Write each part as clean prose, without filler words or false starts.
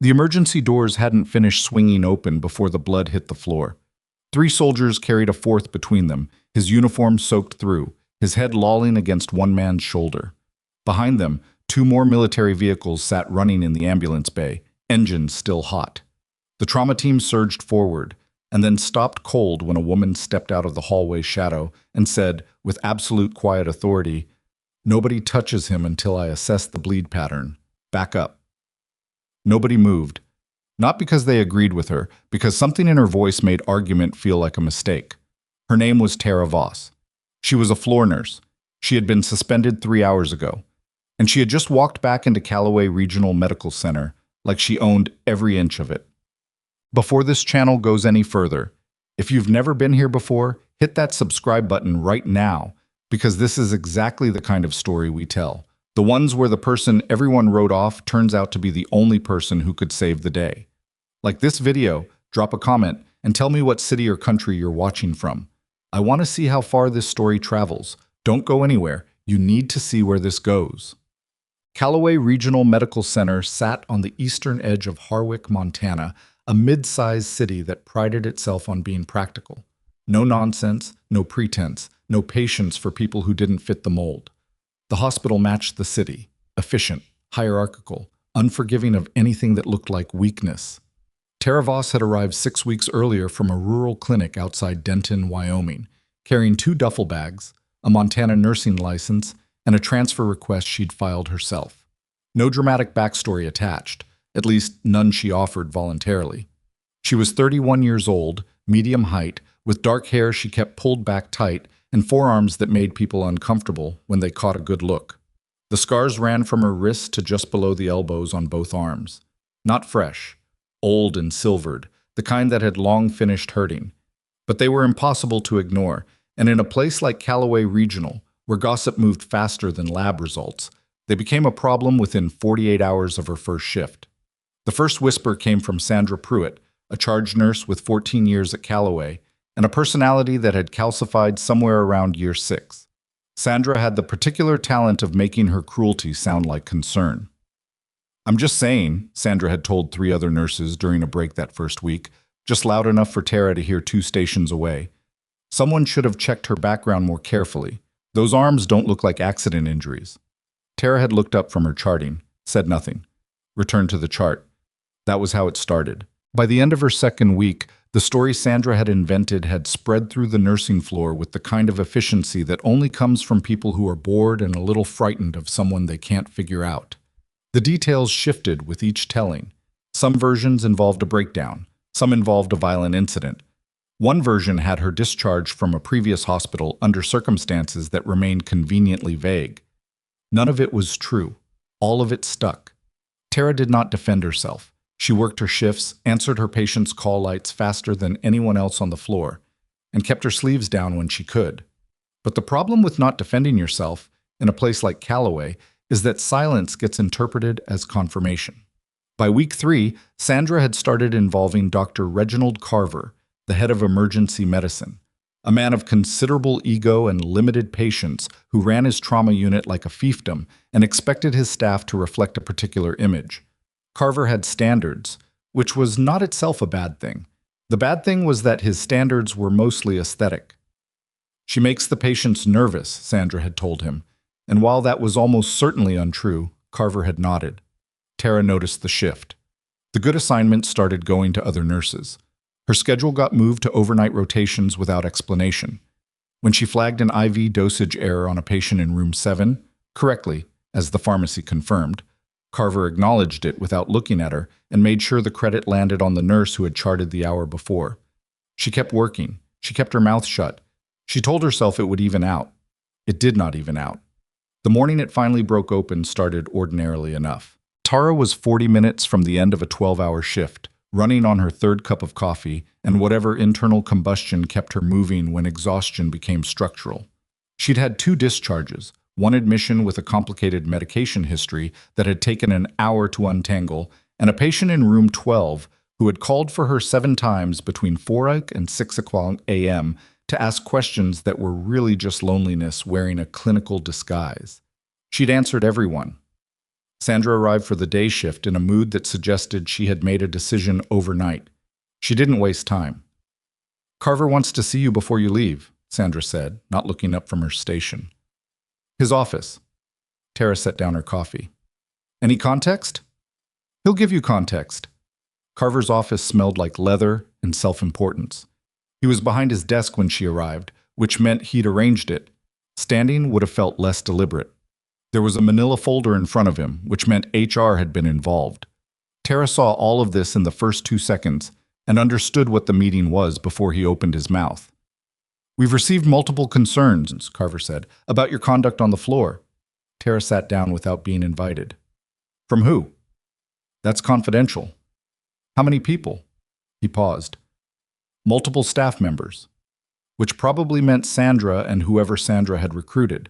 The emergency doors hadn't finished swinging open before the blood hit the floor. 3 soldiers carried a fourth between them, his uniform soaked through, his head lolling against one man's shoulder. Behind them, 2 more military vehicles sat running in the ambulance bay, engines still hot. The trauma team surged forward, and then stopped cold when a woman stepped out of the hallway shadow and said, with absolute quiet authority, "Nobody touches him until I assess the bleed pattern. Back up." Nobody moved. Not because they agreed with her, because something in her voice made argument feel like a mistake. Her name was Tara Voss. She was a floor nurse. She had been suspended 3 hours ago. And she had just walked back into Calloway Regional Medical Center like she owned every inch of it. Before this channel goes any further, if you've never been here before, hit that subscribe button right now, because this is exactly the kind of story we tell. The ones where the person everyone wrote off turns out to be the only person who could save the day. Like this video, drop a comment and tell me what city or country you're watching from. I want to see how far this story travels. Don't go anywhere. You need to see where this goes. Calloway Regional Medical Center sat on the eastern edge of Harwick, Montana, a mid-sized city that prided itself on being practical. No nonsense, no pretense, no patience for people who didn't fit the mold. The hospital matched the city, efficient, hierarchical, unforgiving of anything that looked like weakness. Tara Voss had arrived 6 weeks earlier from a rural clinic outside Denton, Wyoming, carrying 2 duffel bags, a Montana nursing license, and a transfer request she'd filed herself. No dramatic backstory attached, at least none she offered voluntarily. She was 31 years old, medium height, with dark hair she kept pulled back tight, and forearms that made people uncomfortable when they caught a good look. The scars ran from her wrists to just below the elbows on both arms. Not fresh, old and silvered, the kind that had long finished hurting. But they were impossible to ignore, and in a place like Calloway Regional, where gossip moved faster than lab results, they became a problem within 48 hours of her first shift. The first whisper came from Sandra Pruitt, a charge nurse with 14 years at Calloway, and a personality that had calcified somewhere around year 6. Sandra had the particular talent of making her cruelty sound like concern. "I'm just saying," Sandra had told 3 other nurses during a break that first week, just loud enough for Tara to hear 2 stations away. "Someone should have checked her background more carefully. Those arms don't look like accident injuries." Tara had looked up from her charting, said nothing, returned to the chart. That was how it started. By the end of her second week, the story Sandra had invented had spread through the nursing floor with the kind of efficiency that only comes from people who are bored and a little frightened of someone they can't figure out. The details shifted with each telling. Some versions involved a breakdown, some involved a violent incident. One version had her discharged from a previous hospital under circumstances that remained conveniently vague. None of it was true. All of it stuck. Tara did not defend herself. She worked her shifts, answered her patients' call lights faster than anyone else on the floor, and kept her sleeves down when she could. But the problem with not defending yourself in a place like Calloway is that silence gets interpreted as confirmation. By week 3, Sandra had started involving Dr. Reginald Carver, the head of emergency medicine, a man of considerable ego and limited patience who ran his trauma unit like a fiefdom and expected his staff to reflect a particular image. Carver had standards, which was not itself a bad thing. The bad thing was that his standards were mostly aesthetic. "She makes the patients nervous," Sandra had told him, and while that was almost certainly untrue, Carver had nodded. Tara noticed the shift. The good assignments started going to other nurses. Her schedule got moved to overnight rotations without explanation. When she flagged an IV dosage error on a patient in room 7, correctly, as the pharmacy confirmed, Carver acknowledged it without looking at her and made sure the credit landed on the nurse who had charted the hour before. She kept working. She kept her mouth shut. She told herself it would even out. It did not even out. The morning it finally broke open started ordinarily enough. Tara was 40 minutes from the end of a 12-hour shift, running on her 3rd cup of coffee, and whatever internal combustion kept her moving when exhaustion became structural. She'd had 2 discharges, one admission with a complicated medication history that had taken an hour to untangle, and a patient in room 12 who had called for her 7 times between 4 and 6 a.m. to ask questions that were really just loneliness wearing a clinical disguise. She'd answered everyone. Sandra arrived for the day shift in a mood that suggested she had made a decision overnight. She didn't waste time. "Carver wants to see you before you leave," Sandra said, not looking up from her station. "His office." Tara set down her coffee. "Any context?" "He'll give you context." Carver's office smelled like leather and self-importance. He was behind his desk when she arrived, which meant he'd arranged it. Standing would have felt less deliberate. There was a manila folder in front of him, which meant HR had been involved. Tara saw all of this in the first 2 seconds and understood what the meeting was before he opened his mouth. "We've received multiple concerns," Carver said, "about your conduct on the floor." Tara sat down without being invited. "From who?" "That's confidential." "How many people?" He paused. "Multiple staff members," which probably meant Sandra and whoever Sandra had recruited.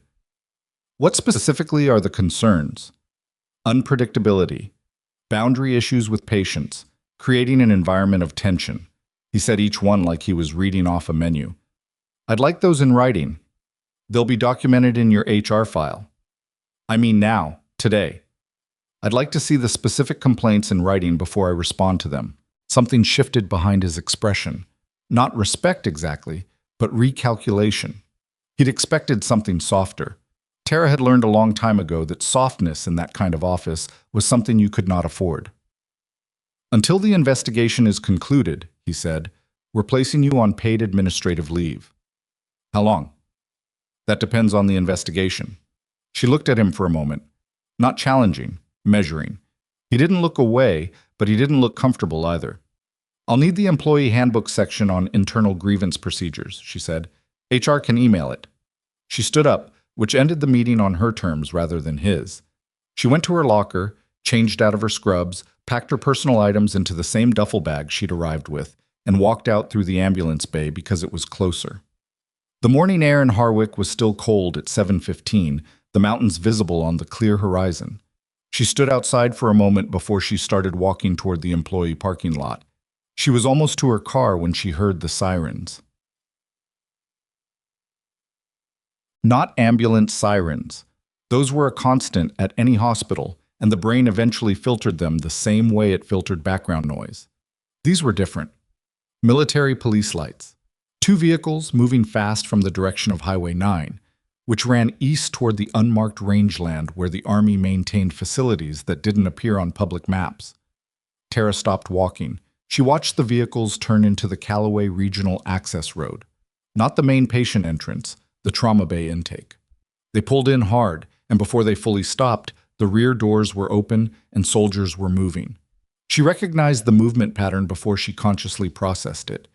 "What specifically are the concerns?" "Unpredictability, boundary issues with patients, creating an environment of tension." He said each one like he was reading off a menu. "I'd like those in writing. They'll be documented in your HR file. I mean now, today. I'd like to see the specific complaints in writing before I respond to them." Something shifted behind his expression. Not respect exactly, but recalculation. He'd expected something softer. Tara had learned a long time ago that softness in that kind of office was something you could not afford. "Until the investigation is concluded," he said, "we're placing you on paid administrative leave." "How long?" "That depends on the investigation." She looked at him for a moment. Not challenging, measuring. He didn't look away, but he didn't look comfortable either. "I'll need the employee handbook section on internal grievance procedures," she said. "HR can email it." She stood up, which ended the meeting on her terms rather than his. She went to her locker, changed out of her scrubs, packed her personal items into the same duffel bag she'd arrived with, and walked out through the ambulance bay because it was closer. The morning air in Harwick was still cold at 7:15, the mountains visible on the clear horizon. She stood outside for a moment before she started walking toward the employee parking lot. She was almost to her car when she heard the sirens. Not ambulance sirens. Those were a constant at any hospital, and the brain eventually filtered them the same way it filtered background noise. These were different. Military police lights. 2 vehicles moving fast from the direction of Highway 9, which ran east toward the unmarked rangeland where the Army maintained facilities that didn't appear on public maps. Tara stopped walking. She watched the vehicles turn into the Calloway Regional Access Road. Not the main patient entrance, the trauma bay intake. They pulled in hard, and before they fully stopped, the rear doors were open and soldiers were moving. She recognized the movement pattern before she consciously processed it.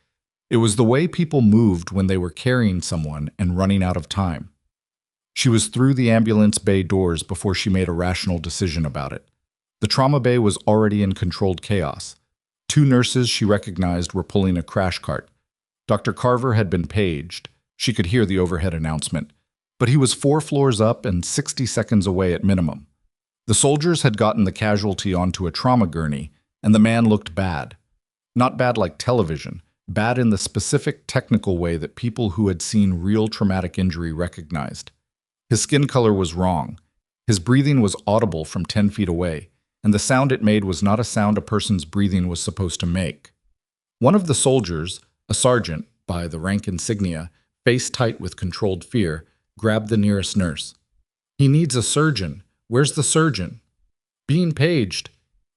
It was the way people moved when they were carrying someone and running out of time. She was through the ambulance bay doors before she made a rational decision about it. The trauma bay was already in controlled chaos. 2 nurses she recognized were pulling a crash cart. Dr. Carver had been paged. She could hear the overhead announcement. But he was 4 floors up and 60 seconds away at minimum. The soldiers had gotten the casualty onto a trauma gurney, and the man looked bad. Not bad like television, bad in the specific technical way that people who had seen real traumatic injury recognized. His skin color was wrong. His breathing was audible from 10 feet away, and the sound it made was not a sound a person's breathing was supposed to make. One of the soldiers, a sergeant by the rank insignia, face tight with controlled fear, grabbed the nearest nurse. "He needs a surgeon. Where's the surgeon?" "Being paged."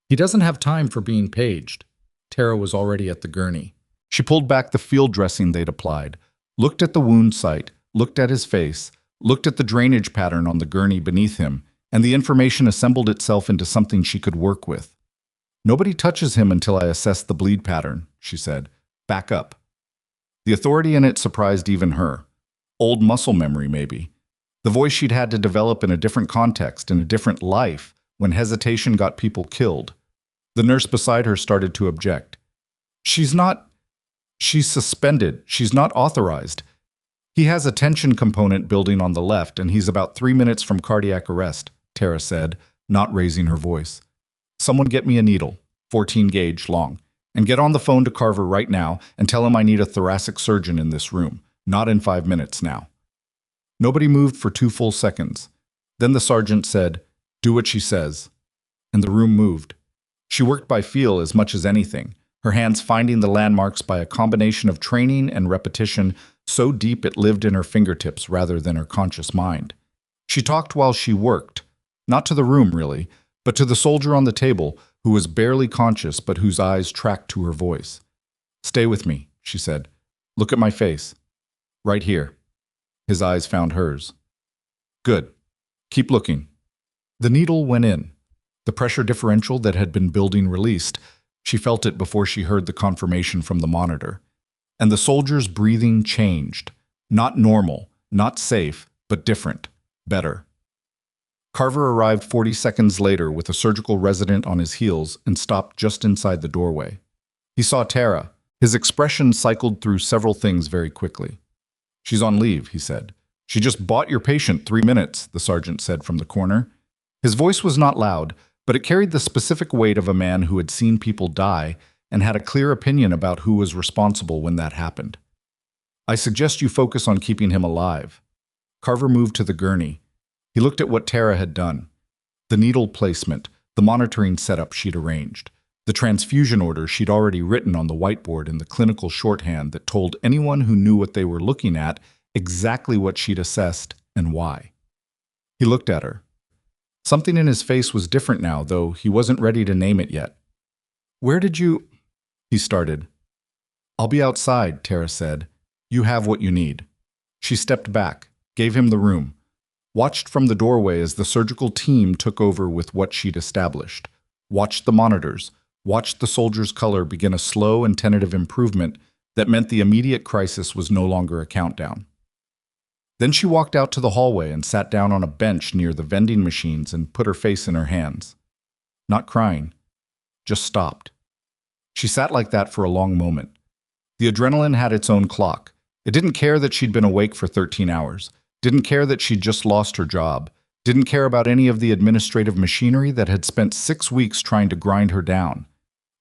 "He doesn't have time for being paged." Tara was already at the gurney. She pulled back the field dressing they'd applied, looked at the wound site, looked at his face, looked at the drainage pattern on the gurney beneath him, and the information assembled itself into something she could work with. "Nobody touches him until I assess the bleed pattern," she said. "Back up." The authority in it surprised even her. Old muscle memory, maybe. The voice she'd had to develop in a different context, in a different life, when hesitation got people killed. The nurse beside her started to object. She's suspended. She's not authorized. He has a tension component building on the left, and he's about 3 minutes from cardiac arrest," Tara said, not raising her voice. "Someone get me a needle, 14 gauge long, and get on the phone to Carver right now and tell him I need a thoracic surgeon in this room, not in 5 minutes now." Nobody moved for 2 full seconds. Then the sergeant said, "Do what she says." and the room moved. She worked by feel as much as anything, her hands finding the landmarks by a combination of training and repetition so deep it lived in her fingertips rather than her conscious mind. She talked while she worked, not to the room really, but to the soldier on the table who was barely conscious but whose eyes tracked to her voice. "Stay with me," she said. "Look at my face. Right here." His eyes found hers. "Good. Keep looking." The needle went in. The pressure differential that had been building released. She felt it before she heard the confirmation from the monitor. And the soldier's breathing changed. Not normal, not safe, but different, better. Carver arrived 40 seconds later with a surgical resident on his heels and stopped just inside the doorway. He saw Tara. His expression cycled through several things very quickly. "She's on leave," he said. "She just bought your patient 3 minutes," the sergeant said from the corner. His voice was not loud, but it carried the specific weight of a man who had seen people die and had a clear opinion about who was responsible when that happened. "I suggest you focus on keeping him alive." Carver moved to the gurney. He looked at what Tara had done. The needle placement, the monitoring setup she'd arranged, the transfusion order she'd already written on the whiteboard in the clinical shorthand that told anyone who knew what they were looking at exactly what she'd assessed and why. He looked at her. Something in his face was different now, though he wasn't ready to name it yet. "Where did you—" he started. "I'll be outside," Tara said. "You have what you need." She stepped back, gave him the room, watched from the doorway as the surgical team took over with what she'd established, watched the monitors, watched the soldier's color begin a slow and tentative improvement that meant the immediate crisis was no longer a countdown. Then she walked out to the hallway and sat down on a bench near the vending machines and put her face in her hands. Not crying, just stopped. She sat like that for a long moment. The adrenaline had its own clock. It didn't care that she'd been awake for 13 hours, didn't care that she'd just lost her job, didn't care about any of the administrative machinery that had spent 6 weeks trying to grind her down.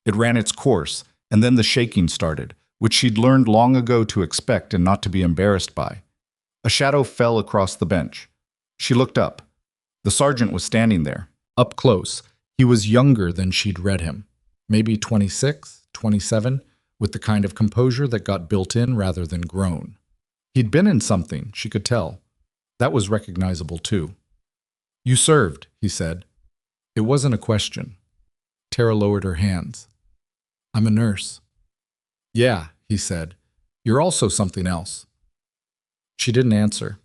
It ran its course, and then the shaking started, which she'd learned long ago to expect and not to be embarrassed by. A shadow fell across the bench. She looked up. The sergeant was standing there, up close. He was younger than she'd read him, maybe 26, 27, with the kind of composure that got built in rather than grown. He'd been in something, she could tell. That was recognizable too. "You served," he said. It wasn't a question. Tara lowered her hands. "I'm a nurse." "Yeah," he said. "You're also something else." She didn't answer.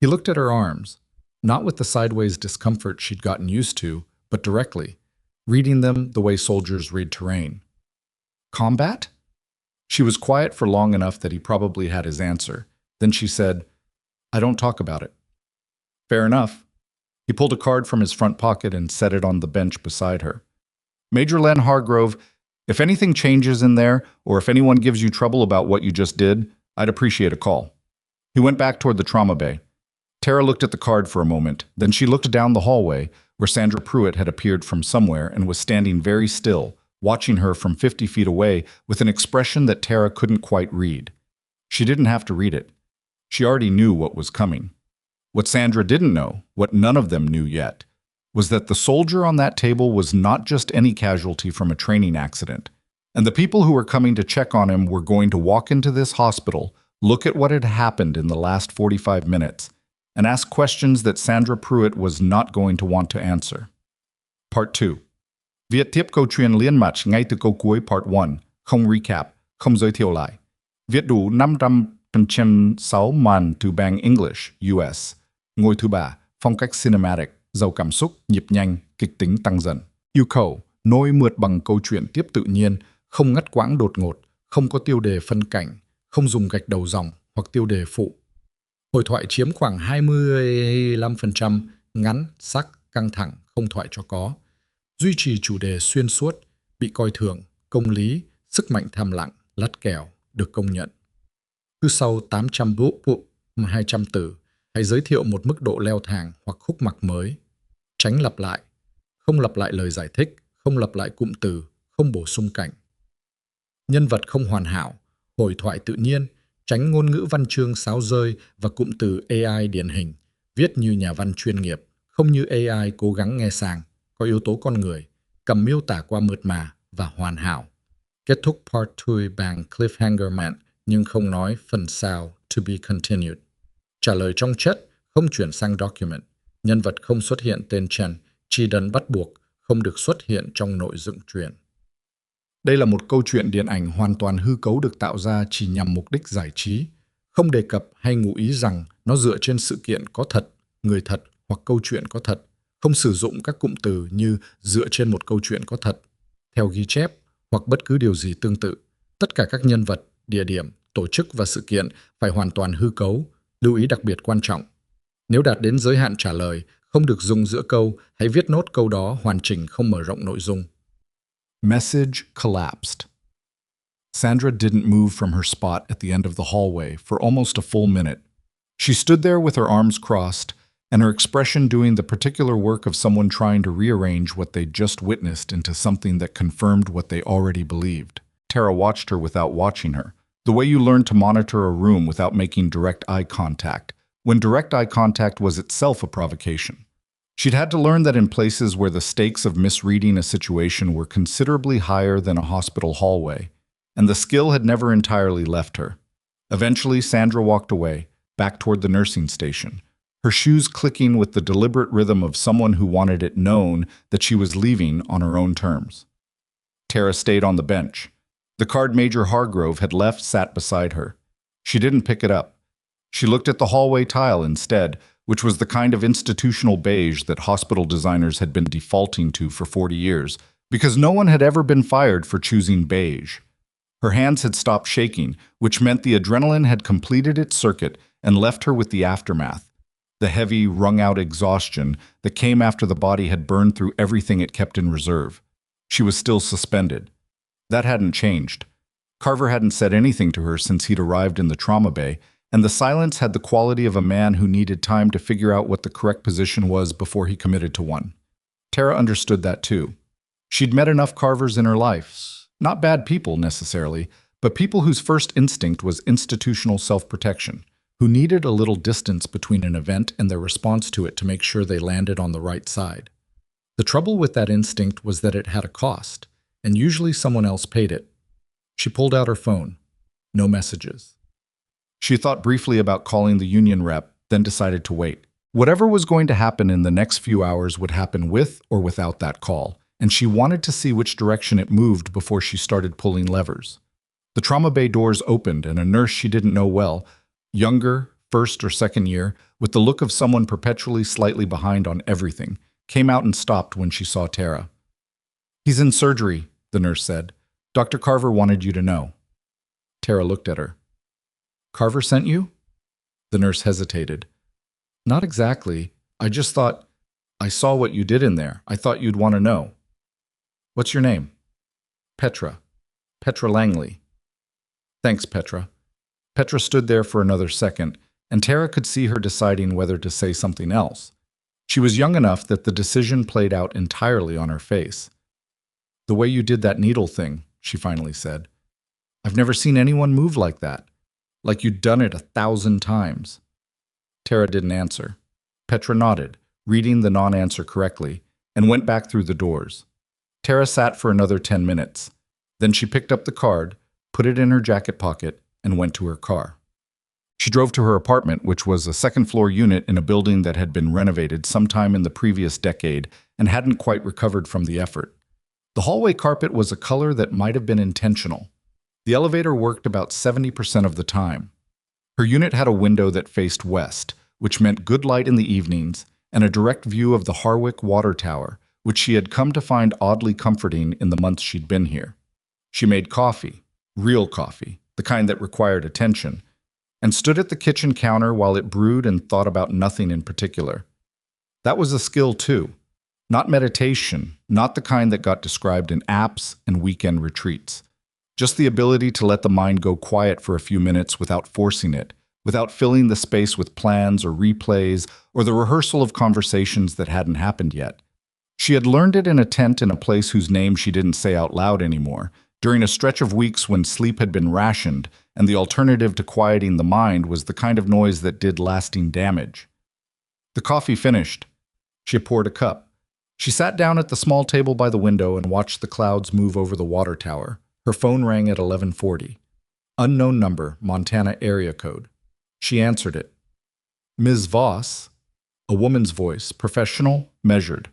He looked at her arms, not with the sideways discomfort she'd gotten used to, but directly, reading them the way soldiers read terrain. "Combat?" She was quiet for long enough that he probably had his answer. Then she said, "I don't talk about it." "Fair enough." He pulled a card from his front pocket and set it on the bench beside her. "Major Len Hargrove, if anything changes in there, or if anyone gives you trouble about what you just did, I'd appreciate a call." He went back toward the trauma bay. Tara looked at the card for a moment, then she looked down the hallway, where Sandra Pruitt had appeared from somewhere and was standing very still, watching her from 50 feet away with an expression that Tara couldn't quite read. She didn't have to read it. She already knew what was coming. What Sandra didn't know, what none of them knew yet, was that the soldier on that table was not just any casualty from a training accident, and the people who were coming to check on him were going to walk into this hospital, look at what had happened in the last 45 minutes, and ask questions that Sandra Pruitt was not going to want to answer. Part 2. Viết tiếp câu chuyện liên mạch ngay từ câu cuối Part 1, không recap, không giới thiệu lại. Viết đủ 506 màn từ bang English, US. Ngôi thứ 3, phong cách cinematic, giàu cảm xúc, nhịp nhanh, kịch tính tăng dần. Yêu cầu, nối mượt bằng câu chuyện tiếp tự nhiên, không ngắt quãng đột ngột, không có tiêu đề phân cảnh, không dùng gạch đầu dòng hoặc tiêu đề phụ. Hội thoại chiếm khoảng 25%, ngắn, sắc, căng thẳng, không thoại cho có. Duy trì chủ đề xuyên suốt, bị coi thường, công lý, sức mạnh thầm lặng, lắt kèo, được công nhận. Cứ sau 800 bút, 200 từ, hãy giới thiệu một mức độ leo thang hoặc khúc mắc mới. Tránh lặp lại, không lặp lại lời giải thích, không lặp lại cụm từ, không bổ sung cảnh. Nhân vật không hoàn hảo, hội thoại tự nhiên, tránh ngôn ngữ văn chương sáo rơi và cụm từ AI điển hình, viết như nhà văn chuyên nghiệp, không như AI cố gắng nghe sàng, có yếu tố con người, cầm miêu tả qua mượt mà và hoàn hảo. Kết thúc part 2 bằng cliffhanger mạnh nhưng không nói phần sau to be continued. Trả lời trong chất, không chuyển sang document. Nhân vật không xuất hiện tên Chen, chỉ đần bắt buộc, không được xuất hiện trong nội dung truyện. Đây là một câu chuyện điện ảnh hoàn toàn hư cấu được tạo ra chỉ nhằm mục đích giải trí, không đề cập hay ngụ ý rằng nó dựa trên sự kiện có thật, người thật hoặc câu chuyện có thật, không sử dụng các cụm từ như dựa trên một câu chuyện có thật, theo ghi chép hoặc bất cứ điều gì tương tự. Tất cả các nhân vật, địa điểm, tổ chức và sự kiện phải hoàn toàn hư cấu, lưu ý đặc biệt quan trọng. Nếu đạt đến giới hạn trả lời, không được dùng giữa câu, hãy viết nốt câu đó hoàn chỉnh không mở rộng nội dung. Message collapsed. Sandra didn't move from her spot at the end of the hallway for almost a full minute. She stood there with her arms crossed, and her expression doing the particular work of someone trying to rearrange what they'd just witnessed into something that confirmed what they already believed. Tara watched her without watching her, the way you learn to monitor a room without making direct eye contact, when direct eye contact was itself a provocation. She'd had to learn that in places where the stakes of misreading a situation were considerably higher than a hospital hallway, and the skill had never entirely left her. Eventually, Sandra walked away, back toward the nursing station, her shoes clicking with the deliberate rhythm of someone who wanted it known that she was leaving on her own terms. Tara stayed on the bench. The card Major Hargrove had left sat beside her. She didn't pick it up. She looked at the hallway tile instead, which was the kind of institutional beige that hospital designers had been defaulting to for 40 years, because no one had ever been fired for choosing beige. Her hands had stopped shaking, which meant the adrenaline had completed its circuit and left her with the aftermath, the heavy, wrung-out exhaustion that came after the body had burned through everything it kept in reserve. She was still suspended. That hadn't changed. Carver hadn't said anything to her since he'd arrived in the trauma bay, and the silence had the quality of a man who needed time to figure out what the correct position was before he committed to one. Tara understood that too. She'd met enough Carvers in her life, not bad people necessarily, but people whose first instinct was institutional self-protection, who needed a little distance between an event and their response to it to make sure they landed on the right side. The trouble with that instinct was that it had a cost, and usually someone else paid it. She pulled out her phone. No messages. She thought briefly about calling the union rep, then decided to wait. Whatever was going to happen in the next few hours would happen with or without that call, and she wanted to see which direction it moved before she started pulling levers. The trauma bay doors opened, and a nurse she didn't know well, younger, first or second year, with the look of someone perpetually slightly behind on everything, came out and stopped when she saw Tara. "He's in surgery," the nurse said. "Dr. Carver wanted you to know." Tara looked at her. "Carver sent you?" The nurse hesitated. "Not exactly. I just thought, I saw what you did in there. I thought you'd want to know." "What's your name?" "Petra. Petra Langley." "Thanks, Petra." Petra stood there for another second, and Tara could see her deciding whether to say something else. She was young enough that the decision played out entirely on her face. "The way you did that needle thing," she finally said. "I've never seen anyone move like that. Like you'd done it 1,000 times. Tara didn't answer. Petra nodded, reading the non-answer correctly, and went back through the doors. Tara sat for another 10 minutes. Then she picked up the card, put it in her jacket pocket, and went to her car. She drove to her apartment, which was a second-floor unit in a building that had been renovated sometime in the previous decade and hadn't quite recovered from the effort. The hallway carpet was a color that might have been intentional. The elevator worked about 70% of the time. Her unit had a window that faced west, which meant good light in the evenings, and a direct view of the Harwick Water Tower, which she had come to find oddly comforting in the months she'd been here. She made coffee, real coffee, the kind that required attention, and stood at the kitchen counter while it brewed and thought about nothing in particular. That was a skill too. Not meditation, not the kind that got described in apps and weekend retreats. Just the ability to let the mind go quiet for a few minutes without forcing it, without filling the space with plans or replays or the rehearsal of conversations that hadn't happened yet. She had learned it in a tent in a place whose name she didn't say out loud anymore, during a stretch of weeks when sleep had been rationed and the alternative to quieting the mind was the kind of noise that did lasting damage. The coffee finished. She poured a cup. She sat down at the small table by the window and watched the clouds move over the water tower. Her phone rang at 11:40. Unknown number, Montana area code. She answered it. Ms. Voss? A woman's voice, professional, measured.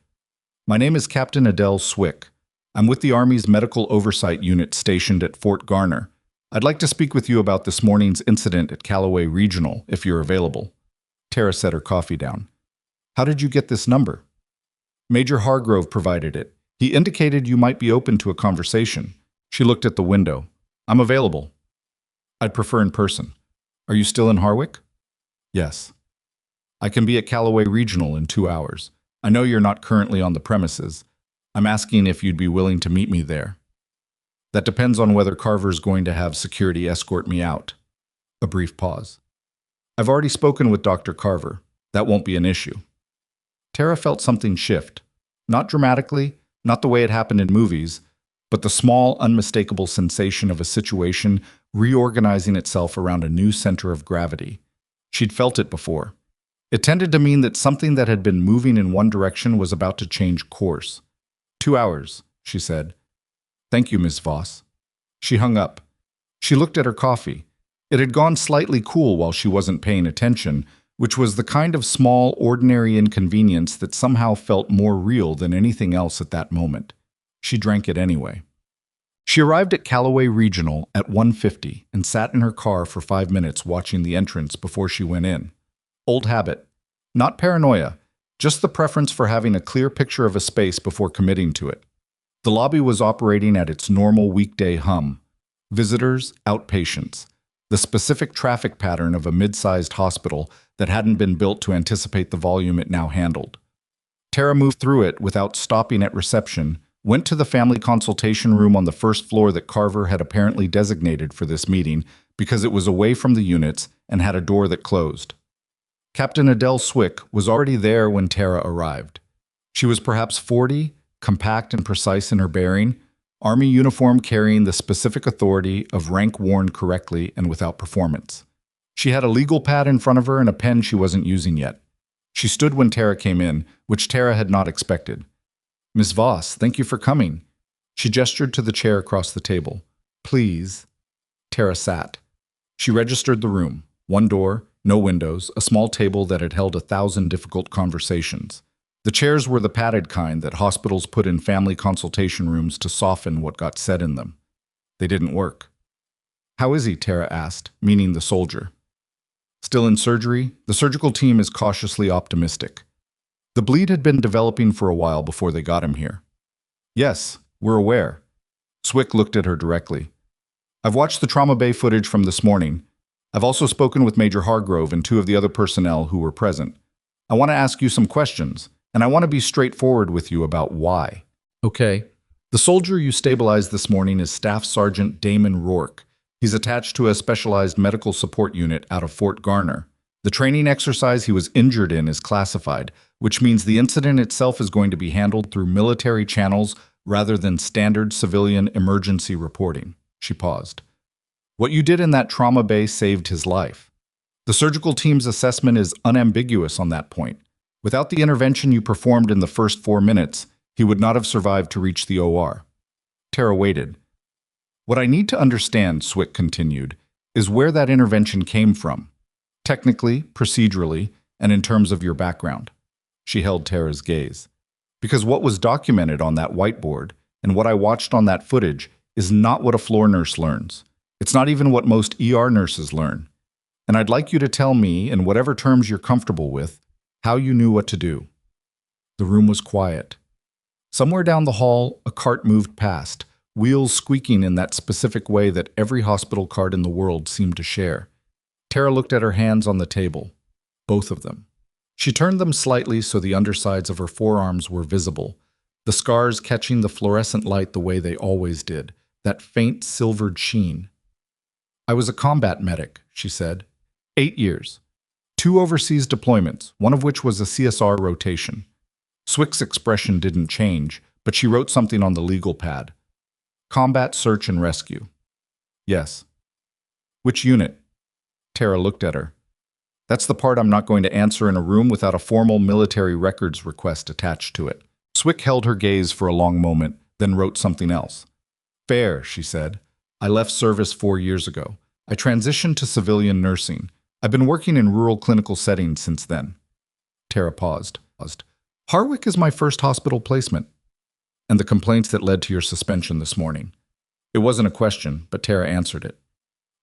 My name is Captain Adele Swick. I'm with the Army's Medical Oversight Unit stationed at Fort Garner. I'd like to speak with you about this morning's incident at Calloway Regional, if you're available. Tara set her coffee down. How did you get this number? Major Hargrove provided it. He indicated you might be open to a conversation. She looked at the window. I'm available. I'd prefer in person. Are you still in Harwick? Yes. I can be at Calloway Regional in 2 hours. I know you're not currently on the premises. I'm asking if you'd be willing to meet me there. That depends on whether Carver's going to have security escort me out. A brief pause. I've already spoken with Dr. Carver. That won't be an issue. Tara felt something shift. Not dramatically, not the way it happened in movies, but the small, unmistakable sensation of a situation reorganizing itself around a new center of gravity. She'd felt it before. It tended to mean that something that had been moving in one direction was about to change course. 2 hours, she said. Thank you, Ms. Voss. She hung up. She looked at her coffee. It had gone slightly cool while she wasn't paying attention, which was the kind of small, ordinary inconvenience that somehow felt more real than anything else at that moment. She drank it anyway. She arrived at Calloway Regional at 1:50 and sat in her car for 5 minutes watching the entrance before she went in. Old habit. Not paranoia, just the preference for having a clear picture of a space before committing to it. The lobby was operating at its normal weekday hum. Visitors, outpatients. The specific traffic pattern of a mid-sized hospital that hadn't been built to anticipate the volume it now handled. Tara moved through it without stopping at reception, went to the family consultation room on the first floor that Carver had apparently designated for this meeting because it was away from the units and had a door that closed. Captain Adele Swick was already there when Tara arrived. She was perhaps 40, compact and precise in her bearing, Army uniform carrying the specific authority of rank worn correctly and without performance. She had a legal pad in front of her and a pen she wasn't using yet. She stood when Tara came in, which Tara had not expected. Ms. Voss, thank you for coming. She gestured to the chair across the table. Please. Tara sat. She registered the room. One door, no windows, a small table that had held 1,000 difficult conversations. The chairs were the padded kind that hospitals put in family consultation rooms to soften what got said in them. They didn't work. How is he? Tara asked, meaning the soldier. Still in surgery, the surgical team is cautiously optimistic. The bleed had been developing for a while before they got him here. Yes, we're aware. Swick looked at her directly. I've watched the trauma bay footage from this morning. I've also spoken with Major Hargrove and 2 of the other personnel who were present. I want to ask you some questions, and I want to be straightforward with you about why. Okay. The soldier you stabilized this morning is Staff Sergeant Damon Rourke. He's attached to a specialized medical support unit out of Fort Garner. The training exercise he was injured in is classified, which means the incident itself is going to be handled through military channels rather than standard civilian emergency reporting. She paused. What you did in that trauma bay saved his life. The surgical team's assessment is unambiguous on that point. Without the intervention you performed in the first 4 minutes, he would not have survived to reach the OR. Tara waited. What I need to understand, Swick continued, is where that intervention came from. Technically, procedurally, and in terms of your background. She held Tara's gaze. Because what was documented on that whiteboard and what I watched on that footage is not what a floor nurse learns. It's not even what most ER nurses learn. And I'd like you to tell me, in whatever terms you're comfortable with, how you knew what to do. The room was quiet. Somewhere down the hall, a cart moved past, wheels squeaking in that specific way that every hospital cart in the world seemed to share. Tara looked at her hands on the table, both of them. She turned them slightly so the undersides of her forearms were visible, the scars catching the fluorescent light the way they always did, that faint silvered sheen. I was a combat medic, she said. 8 years. 2 overseas deployments, one of which was a CSR rotation. Swick's expression didn't change, but she wrote something on the legal pad. Combat Search and Rescue. Yes. Which unit? Tara looked at her. That's the part I'm not going to answer in a room without a formal military records request attached to it. Swick held her gaze for a long moment, then wrote something else. Fair, she said. I left service 4 years ago. I transitioned to civilian nursing. I've been working in rural clinical settings since then. Tara paused. Harwick is my first hospital placement. And the complaints that led to your suspension this morning. It wasn't a question, but Tara answered it.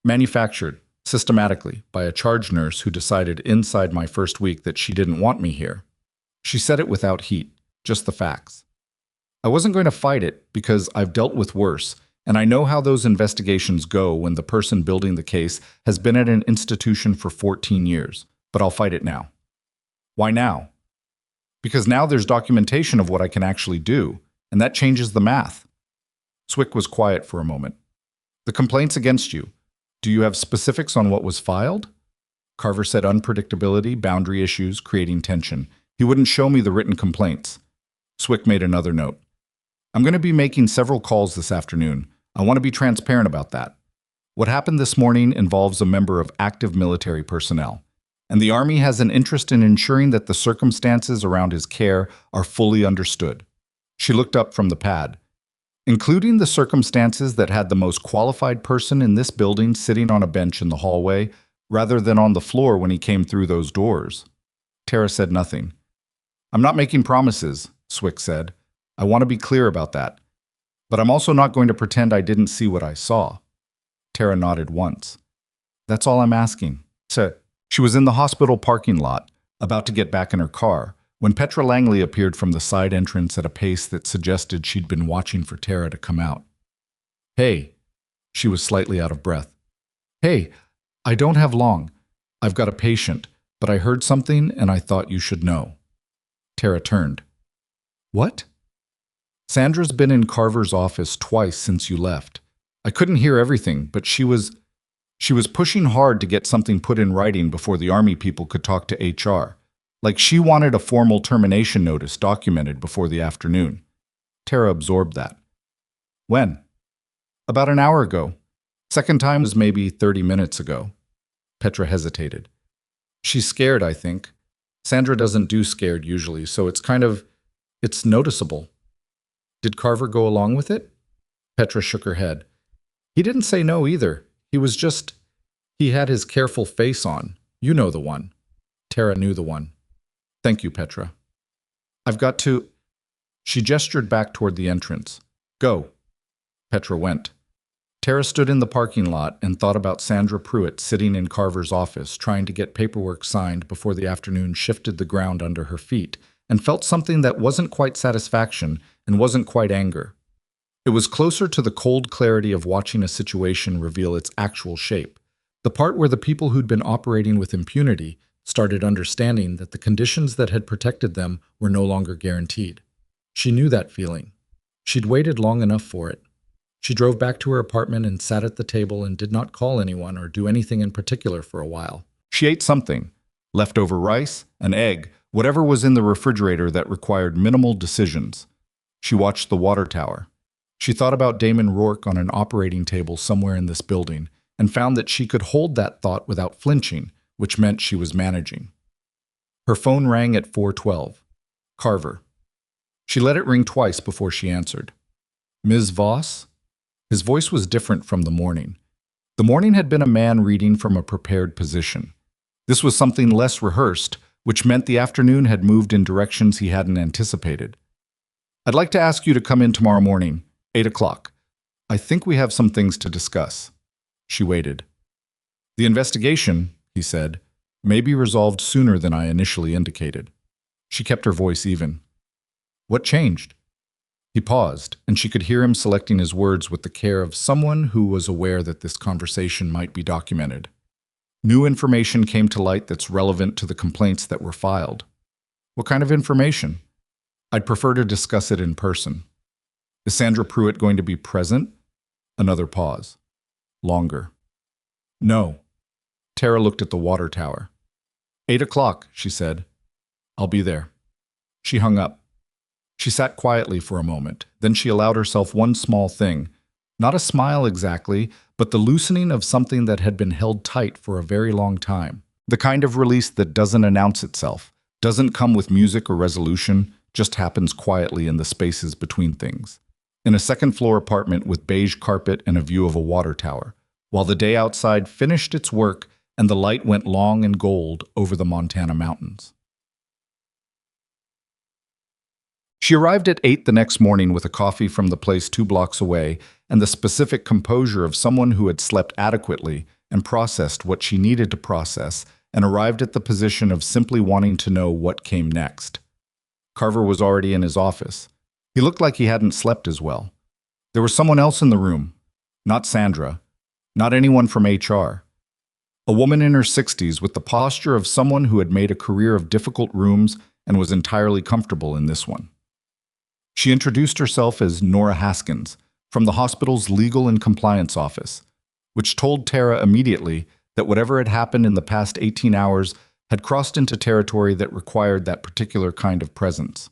Manufactured, systematically, by a charge nurse who decided inside my first week that she didn't want me here. She said it without heat, just the facts. I wasn't going to fight it because I've dealt with worse, and I know how those investigations go when the person building the case has been at an institution for 14 years, but I'll fight it now. Why now? Because now there's documentation of what I can actually do, and that changes the math. Swick was quiet for a moment. The complaints against you. Do you have specifics on what was filed? Carver said unpredictability, boundary issues, creating tension. He wouldn't show me the written complaints. Swick made another note. I'm going to be making several calls this afternoon. I want to be transparent about that. What happened this morning involves a member of active military personnel, and the Army has an interest in ensuring that the circumstances around his care are fully understood. She looked up from the pad. Including the circumstances that had the most qualified person in this building sitting on a bench in the hallway, rather than on the floor when he came through those doors. Tara said nothing. I'm not making promises, Swick said. I want to be clear about that. But I'm also not going to pretend I didn't see what I saw. Tara nodded once. That's all I'm asking. So, she was in the hospital parking lot, about to get back in her car, when Petra Langley appeared from the side entrance at a pace that suggested she'd been watching for Tara to come out. Hey, she was slightly out of breath. Hey, I don't have long. I've got a patient, but I heard something and I thought you should know. Tara turned. What? Sandra's been in Carver's office twice since you left. I couldn't hear everything, but she was pushing hard to get something put in writing before the Army people could talk to HR. Like she wanted a formal termination notice documented before the afternoon. Tara absorbed that. When? About an hour ago. Second time was maybe 30 minutes ago. Petra hesitated. She's scared, I think. Sandra doesn't do scared usually, so it's noticeable. Did Carver go along with it? Petra shook her head. He didn't say no either. He had his careful face on. You know the one. Tara knew the one. Thank you, Petra. I've got to... She gestured back toward the entrance. Go. Petra went. Tara stood in the parking lot and thought about Sandra Pruitt sitting in Carver's office trying to get paperwork signed before the afternoon shifted the ground under her feet, and felt something that wasn't quite satisfaction and wasn't quite anger. It was closer to the cold clarity of watching a situation reveal its actual shape, the part where the people who'd been operating with impunity started understanding that the conditions that had protected them were no longer guaranteed. She knew that feeling. She'd waited long enough for it. She drove back to her apartment and sat at the table and did not call anyone or do anything in particular for a while. She ate something, leftover rice, an egg, whatever was in the refrigerator that required minimal decisions. She watched the water tower. She thought about Damon Rourke on an operating table somewhere in this building and found that she could hold that thought without flinching, which meant she was managing. Her phone rang at 4:12. Carver. She let it ring twice before she answered. Ms. Voss? His voice was different from the morning. The morning had been a man reading from a prepared position. This was something less rehearsed, which meant the afternoon had moved in directions he hadn't anticipated. I'd like to ask you to come in tomorrow morning, 8 o'clock. I think we have some things to discuss. She waited. The investigation, he said, may be resolved sooner than I initially indicated. She kept her voice even. What changed? He paused, and she could hear him selecting his words with the care of someone who was aware that this conversation might be documented. New information came to light that's relevant to the complaints that were filed. What kind of information? I'd prefer to discuss it in person. Is Sandra Pruitt going to be present? Another pause. Longer. No. Tara looked at the water tower. 8 o'clock, she said. I'll be there. She hung up. She sat quietly for a moment. Then she allowed herself one small thing. Not a smile exactly, but the loosening of something that had been held tight for a very long time. The kind of release that doesn't announce itself, doesn't come with music or resolution, just happens quietly in the spaces between things. In a second-floor apartment with beige carpet and a view of a water tower, while the day outside finished its work and the light went long and gold over the Montana mountains. She arrived at 8 the next morning with a coffee from the place 2 blocks away and the specific composure of someone who had slept adequately and processed what she needed to process and arrived at the position of simply wanting to know what came next. Carver was already in his office. He looked like he hadn't slept as well. There was someone else in the room. Not Sandra. Not anyone from HR. A woman in her 60s with the posture of someone who had made a career of difficult rooms and was entirely comfortable in this one. She introduced herself as Nora Haskins from the hospital's Legal and Compliance Office, which told Tara immediately that whatever had happened in the past 18 hours had crossed into territory that required that particular kind of presence.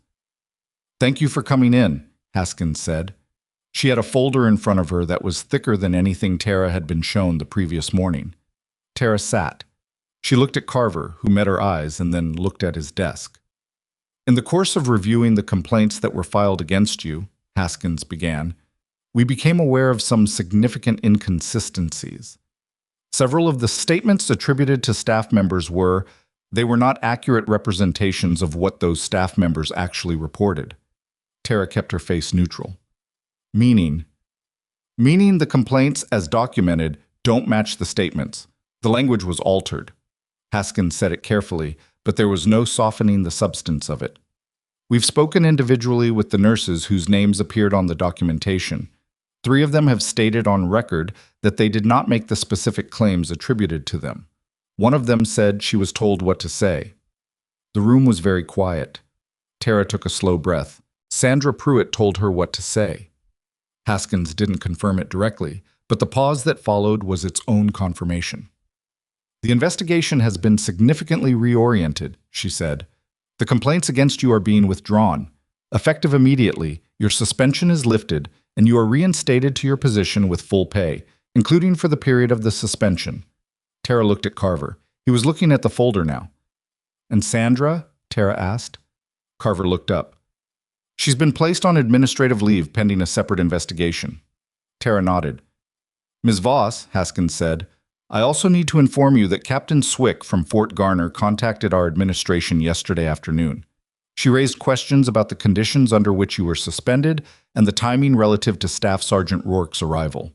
"Thank you for coming in," Haskins said. She had a folder in front of her that was thicker than anything Tara had been shown the previous morning. Tara sat. She looked at Carver, who met her eyes, and then looked at his desk. "In the course of reviewing the complaints that were filed against you," Haskins began, "we became aware of some significant inconsistencies. Several of the statements attributed to staff members they were not accurate representations of what those staff members actually reported." Tara kept her face neutral. Meaning the complaints, as documented, don't match the statements. The language was altered. Haskins said it carefully, but there was no softening the substance of it. "We've spoken individually with the nurses whose names appeared on the documentation. 3 of them have stated on record that they did not make the specific claims attributed to them. One of them said she was told what to say." The room was very quiet. Tara took a slow breath. Sandra Pruitt told her what to say. Haskins didn't confirm it directly, but the pause that followed was its own confirmation. "The investigation has been significantly reoriented," she said. "The complaints against you are being withdrawn. Effective immediately, your suspension is lifted, and you are reinstated to your position with full pay, including for the period of the suspension." Tara looked at Carver. He was looking at the folder now. "And Sandra?" Tara asked. Carver looked up. "She's been placed on administrative leave pending a separate investigation." Tara nodded. "Ms. Voss," Haskins said, "I also need to inform you that Captain Swick from Fort Garner contacted our administration yesterday afternoon. She raised questions about the conditions under which you were suspended and the timing relative to Staff Sergeant Rourke's arrival.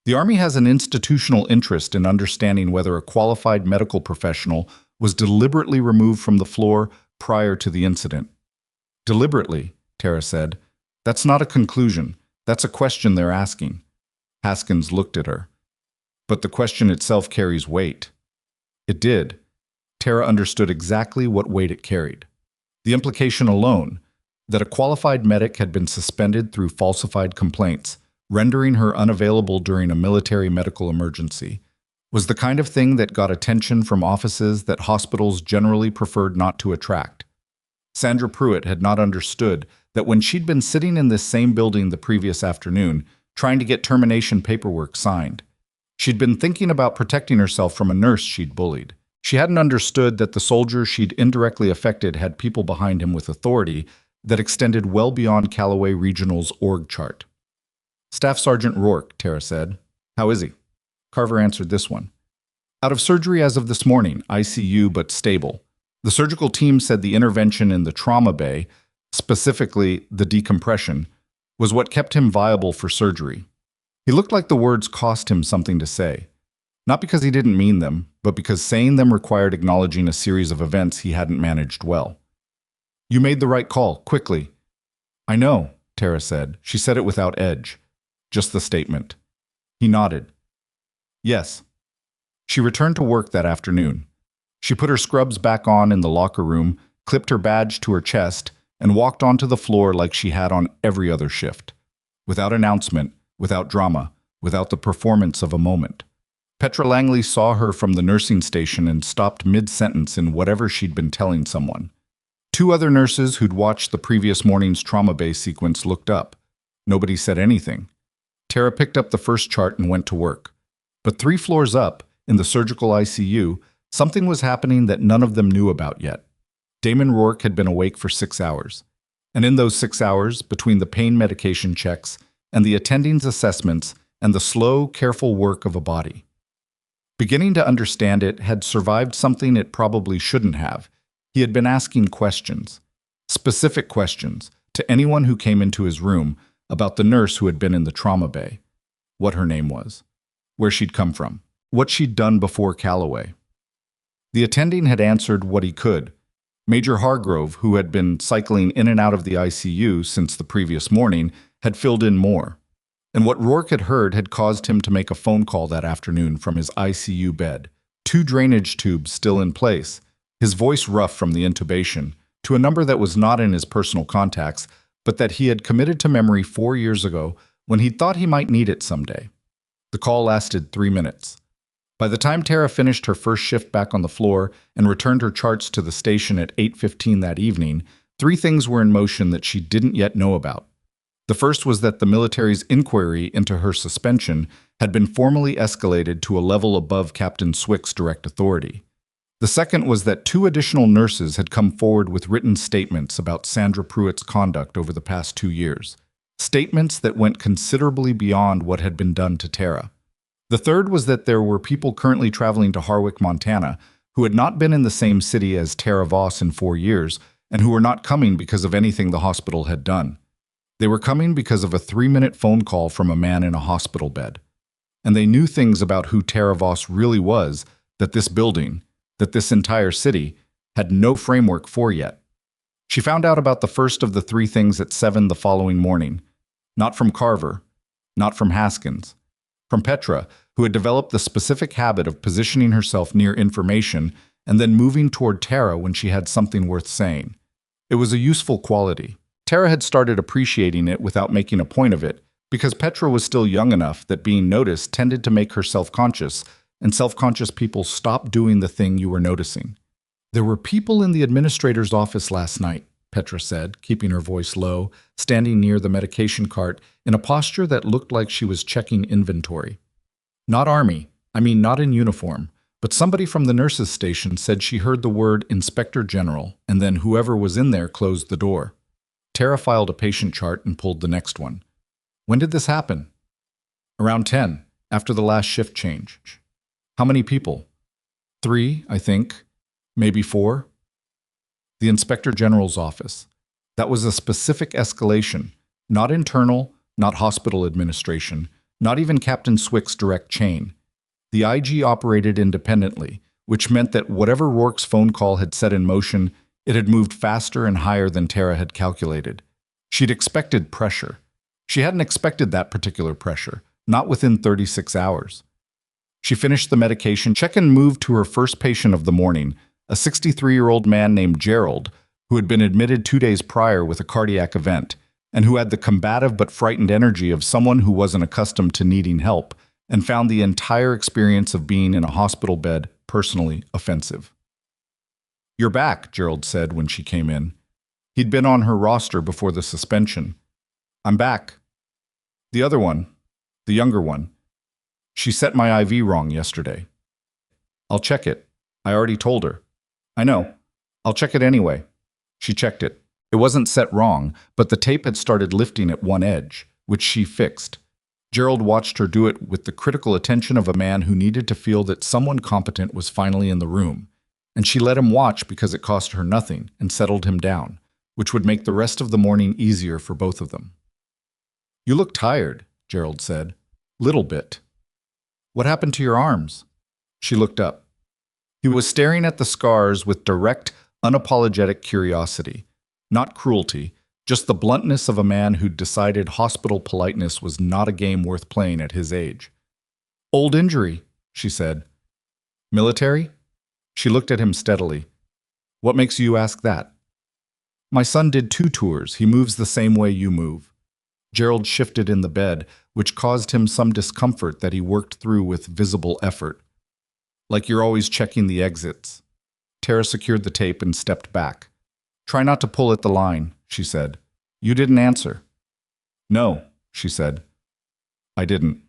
The Army has an institutional interest in understanding whether a qualified medical professional was deliberately removed from the floor prior to the incident." "Deliberately," Tara said. "That's not a conclusion. That's a question they're asking." Haskins looked at her. "But the question itself carries weight." It did. Tara understood exactly what weight it carried. The implication alone, that a qualified medic had been suspended through falsified complaints, rendering her unavailable during a military medical emergency, was the kind of thing that got attention from offices that hospitals generally preferred not to attract. Sandra Pruitt had not understood that when she'd been sitting in this same building the previous afternoon, trying to get termination paperwork signed, she'd been thinking about protecting herself from a nurse she'd bullied. She hadn't understood that the soldier she'd indirectly affected had people behind him with authority that extended well beyond Calloway Regional's org chart. "Staff Sergeant Rourke," Tara said. "How is he?" Carver answered this one. "Out of surgery as of this morning, ICU but stable. The surgical team said the intervention in the trauma bay, specifically the decompression, was what kept him viable for surgery." He looked like the words cost him something to say. Not because he didn't mean them, but because saying them required acknowledging a series of events he hadn't managed well. "You made the right call, quickly." "I know," Tara said. She said it without edge. Just the statement. He nodded. "Yes." She returned to work that afternoon. She put her scrubs back on in the locker room, clipped her badge to her chest, and walked onto the floor like she had on every other shift. Without announcement, without drama, without the performance of a moment. Petra Langley saw her from the nursing station and stopped mid-sentence in whatever she'd been telling someone. 2 other nurses who'd watched the previous morning's trauma bay sequence looked up. Nobody said anything. Tara picked up the first chart and went to work. But 3 floors up, in the surgical ICU, something was happening that none of them knew about yet. Damon Rourke had been awake for 6 hours. And in those 6 hours, between the pain medication checks and the attending's assessments and the slow, careful work of a body, beginning to understand it had survived something it probably shouldn't have. He had been asking questions, specific questions, to anyone who came into his room about the nurse who had been in the trauma bay, what her name was, where she'd come from, what she'd done before Calloway. The attending had answered what he could. Major Hargrove, who had been cycling in and out of the ICU since the previous morning, had filled in more. And what Rourke had heard had caused him to make a phone call that afternoon from his ICU bed, 2 drainage tubes still in place, his voice rough from the intubation, to a number that was not in his personal contacts, but that he had committed to memory 4 years ago when he thought he might need it someday. The call lasted 3 minutes. By the time Tara finished her first shift back on the floor and returned her charts to the station at 8:15 that evening, 3 things were in motion that she didn't yet know about. The first was that the military's inquiry into her suspension had been formally escalated to a level above Captain Swick's direct authority. The second was that 2 additional nurses had come forward with written statements about Sandra Pruitt's conduct over the past 2 years, statements that went considerably beyond what had been done to Tara. The third was that there were people currently traveling to Harwick, Montana, who had not been in the same city as Tara Voss in 4 years and who were not coming because of anything the hospital had done. They were coming because of a 3-minute phone call from a man in a hospital bed. And they knew things about who Tara Voss really was that this building, that this entire city, had no framework for yet. She found out about the first of the 3 things at 7 the following morning. Not from Carver, not from Haskins, from Petra, who had developed the specific habit of positioning herself near information and then moving toward Tara when she had something worth saying. It was a useful quality. Tara had started appreciating it without making a point of it, because Petra was still young enough that being noticed tended to make her self-conscious, and self-conscious people stopped doing the thing you were noticing. "There were people in the administrator's office last night," Petra said, keeping her voice low, standing near the medication cart in a posture that looked like she was checking inventory. "Not Army, not in uniform, but somebody from the nurses' station said she heard the word Inspector General, and then whoever was in there closed the door." Tara filed a patient chart and pulled the next one. "When did this happen?" "Around 10, after the last shift change." "How many people?" 3, I think. Maybe 4. The Inspector General's office. That was a specific escalation, not internal, not hospital administration, not even Captain Swick's direct chain. The IG operated independently, which meant that whatever Rourke's phone call had set in motion, it had moved faster and higher than Tara had calculated. She'd expected pressure. She hadn't expected that particular pressure, not within 36 hours. She finished the medication check and moved to her first patient of the morning, a 63-year-old man named Gerald, who had been admitted 2 days prior with a cardiac event, and who had the combative but frightened energy of someone who wasn't accustomed to needing help, and found the entire experience of being in a hospital bed personally offensive. "You're back," Gerald said when she came in. He'd been on her roster before the suspension. "I'm back. The other one, the younger one. She set my IV wrong yesterday." "I'll check it. I already told her." "I know. I'll check it anyway." She checked it. It wasn't set wrong, but the tape had started lifting at one edge, which she fixed. Gerald watched her do it with the critical attention of a man who needed to feel that someone competent was finally in the room. And she let him watch because it cost her nothing and settled him down, which would make the rest of the morning easier for both of them. "You look tired," Gerald said. "Little bit." "What happened to your arms?" She looked up. He was staring at the scars with direct, unapologetic curiosity. Not cruelty, just the bluntness of a man who'd decided hospital politeness was not a game worth playing at his age. "Old injury," she said. "Military?" She looked at him steadily. "What makes you ask that?" "My son did 2 tours. He moves the same way you move." Gerald shifted in the bed, which caused him some discomfort that he worked through with visible effort. "Like you're always checking the exits." Tara secured the tape and stepped back. "Try not to pull at the line," she said. "You didn't answer." "No," she said. "I didn't."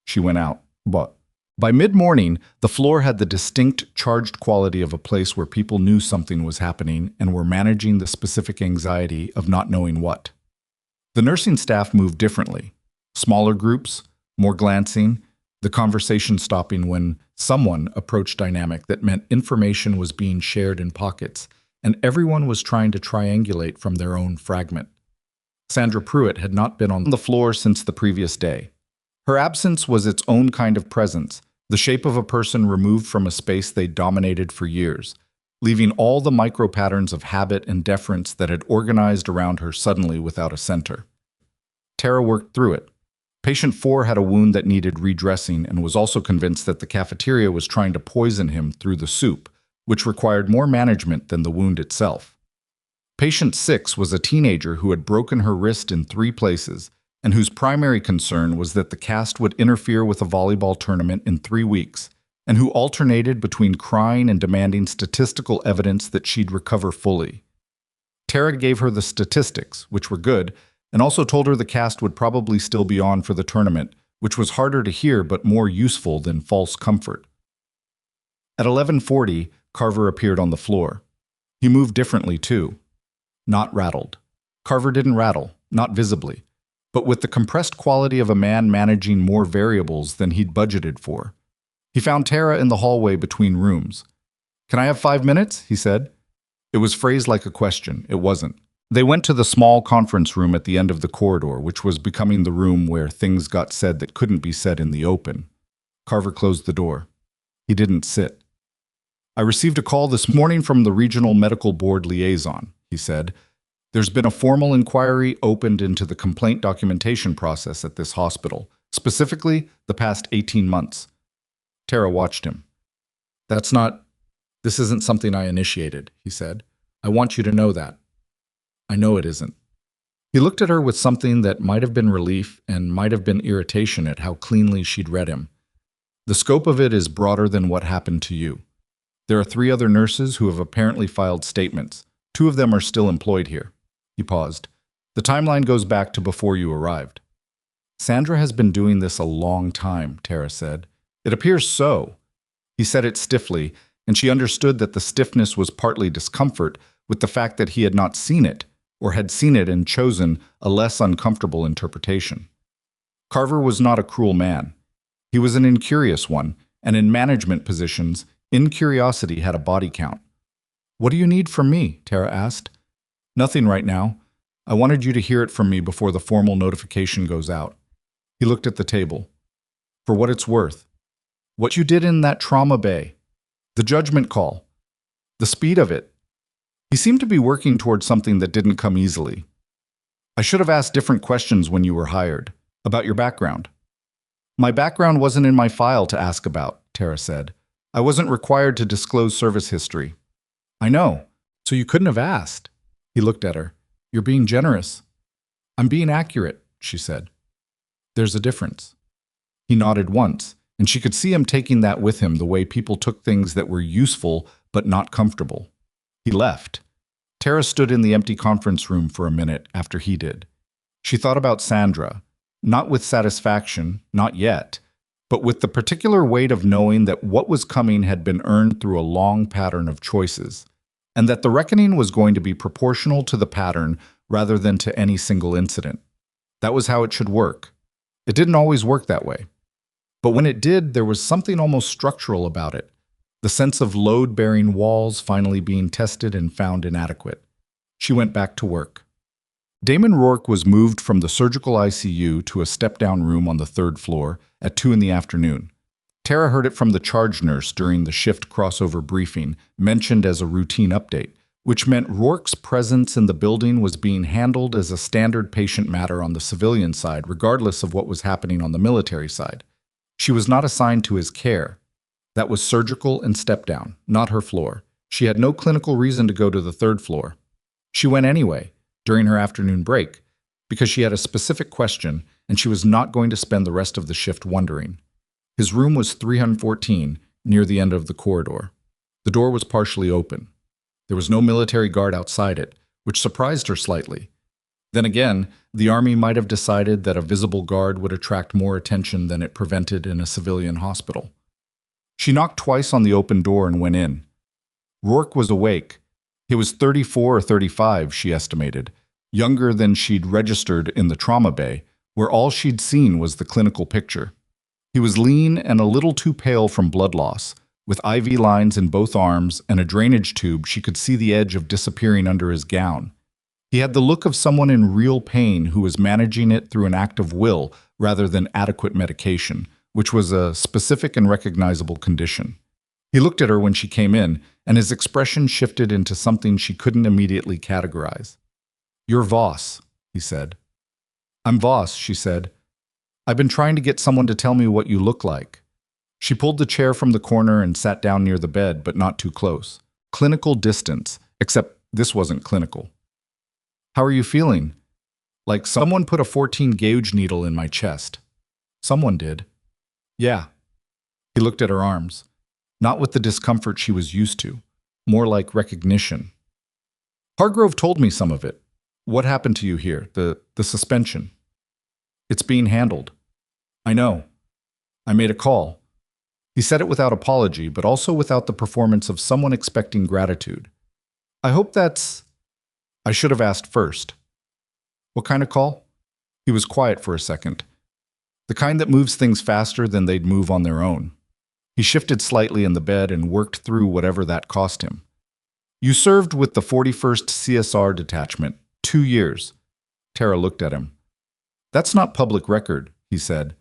She went out. "But By mid-morning, the floor had the distinct, charged quality of a place where people knew something was happening and were managing the specific anxiety of not knowing what. The nursing staff moved differently. Smaller groups, more glancing, the conversation stopping when someone approached dynamic that meant information was being shared in pockets, and everyone was trying to triangulate from their own fragment. Sandra Pruitt had not been on the floor since the previous day. Her absence was its own kind of presence, the shape of a person removed from a space they dominated for years, leaving all the micro-patterns of habit and deference that had organized around her suddenly without a center. Tara worked through it. Patient 4 had a wound that needed redressing and was also convinced that the cafeteria was trying to poison him through the soup, which required more management than the wound itself. Patient 6 was a teenager who had broken her wrist in 3 places, and whose primary concern was that the cast would interfere with a volleyball tournament in 3 weeks, and who alternated between crying and demanding statistical evidence that she'd recover fully. Tara gave her the statistics, which were good, and also told her the cast would probably still be on for the tournament, which was harder to hear but more useful than false comfort. At 11:40, Carver appeared on the floor. He moved differently, too. Not rattled. Carver didn't rattle, not visibly, but with the compressed quality of a man managing more variables than he'd budgeted for. He found Tara in the hallway between rooms. "Can I have 5 minutes?" he said. It was phrased like a question. It wasn't. They went to the small conference room at the end of the corridor, which was becoming the room where things got said that couldn't be said in the open. Carver closed the door. He didn't sit. "I received a call this morning from the Regional Medical Board liaison," he said. "There's been a formal inquiry opened into the complaint documentation process at this hospital, specifically the past 18 months. Tara watched him. This isn't something I initiated," he said. "I want you to know that." "I know it isn't." He looked at her with something that might have been relief and might have been irritation at how cleanly she'd read him. "The scope of it is broader than what happened to you. There are 3 other nurses who have apparently filed statements. 2 of them are still employed here." He paused. "The timeline goes back to before you arrived." "Sandra has been doing this a long time," Tara said. "It appears so." He said it stiffly, and she understood that the stiffness was partly discomfort with the fact that he had not seen it, or had seen it and chosen a less uncomfortable interpretation. Carver was not a cruel man. He was an incurious one, and in management positions, incuriosity had a body count. "What do you need from me?" Tara asked. "Nothing right now. I wanted you to hear it from me before the formal notification goes out." He looked at the table. "For what it's worth. What you did in that trauma bay. The judgment call. The speed of it." He seemed to be working towards something that didn't come easily. "I should have asked different questions when you were hired. About your background." "My background wasn't in my file to ask about," Tara said. "I wasn't required to disclose service history." "I know. So you couldn't have asked." He looked at her. "You're being generous." "I'm being accurate," she said. "There's a difference." He nodded once, and she could see him taking that with him the way people took things that were useful but not comfortable. He left. Tara stood in the empty conference room for a minute after he did. She thought about Sandra, not with satisfaction, not yet, but with the particular weight of knowing that what was coming had been earned through a long pattern of choices, and that the reckoning was going to be proportional to the pattern rather than to any single incident. That was how it should work. It didn't always work that way. But when it did, there was something almost structural about it, the sense of load-bearing walls finally being tested and found inadequate. She went back to work. Damon Rourke was moved from the surgical ICU to a step-down room on the 3rd floor at 2 in the afternoon. Tara heard it from the charge nurse during the shift crossover briefing, mentioned as a routine update, which meant Rourke's presence in the building was being handled as a standard patient matter on the civilian side, regardless of what was happening on the military side. She was not assigned to his care. That was surgical and step-down, not her floor. She had no clinical reason to go to the 3rd floor. She went anyway, during her afternoon break, because she had a specific question and she was not going to spend the rest of the shift wondering. His room was 314, near the end of the corridor. The door was partially open. There was no military guard outside it, which surprised her slightly. Then again, the Army might have decided that a visible guard would attract more attention than it prevented in a civilian hospital. She knocked twice on the open door and went in. Rourke was awake. He was 34 or 35, she estimated, younger than she'd registered in the trauma bay, where all she'd seen was the clinical picture. He was lean and a little too pale from blood loss, with IV lines in both arms and a drainage tube she could see the edge of disappearing under his gown. He had the look of someone in real pain who was managing it through an act of will rather than adequate medication, which was a specific and recognizable condition. He looked at her when she came in, and his expression shifted into something she couldn't immediately categorize. "You're Voss," he said. "I'm Voss," she said. "I've been trying to get someone to tell me what you look like." She pulled the chair from the corner and sat down near the bed, but not too close. Clinical distance, except this wasn't clinical. "How are you feeling?" "Like someone put a 14-gauge needle in my chest." "Someone did?" "Yeah." He looked at her arms. Not with the discomfort she was used to, more like recognition. "Hargrove told me some of it. What happened to you here? The suspension?" "It's being handled." "I know. I made a call." He said it without apology, but also without the performance of someone expecting gratitude. "I hope that's—" "I should have asked first." "What kind of call?" He was quiet for a second. "The kind that moves things faster than they'd move on their own." He shifted slightly in the bed and worked through whatever that cost him. "You served with the 41st CSR detachment, 2 years. Tara looked at him. "That's not public record," he said.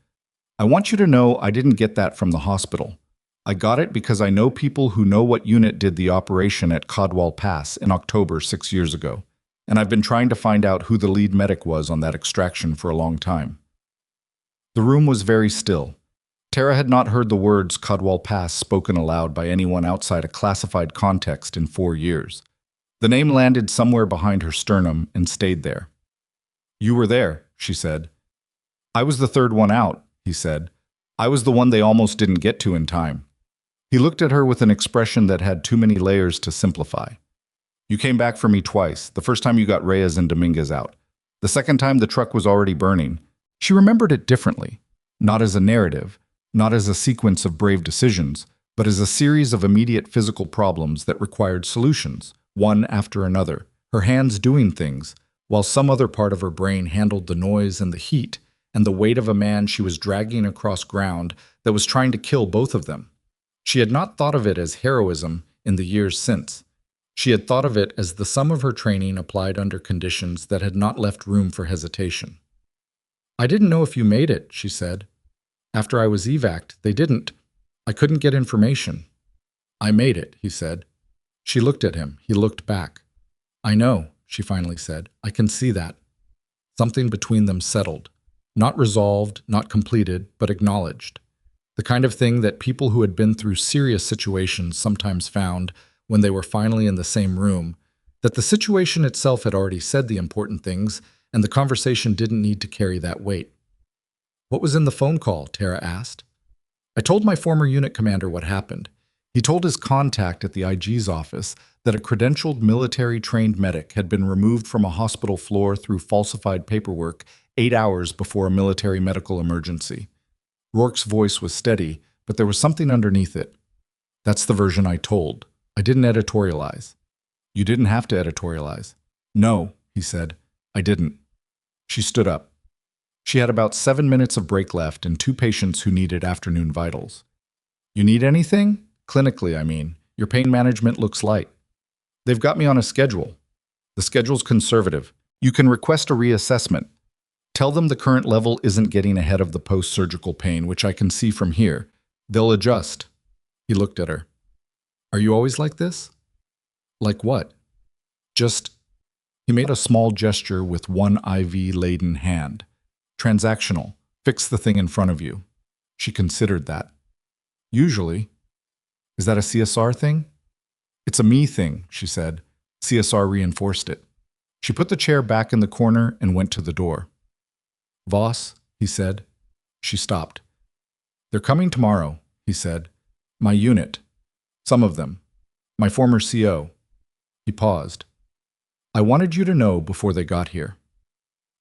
"I want you to know I didn't get that from the hospital. I got it because I know people who know what unit did the operation at Caldwell Pass in October 6 years ago, and I've been trying to find out who the lead medic was on that extraction for a long time." The room was very still. Tara had not heard the words Caldwell Pass spoken aloud by anyone outside a classified context in 4 years. The name landed somewhere behind her sternum and stayed there. "You were there," she said. "I was the third one out," he said. "I was the one they almost didn't get to in time." He looked at her with an expression that had too many layers to simplify. "You came back for me twice, the first time you got Reyes and Dominguez out. The second time the truck was already burning." She remembered it differently, not as a narrative, not as a sequence of brave decisions, but as a series of immediate physical problems that required solutions, one after another, her hands doing things, while some other part of her brain handled the noise and the heat and the weight of a man she was dragging across ground that was trying to kill both of them. She had not thought of it as heroism in the years since. She had thought of it as the sum of her training applied under conditions that had not left room for hesitation. "I didn't know if you made it," she said. "After I was evac'd, they didn't. I couldn't get information." "I made it," he said. She looked at him. He looked back. "I know," she finally said. "I can see that." Something between them settled. Not resolved, not completed, but acknowledged. The kind of thing that people who had been through serious situations sometimes found when they were finally in the same room, that the situation itself had already said the important things, and the conversation didn't need to carry that weight. "What was in the phone call?" Tara asked. "I told my former unit commander what happened. He told his contact at the IG's office that a credentialed military-trained medic had been removed from a hospital floor through falsified paperwork 8 hours before a military medical emergency." Rourke's voice was steady, but there was something underneath it. "That's the version I told. I didn't editorialize." "You didn't have to editorialize." "No," he said. "I didn't." She stood up. She had about 7 minutes of break left and 2 patients who needed afternoon vitals. "You need anything? Clinically, I mean. Your pain management looks light." "They've got me on a schedule." "The schedule's conservative. You can request a reassessment. Tell them the current level isn't getting ahead of the post-surgical pain, which I can see from here. They'll adjust." He looked at her. "Are you always like this?" "Like what?" "Just—" He made a small gesture with one IV-laden hand. "Transactional. Fix the thing in front of you." She considered that. "Usually." "Is that a CSR thing?" "It's a me thing," she said. CSR reinforced it. She put the chair back in the corner and went to the door. "Voss," he said. She stopped. "They're coming tomorrow," he said. "My unit. Some of them. My former CO." He paused. "I wanted you to know before they got here."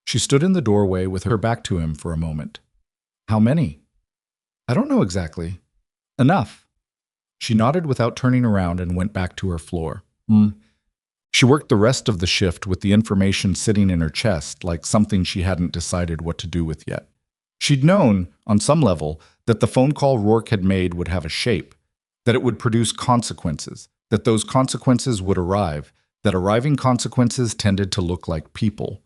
She stood in the doorway with her back to him for a moment. "How many?" "I don't know exactly. Enough." She nodded without turning around and went back to her floor. She worked the rest of the shift with the information sitting in her chest like something she hadn't decided what to do with yet. She'd known, on some level, that the phone call Rourke had made would have a shape, that it would produce consequences, that those consequences would arrive, that arriving consequences tended to look like people.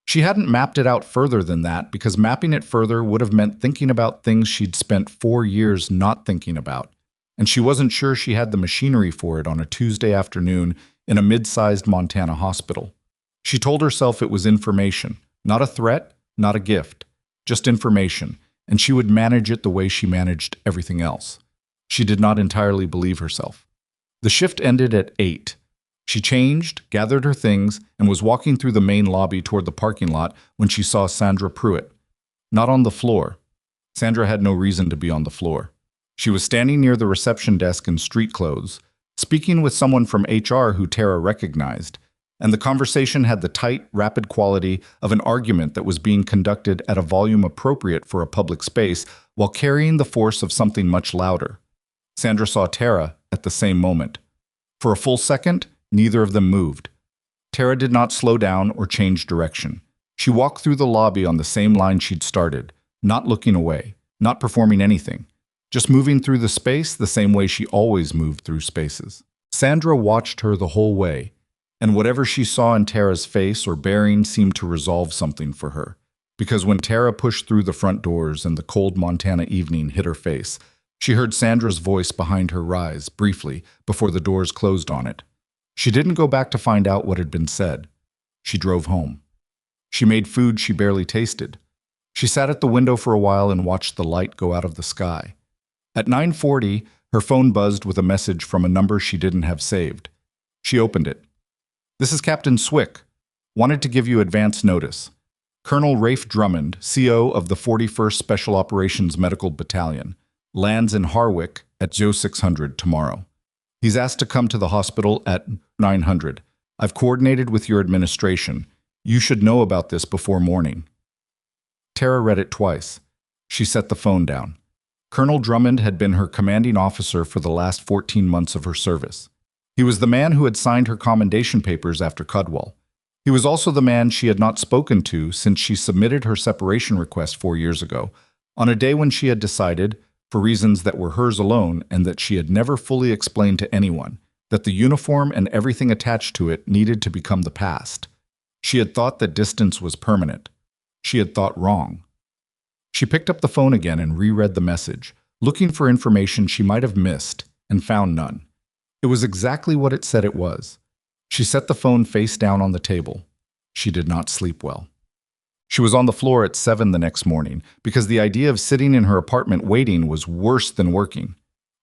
She hadn't mapped it out further than that because mapping it further would have meant thinking about things she'd spent 4 years not thinking about, and she wasn't sure she had the machinery for it on a Tuesday afternoon in a mid-sized Montana hospital. She told herself it was information, not a threat, not a gift, just information, and she would manage it the way she managed everything else. She did not entirely believe herself. The shift ended at 8. She changed, gathered her things, and was walking through the main lobby toward the parking lot when she saw Sandra Pruitt. Not on the floor. Sandra had no reason to be on the floor. She was standing near the reception desk in street clothes, speaking with someone from HR who Tara recognized, and the conversation had the tight, rapid quality of an argument that was being conducted at a volume appropriate for a public space while carrying the force of something much louder. Sandra saw Tara at the same moment. For a full second, neither of them moved. Tara did not slow down or change direction. She walked through the lobby on the same line she'd started, not looking away, not performing anything, just moving through the space the same way she always moved through spaces. Sandra watched her the whole way, and whatever she saw in Tara's face or bearing seemed to resolve something for her, because when Tara pushed through the front doors and the cold Montana evening hit her face, she heard Sandra's voice behind her rise, briefly, before the doors closed on it. She didn't go back to find out what had been said. She drove home. She made food she barely tasted. She sat at the window for a while and watched the light go out of the sky. At 9:40, her phone buzzed with a message from a number she didn't have saved. She opened it. "This is Captain Swick. Wanted to give you advance notice. Colonel Rafe Drummond, CO of the 41st Special Operations Medical Battalion, lands in Harwick at 0600 tomorrow. He's asked to come to the hospital at 900. I've coordinated with your administration. You should know about this before morning." Tara read it twice. She set the phone down. Colonel Drummond had been her commanding officer for the last 14 months of her service. He was the man who had signed her commendation papers after Cudwell. He was also the man she had not spoken to since she submitted her separation request 4 years ago, on a day when she had decided, for reasons that were hers alone and that she had never fully explained to anyone, that the uniform and everything attached to it needed to become the past. She had thought that distance was permanent. She had thought wrong. She picked up the phone again and reread the message, looking for information she might have missed, and found none. It was exactly what it said it was. She set the phone face down on the table. She did not sleep well. She was on the floor at 7 the next morning because the idea of sitting in her apartment waiting was worse than working.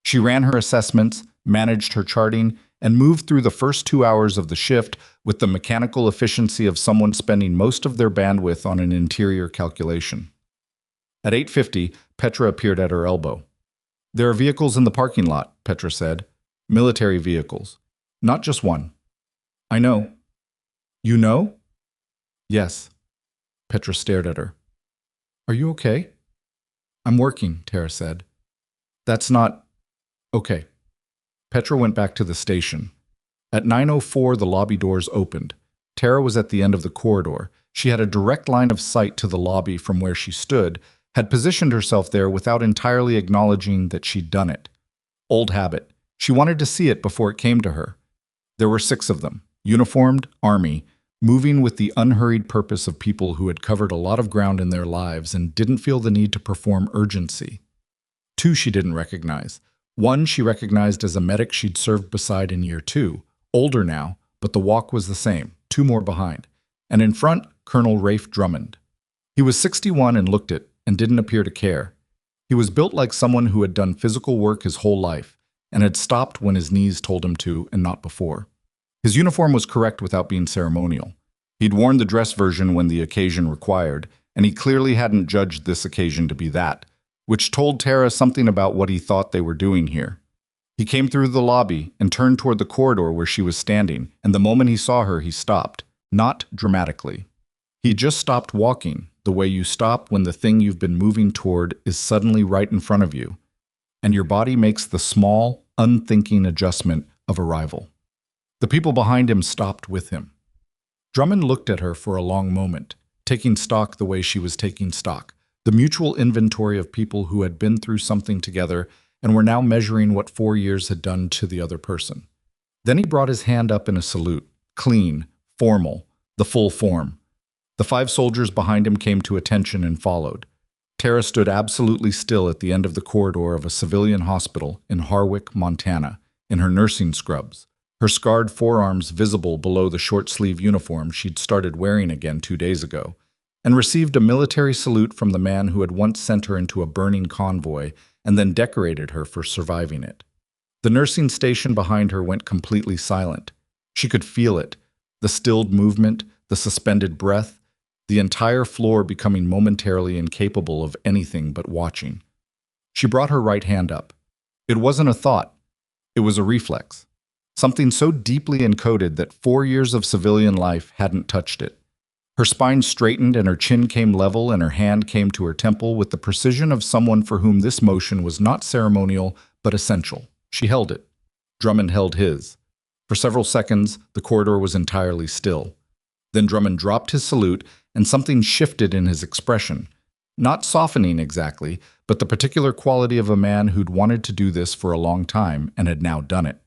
She ran her assessments, managed her charting, and moved through the first 2 hours of the shift with the mechanical efficiency of someone spending most of their bandwidth on an interior calculation. At 8:50, Petra appeared at her elbow. "There are vehicles in the parking lot," Petra said. "Military vehicles. Not just one." "I know." "You know?" "Yes." Petra stared at her. "Are you okay?" "I'm working," Tara said. "That's not... okay." Petra went back to the station. At 9:04, the lobby doors opened. Tara was at the end of the corridor. She had a direct line of sight to the lobby from where she stood, had positioned herself there without entirely acknowledging that she'd done it. Old habit. She wanted to see it before it came to her. There were 6 of them, uniformed, army, moving with the unhurried purpose of people who had covered a lot of ground in their lives and didn't feel the need to perform urgency. 2 she didn't recognize. 1 she recognized as a medic she'd served beside in year 2, older now, but the walk was the same, 2 more behind. And in front, Colonel Rafe Drummond. He was 61 and looked it, and didn't appear to care. He was built like someone who had done physical work his whole life, and had stopped when his knees told him to and not before. His uniform was correct without being ceremonial. He'd worn the dress version when the occasion required, and he clearly hadn't judged this occasion to be that, which told Tara something about what he thought they were doing here. He came through the lobby and turned toward the corridor where she was standing, and the moment he saw her, he stopped, not dramatically. He just stopped walking, the way you stop when the thing you've been moving toward is suddenly right in front of you, and your body makes the small, unthinking adjustment of arrival. The people behind him stopped with him. Drummond looked at her for a long moment, taking stock the way she was taking stock, the mutual inventory of people who had been through something together and were now measuring what 4 years had done to the other person. Then he brought his hand up in a salute, clean, formal, the full form. The 5 soldiers behind him came to attention and followed. Tara stood absolutely still at the end of the corridor of a civilian hospital in Harwick, Montana, in her nursing scrubs, her scarred forearms visible below the short-sleeve uniform she'd started wearing again 2 days ago, and received a military salute from the man who had once sent her into a burning convoy and then decorated her for surviving it. The nursing station behind her went completely silent. She could feel it, the stilled movement, the suspended breath, the entire floor becoming momentarily incapable of anything but watching. She brought her right hand up. It wasn't a thought. It was a reflex. Something so deeply encoded that 4 years of civilian life hadn't touched it. Her spine straightened and her chin came level and her hand came to her temple with the precision of someone for whom this motion was not ceremonial but essential. She held it. Drummond held his. For several seconds, the corridor was entirely still. Then Drummond dropped his salute and something shifted in his expression. Not softening exactly, but the particular quality of a man who'd wanted to do this for a long time and had now done it.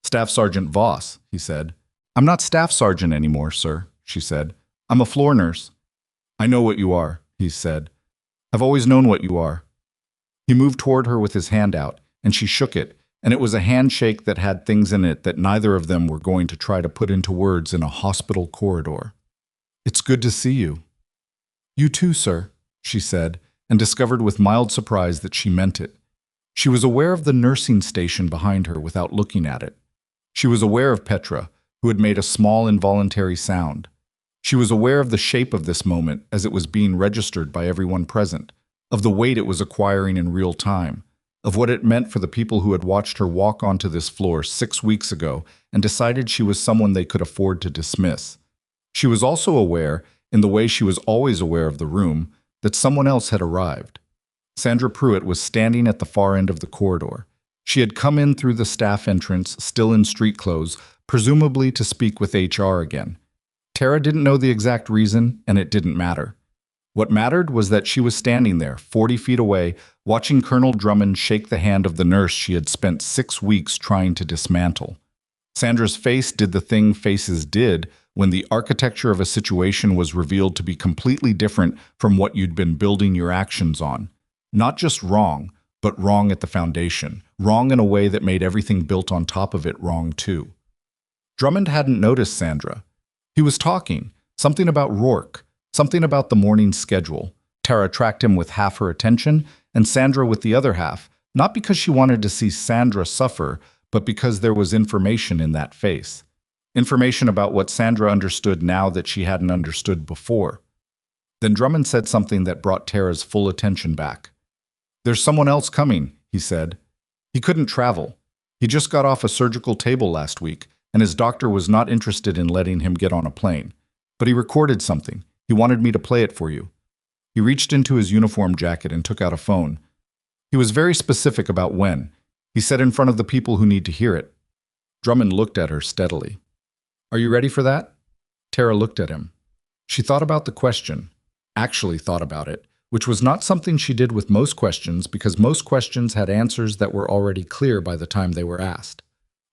"Staff Sergeant Voss," he said. "I'm not Staff Sergeant anymore, sir," she said. "I'm a floor nurse." "I know what you are," he said. "I've always known what you are." He moved toward her with his hand out, and she shook it, and it was a handshake that had things in it that neither of them were going to try to put into words in a hospital corridor. "It's good to see you." "You too, sir," she said, and discovered with mild surprise that she meant it. She was aware of the nursing station behind her without looking at it. She was aware of Petra, who had made a small involuntary sound. She was aware of the shape of this moment as it was being registered by everyone present, of the weight it was acquiring in real time, of what it meant for the people who had watched her walk onto this floor 6 weeks ago and decided she was someone they could afford to dismiss. She was also aware, in the way she was always aware of the room, that someone else had arrived. Sandra Pruitt was standing at the far end of the corridor. She had come in through the staff entrance, still in street clothes, presumably to speak with HR again. Tara didn't know the exact reason, and it didn't matter. What mattered was that she was standing there, 40 feet away, watching Colonel Drummond shake the hand of the nurse she had spent 6 weeks trying to dismantle. Sandra's face did the thing faces did when the architecture of a situation was revealed to be completely different from what you'd been building your actions on. Not just wrong, but wrong at the foundation. Wrong in a way that made everything built on top of it wrong too. Drummond hadn't noticed Sandra. He was talking, something about Rourke, something about the morning schedule. Tara tracked him with half her attention, and Sandra with the other half, not because she wanted to see Sandra suffer, but because there was information in that face. Information about what Sandra understood now that she hadn't understood before. Then Drummond said something that brought Tara's full attention back. "There's someone else coming," he said. "He couldn't travel. He just got off a surgical table last week, and his doctor was not interested in letting him get on a plane. But he recorded something. He wanted me to play it for you." He reached into his uniform jacket and took out a phone. He was very specific about when. He said in front of the people who need to hear it. Drummond looked at her steadily. "Are you ready for that?" Tara looked at him. She thought about the question, actually thought about it, which was not something she did with most questions because most questions had answers that were already clear by the time they were asked.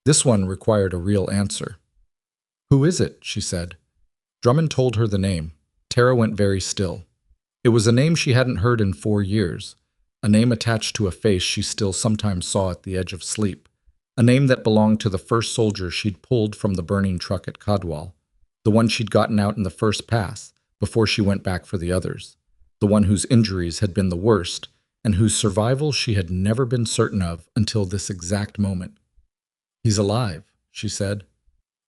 This one required a real answer. "Who is it?" she said. Drummond told her the name. Tara went very still. It was a name she hadn't heard in 4 years, a name attached to a face she still sometimes saw at the edge of sleep, a name that belonged to the first soldier she'd pulled from the burning truck at Cadwal, the one she'd gotten out in the first pass before she went back for the others, the one whose injuries had been the worst and whose survival she had never been certain of until this exact moment. "He's alive," she said.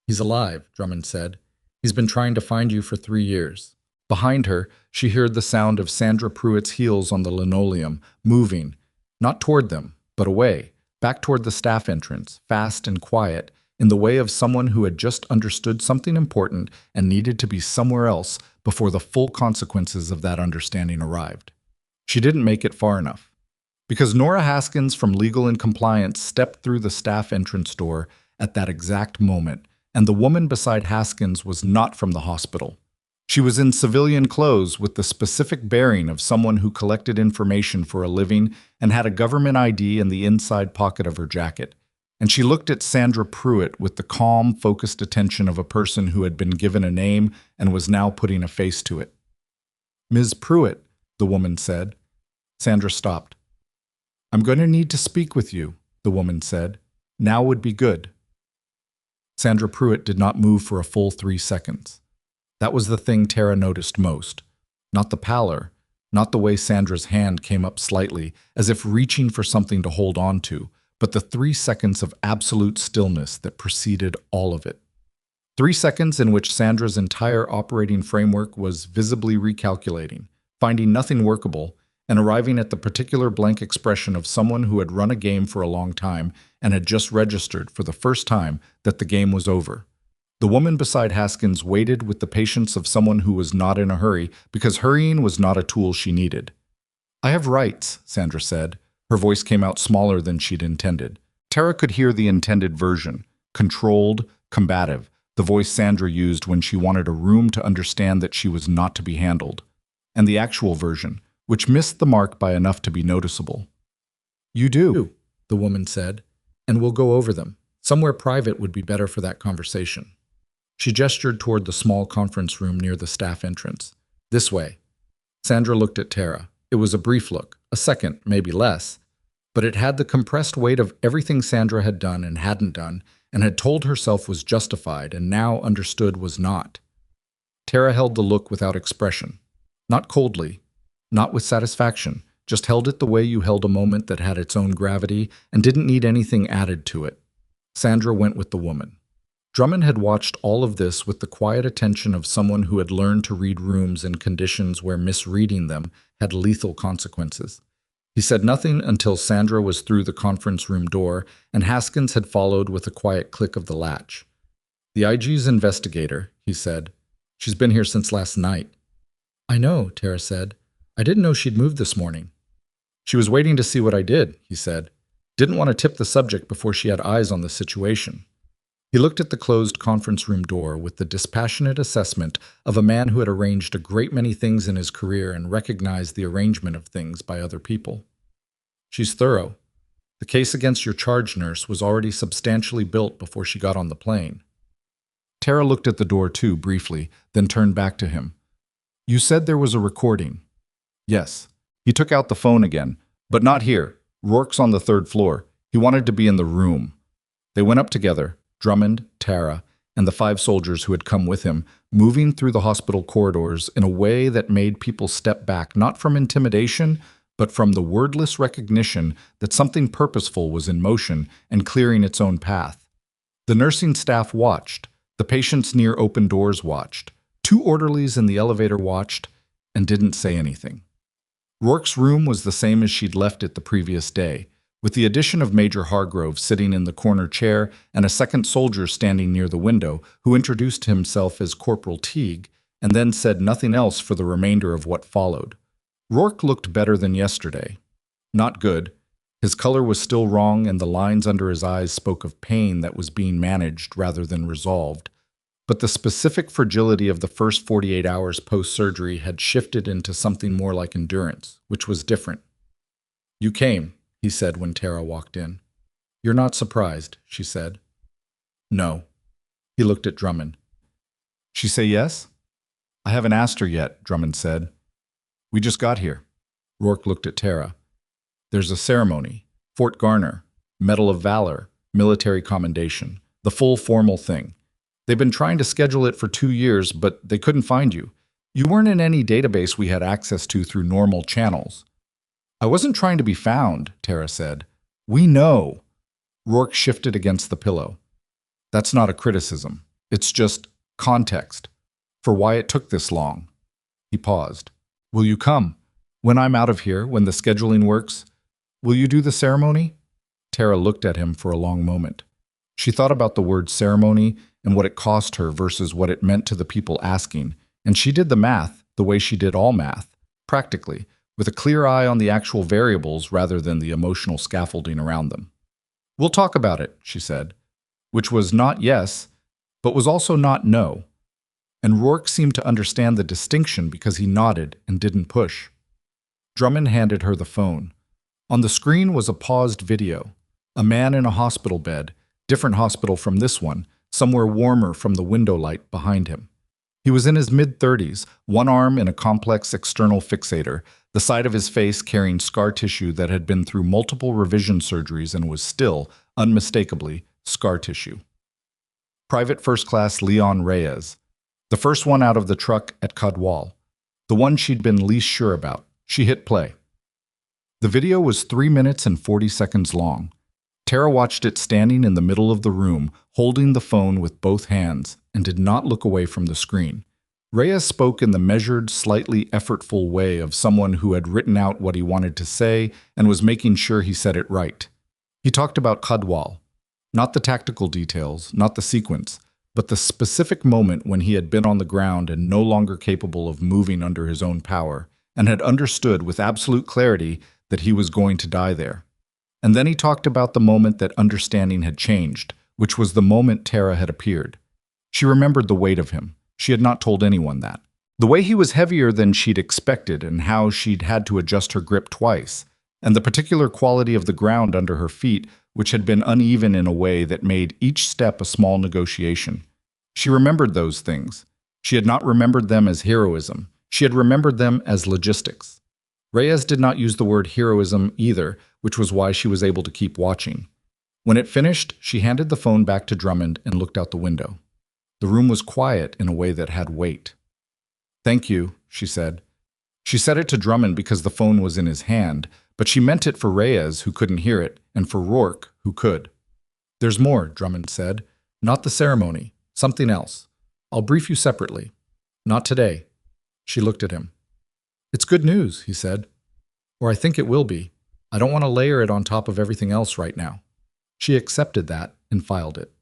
"He's alive," Drummond said. "He's been trying to find you for 3 years. Behind her, she heard the sound of Sandra Pruitt's heels on the linoleum, moving, not toward them, but away, back toward the staff entrance, fast and quiet, in the way of someone who had just understood something important and needed to be somewhere else before the full consequences of that understanding arrived. She didn't make it far enough. Because Nora Haskins from Legal and Compliance stepped through the staff entrance door at that exact moment, and the woman beside Haskins was not from the hospital. She was in civilian clothes with the specific bearing of someone who collected information for a living and had a government ID in the inside pocket of her jacket. And she looked at Sandra Pruitt with the calm, focused attention of a person who had been given a name and was now putting a face to it. "Ms. Pruitt," the woman said. Sandra stopped. "I'm going to need to speak with you," the woman said. "Now would be good." Sandra Pruitt did not move for a full 3 seconds. That was the thing Tara noticed most. Not the pallor, not the way Sandra's hand came up slightly, as if reaching for something to hold on to, but the 3 seconds of absolute stillness that preceded all of it. 3 seconds in which Sandra's entire operating framework was visibly recalculating, finding nothing workable, and arriving at the particular blank expression of someone who had run a game for a long time and had just registered for the first time that the game was over. The woman beside Haskins waited with the patience of someone who was not in a hurry, because hurrying was not a tool she needed. "I have rights," Sandra said. Her voice came out smaller than she'd intended. Tara could hear the intended version, controlled, combative, the voice Sandra used when she wanted a room to understand that she was not to be handled, and the actual version, which missed the mark by enough to be noticeable. "You do," the woman said, "and we'll go over them. Somewhere private would be better for that conversation." She gestured toward the small conference room near the staff entrance. "This way." Sandra looked at Tara. It was a brief look, a second, maybe less, but it had the compressed weight of everything Sandra had done and hadn't done, and had told herself was justified and now understood was not. Tara held the look without expression. Not coldly, not with satisfaction, just held it the way you held a moment that had its own gravity and didn't need anything added to it. Sandra went with the woman. Drummond had watched all of this with the quiet attention of someone who had learned to read rooms in conditions where misreading them had lethal consequences. He said nothing until Sandra was through the conference room door, and Haskins had followed with a quiet click of the latch. "The IG's investigator," he said. "She's been here since last night." "I know," Tara said. "I didn't know she'd moved this morning." "She was waiting to see what I did," he said. "Didn't want to tip the subject before she had eyes on the situation." He looked at the closed conference room door with the dispassionate assessment of a man who had arranged a great many things in his career and recognized the arrangement of things by other people. "She's thorough. The case against your charge nurse was already substantially built before she got on the plane." Tara looked at the door too, briefly, then turned back to him. "You said there was a recording." "Yes." He took out the phone again. "But not here. Rourke's on the 3rd floor. He wanted to be in the room." They went up together, Drummond, Tara, and the 5 soldiers who had come with him, moving through the hospital corridors in a way that made people step back, not from intimidation, but from the wordless recognition that something purposeful was in motion and clearing its own path. The nursing staff watched. The patients near open doors watched. 2 orderlies in the elevator watched and didn't say anything. Rourke's room was the same as she'd left it the previous day, with the addition of Major Hargrove sitting in the corner chair and a second soldier standing near the window, who introduced himself as Corporal Teague and then said nothing else for the remainder of what followed. Rourke looked better than yesterday. Not good. His color was still wrong, and the lines under his eyes spoke of pain that was being managed rather than resolved. But the specific fragility of the first 48 hours post-surgery had shifted into something more like endurance, which was different. "You came," he said when Tara walked in. "You're not surprised," she said. "No." He looked at Drummond. "She say yes?" "I haven't asked her yet," Drummond said. "We just got here." Rourke looked at Tara. "There's a ceremony. Fort Garner, Medal of Valor, military commendation, the full formal thing. They've been trying to schedule it for 2 years, but they couldn't find you. You weren't in any database we had access to through normal channels." "I wasn't trying to be found," Tara said. "We know." Rourke shifted against the pillow. "That's not a criticism. It's just context for why it took this long." He paused. "Will you come? When I'm out of here, when the scheduling works, will you do the ceremony?" Tara looked at him for a long moment. She thought about the word ceremony and what it cost her versus what it meant to the people asking, and she did the math the way she did all math, practically, with a clear eye on the actual variables rather than the emotional scaffolding around them. "We'll talk about it," she said, which was not yes, but was also not no. And Rourke seemed to understand the distinction because he nodded and didn't push. Drummond handed her the phone. On the screen was a paused video. A man in a hospital bed, different hospital from this one, somewhere warmer from the window light behind him. He was in his mid-30s, one arm in a complex external fixator, the side of his face carrying scar tissue that had been through multiple revision surgeries and was still, unmistakably, scar tissue. Private First Class Leon Reyes, the first one out of the truck at Caldwell, the one she'd been least sure about. She hit play. The video was 3 minutes and 40 seconds long. Tara watched it standing in the middle of the room, holding the phone with both hands, and did not look away from the screen. Reyes spoke in the measured, slightly effortful way of someone who had written out what he wanted to say and was making sure he said it right. He talked about Caldwell, not the tactical details, not the sequence, but the specific moment when he had been on the ground and no longer capable of moving under his own power, and had understood with absolute clarity that he was going to die there. And then he talked about the moment that understanding had changed, which was the moment Tara had appeared. She remembered the weight of him. She had not told anyone that. The way he was heavier than she'd expected and how she'd had to adjust her grip twice, and the particular quality of the ground under her feet, which had been uneven in a way that made each step a small negotiation. She remembered those things. She had not remembered them as heroism. She had remembered them as logistics. Reyes did not use the word heroism either, which was why she was able to keep watching. When it finished, she handed the phone back to Drummond and looked out the window. The room was quiet in a way that had weight. "Thank you," she said. She said it to Drummond because the phone was in his hand, but she meant it for Reyes, who couldn't hear it, and for Rourke, who could. "There's more," Drummond said. "Not the ceremony. Something else. I'll brief you separately. Not today." She looked at him. "It's good news," he said. "Or I think it will be. I don't want to layer it on top of everything else right now." She accepted that and filed it.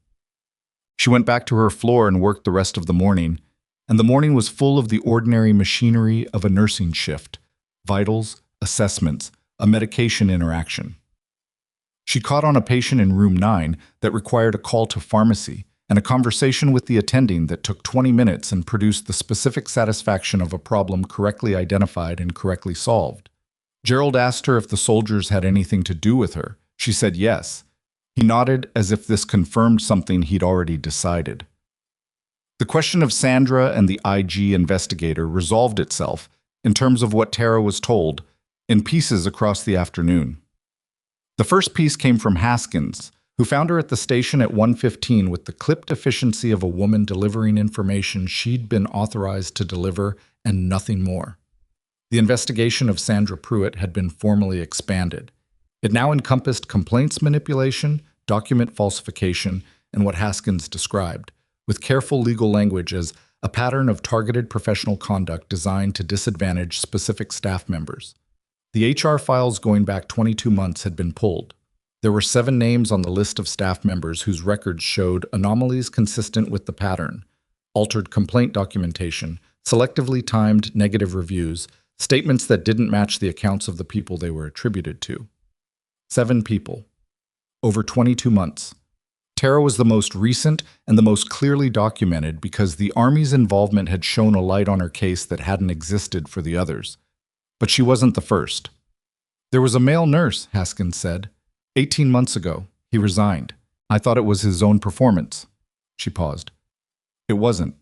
She went back to her floor and worked the rest of the morning, and the morning was full of the ordinary machinery of a nursing shift, vitals, assessments, a medication interaction. She caught on a patient in room 9 that required a call to pharmacy and a conversation with the attending that took 20 minutes and produced the specific satisfaction of a problem correctly identified and correctly solved. Gerald asked her if the soldiers had anything to do with her. She said yes. He nodded as if this confirmed something he'd already decided. The question of Sandra and the IG investigator resolved itself, in terms of what Tara was told, in pieces across the afternoon. The first piece came from Haskins, who found her at the station at 1:15 with the clipped efficiency of a woman delivering information she'd been authorized to deliver and nothing more. The investigation of Sandra Pruitt had been formally expanded. It now encompassed complaints manipulation, document falsification, and what Haskins described, with careful legal language as a pattern of targeted professional conduct designed to disadvantage specific staff members. The HR files going back 22 months had been pulled. There were 7 names on the list of staff members whose records showed anomalies consistent with the pattern, altered complaint documentation, selectively timed negative reviews, statements that didn't match the accounts of the people they were attributed to. 7 people. Over 22 months. Tara was the most recent and the most clearly documented because the Army's involvement had shone a light on her case that hadn't existed for the others. But she wasn't the first. "There was a male nurse," Haskins said. 18 months ago. He resigned. I thought it was his own performance." She paused. "It wasn't."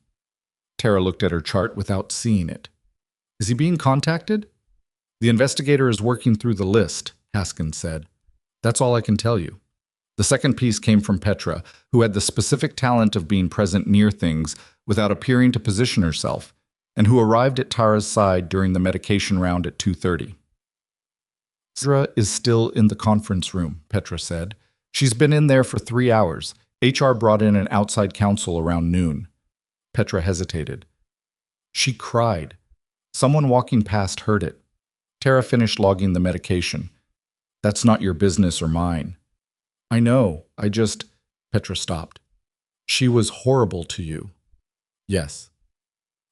Tara looked at her chart without seeing it. "Is he being contacted?" "The investigator is working through the list," Haskins said. "That's all I can tell you." The second piece came from Petra, who had the specific talent of being present near things without appearing to position herself, and who arrived at Tara's side during the medication round at 2:30. "Sandra is still in the conference room," Petra said. "She's been in there for 3 hours. HR brought in an outside counsel around noon." Petra hesitated. She cried. Someone walking past heard it. Tara finished logging the medication. "That's not your business or mine." "I know, Petra stopped. "She was horrible to you." "Yes."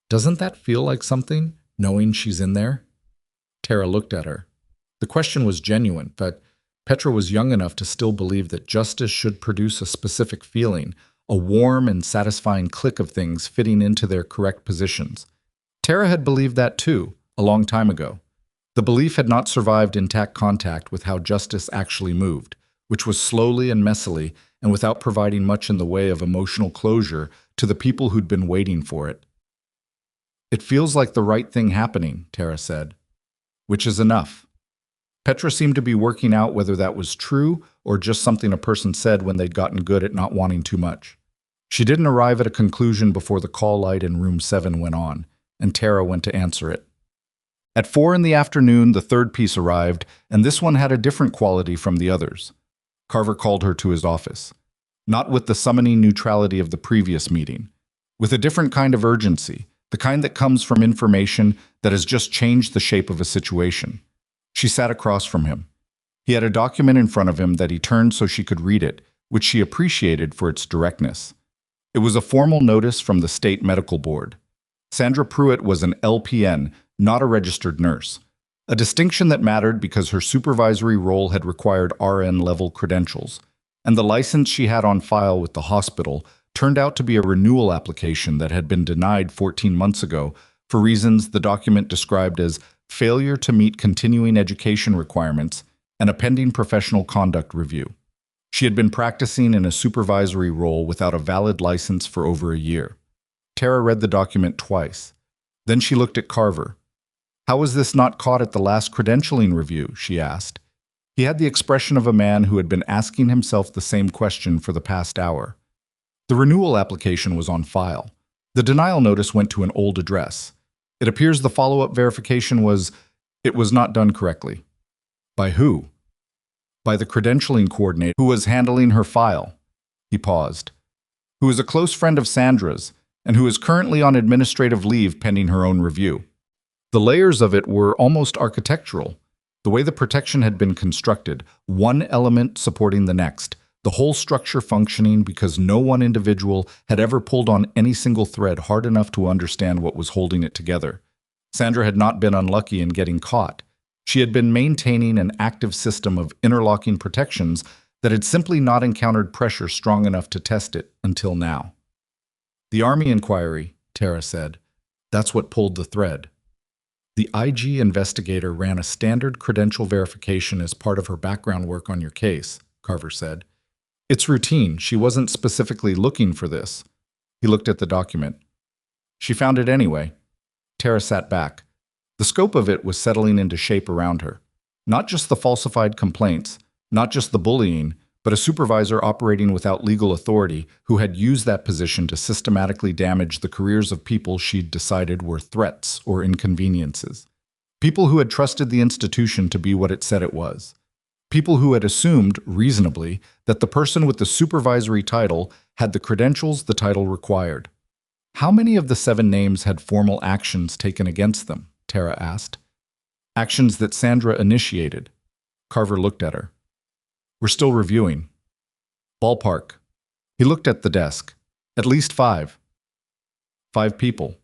"Doesn't that feel like something, knowing she's in there?" Tara looked at her. The question was genuine, but Petra was young enough to still believe that justice should produce a specific feeling, a warm and satisfying click of things fitting into their correct positions. Tara had believed that too, a long time ago. The belief had not survived intact contact with how justice actually moved, which was slowly and messily and without providing much in the way of emotional closure to the people who'd been waiting for it. "It feels like the right thing happening," Tara said. "Which is enough." Petra seemed to be working out whether that was true or just something a person said when they'd gotten good at not wanting too much. She didn't arrive at a conclusion before the call light in room 7 went on, and Tara went to answer it. At 4 in the afternoon, the third piece arrived, and this one had a different quality from the others. Carver called her to his office. Not with the summoning neutrality of the previous meeting. With a different kind of urgency, the kind that comes from information that has just changed the shape of a situation. She sat across from him. He had a document in front of him that he turned so she could read it, which she appreciated for its directness. It was a formal notice from the State Medical Board. Sandra Pruitt was an LPN, not a registered nurse, a distinction that mattered because her supervisory role had required RN-level credentials, and the license she had on file with the hospital turned out to be a renewal application that had been denied 14 months ago for reasons the document described as failure to meet continuing education requirements and a pending professional conduct review. She had been practicing in a supervisory role without a valid license for over a year. Tara read the document twice. Then she looked at Carver. "How was this not caught at the last credentialing review?" she asked. He had the expression of a man who had been asking himself the same question for the past hour. The renewal application was on file. The denial notice went to an old address. It appears the follow-up verification was, it was not done correctly. By who? By the credentialing coordinator who was handling her file. He paused. Who is a close friend of Sandra's, and who is currently on administrative leave pending her own review. The layers of it were almost architectural. The way the protection had been constructed, one element supporting the next, the whole structure functioning because no one individual had ever pulled on any single thread hard enough to understand what was holding it together. Sandra had not been unlucky in getting caught. She had been maintaining an active system of interlocking protections that had simply not encountered pressure strong enough to test it until now. "The Army inquiry," Tara said. "That's what pulled the thread." The IG investigator ran a standard credential verification as part of her background work on your case, Carver said. "It's routine. She wasn't specifically looking for this." He looked at the document. "She found it anyway." Tara sat back. The scope of it was settling into shape around her. Not just the falsified complaints, not just the bullying, but a supervisor operating without legal authority who had used that position to systematically damage the careers of people she'd decided were threats or inconveniences. People who had trusted the institution to be what it said it was. People who had assumed, reasonably, that the person with the supervisory title had the credentials the title required. How many of the 7 names had formal actions taken against them? Tara asked. Actions that Sandra initiated. Carver looked at her. "We're still reviewing." "Ballpark." He looked at the desk. "At least 5. 5 people.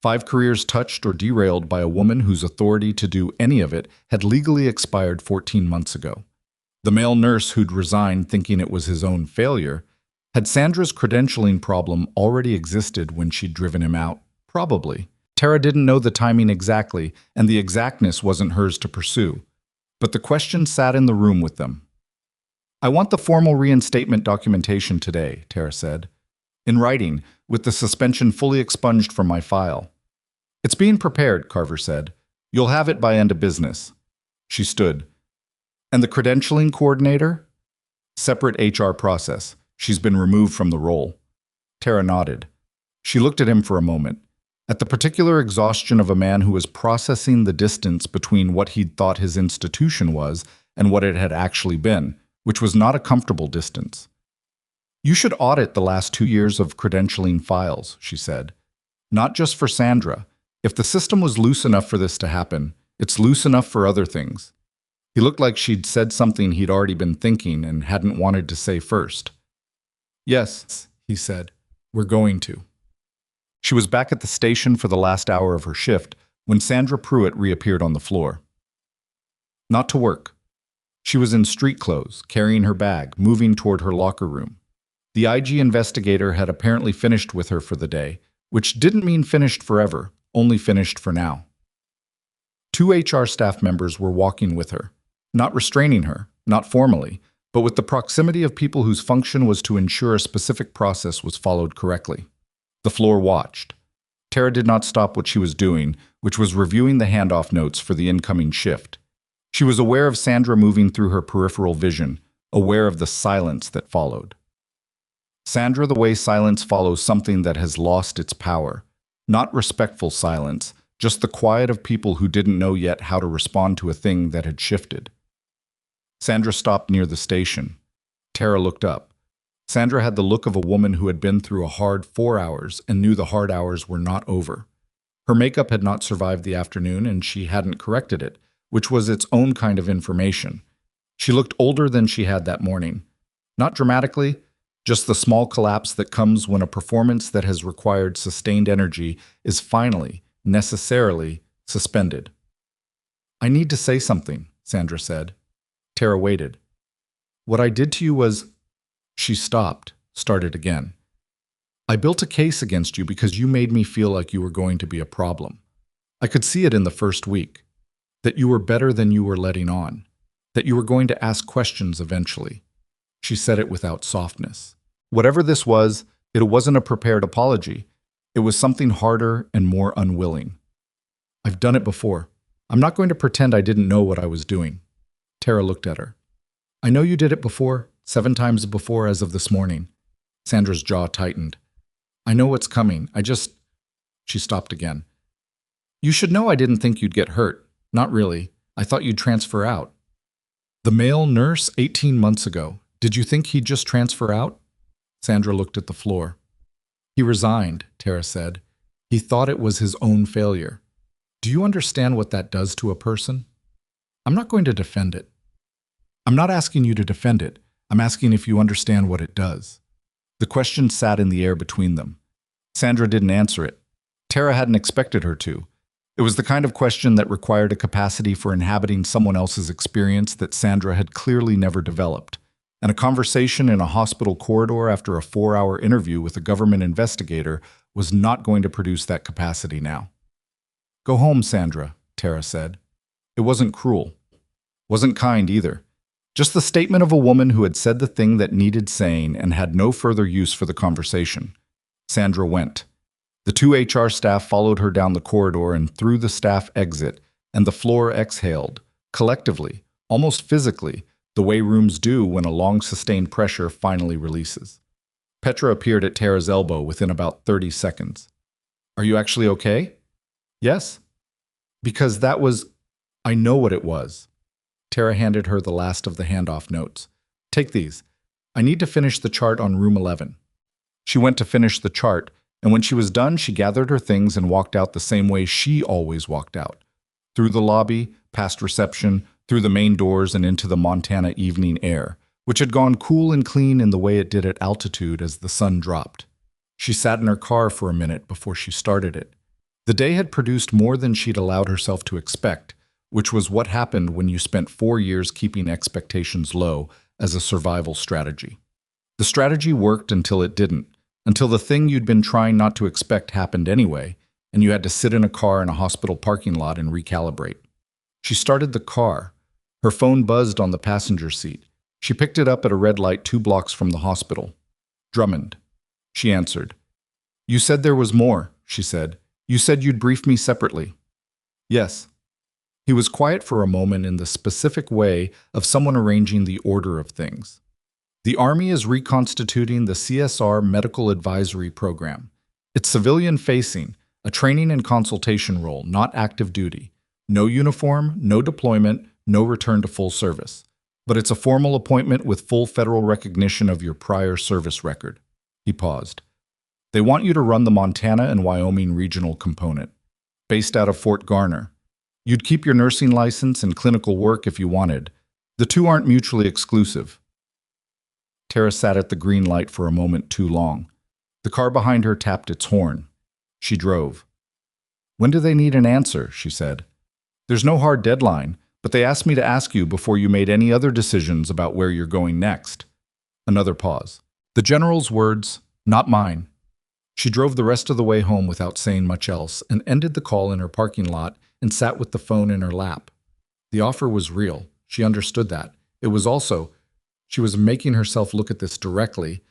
5 careers touched or derailed by a woman whose authority to do any of it had legally expired 14 months ago. The male nurse who'd resigned thinking it was his own failure. Had Sandra's credentialing problem already existed when she'd driven him out? Probably. Tara didn't know the timing exactly, and the exactness wasn't hers to pursue. But the question sat in the room with them. "I want the formal reinstatement documentation today," Tara said. "In writing, with the suspension fully expunged from my file." "It's being prepared," Carver said. "You'll have it by end of business." She stood. "And the credentialing coordinator?" "Separate HR process. She's been removed from the role." Tara nodded. She looked at him for a moment. At the particular exhaustion of a man who was processing the distance between what he'd thought his institution was and what it had actually been, which was not a comfortable distance. "You should audit the last 2 years of credentialing files," she said. "Not just for Sandra. If the system was loose enough for this to happen, it's loose enough for other things." He looked like she'd said something he'd already been thinking and hadn't wanted to say first. "Yes," he said, "we're going to." She was back at the station for the last hour of her shift when Sandra Pruitt reappeared on the floor. Not to work. She was in street clothes, carrying her bag, moving toward her locker room. The IG investigator had apparently finished with her for the day, which didn't mean finished forever, only finished for now. 2 HR staff members were walking with her, not restraining her, not formally, but with the proximity of people whose function was to ensure a specific process was followed correctly. The floor watched. Tara did not stop what she was doing, which was reviewing the handoff notes for the incoming shift. She was aware of Sandra moving through her peripheral vision, aware of the silence that followed. Sandra, the way silence follows something that has lost its power. Not respectful silence, just the quiet of people who didn't know yet how to respond to a thing that had shifted. Sandra stopped near the station. Tara looked up. Sandra had the look of a woman who had been through a hard 4 hours and knew the hard hours were not over. Her makeup had not survived the afternoon and she hadn't corrected it, which was its own kind of information. She looked older than she had that morning. Not dramatically, just the small collapse that comes when a performance that has required sustained energy is finally, necessarily, suspended. "I need to say something," Sandra said. Tara waited. "What I did to you was—" She stopped, started again. "I built a case against you because you made me feel like you were going to be a problem. I could see it in the first week. That you were better than you were letting on. That you were going to ask questions eventually." She said it without softness. Whatever this was, it wasn't a prepared apology. It was something harder and more unwilling. "I've done it before. I'm not going to pretend I didn't know what I was doing." Tara looked at her. "I know you did it before, 7 times before as of this morning." Sandra's jaw tightened. "I know what's coming. She stopped again. "You should know I didn't think you'd get hurt. Not really. I thought you'd transfer out." "The male nurse 18 months ago. Did you think he'd just transfer out?" Sandra looked at the floor. "He resigned," Tara said. "He thought it was his own failure. Do you understand what that does to a person?" "I'm not going to defend it." "I'm not asking you to defend it. I'm asking if you understand what it does." The question sat in the air between them. Sandra didn't answer it. Tara hadn't expected her to. It was the kind of question that required a capacity for inhabiting someone else's experience that Sandra had clearly never developed. And a conversation in a hospital corridor after a 4-hour interview with a government investigator was not going to produce that capacity now. "Go home, Sandra," Tara said. It wasn't cruel. Wasn't kind either. Just the statement of a woman who had said the thing that needed saying and had no further use for the conversation. Sandra went. The 2 HR staff followed her down the corridor and through the staff exit, and the floor exhaled, collectively, almost physically, the way rooms do when a long sustained pressure finally releases. Petra appeared at Tara's elbow within about 30 seconds. "Are you actually okay?" "Yes." "Because that was—" "I know what it was." Tara handed her the last of the handoff notes. "Take these. I need to finish the chart on room 11. She went to finish the chart, and when she was done, she gathered her things and walked out the same way she always walked out. Through the lobby, past reception, through the main doors and into the Montana evening air, which had gone cool and clean in the way it did at altitude as the sun dropped. She sat in her car for a minute before she started it. The day had produced more than she'd allowed herself to expect, which was what happened when you spent 4 years keeping expectations low as a survival strategy. The strategy worked until it didn't, until the thing you'd been trying not to expect happened anyway, and you had to sit in a car in a hospital parking lot and recalibrate. She started the car. Her phone buzzed on the passenger seat. She picked it up at a red light 2 blocks from the hospital. "Drummond." She answered. "You said there was more," she said. "You said you'd brief me separately." "Yes." He was quiet for a moment in the specific way of someone arranging the order of things. "The Army is reconstituting the CSR Medical Advisory Program. It's civilian-facing, a training and consultation role, not active duty. No uniform, no deployment, no return to full service. But it's a formal appointment with full federal recognition of your prior service record." He paused. "They want you to run the Montana and Wyoming regional component, based out of Fort Garner. You'd keep your nursing license and clinical work if you wanted. The two aren't mutually exclusive." Tara sat at the green light for a moment too long. The car behind her tapped its horn. She drove. "When do they need an answer?" she said. "There's no hard deadline, But they asked me to ask you before you made any other decisions about where you're going next. Another pause. The general's words, not mine. She drove the rest of the way home without saying much else and ended the call in her parking lot and sat with the phone in her lap. The offer was real. She understood that. It was also, she was making herself look at this directly,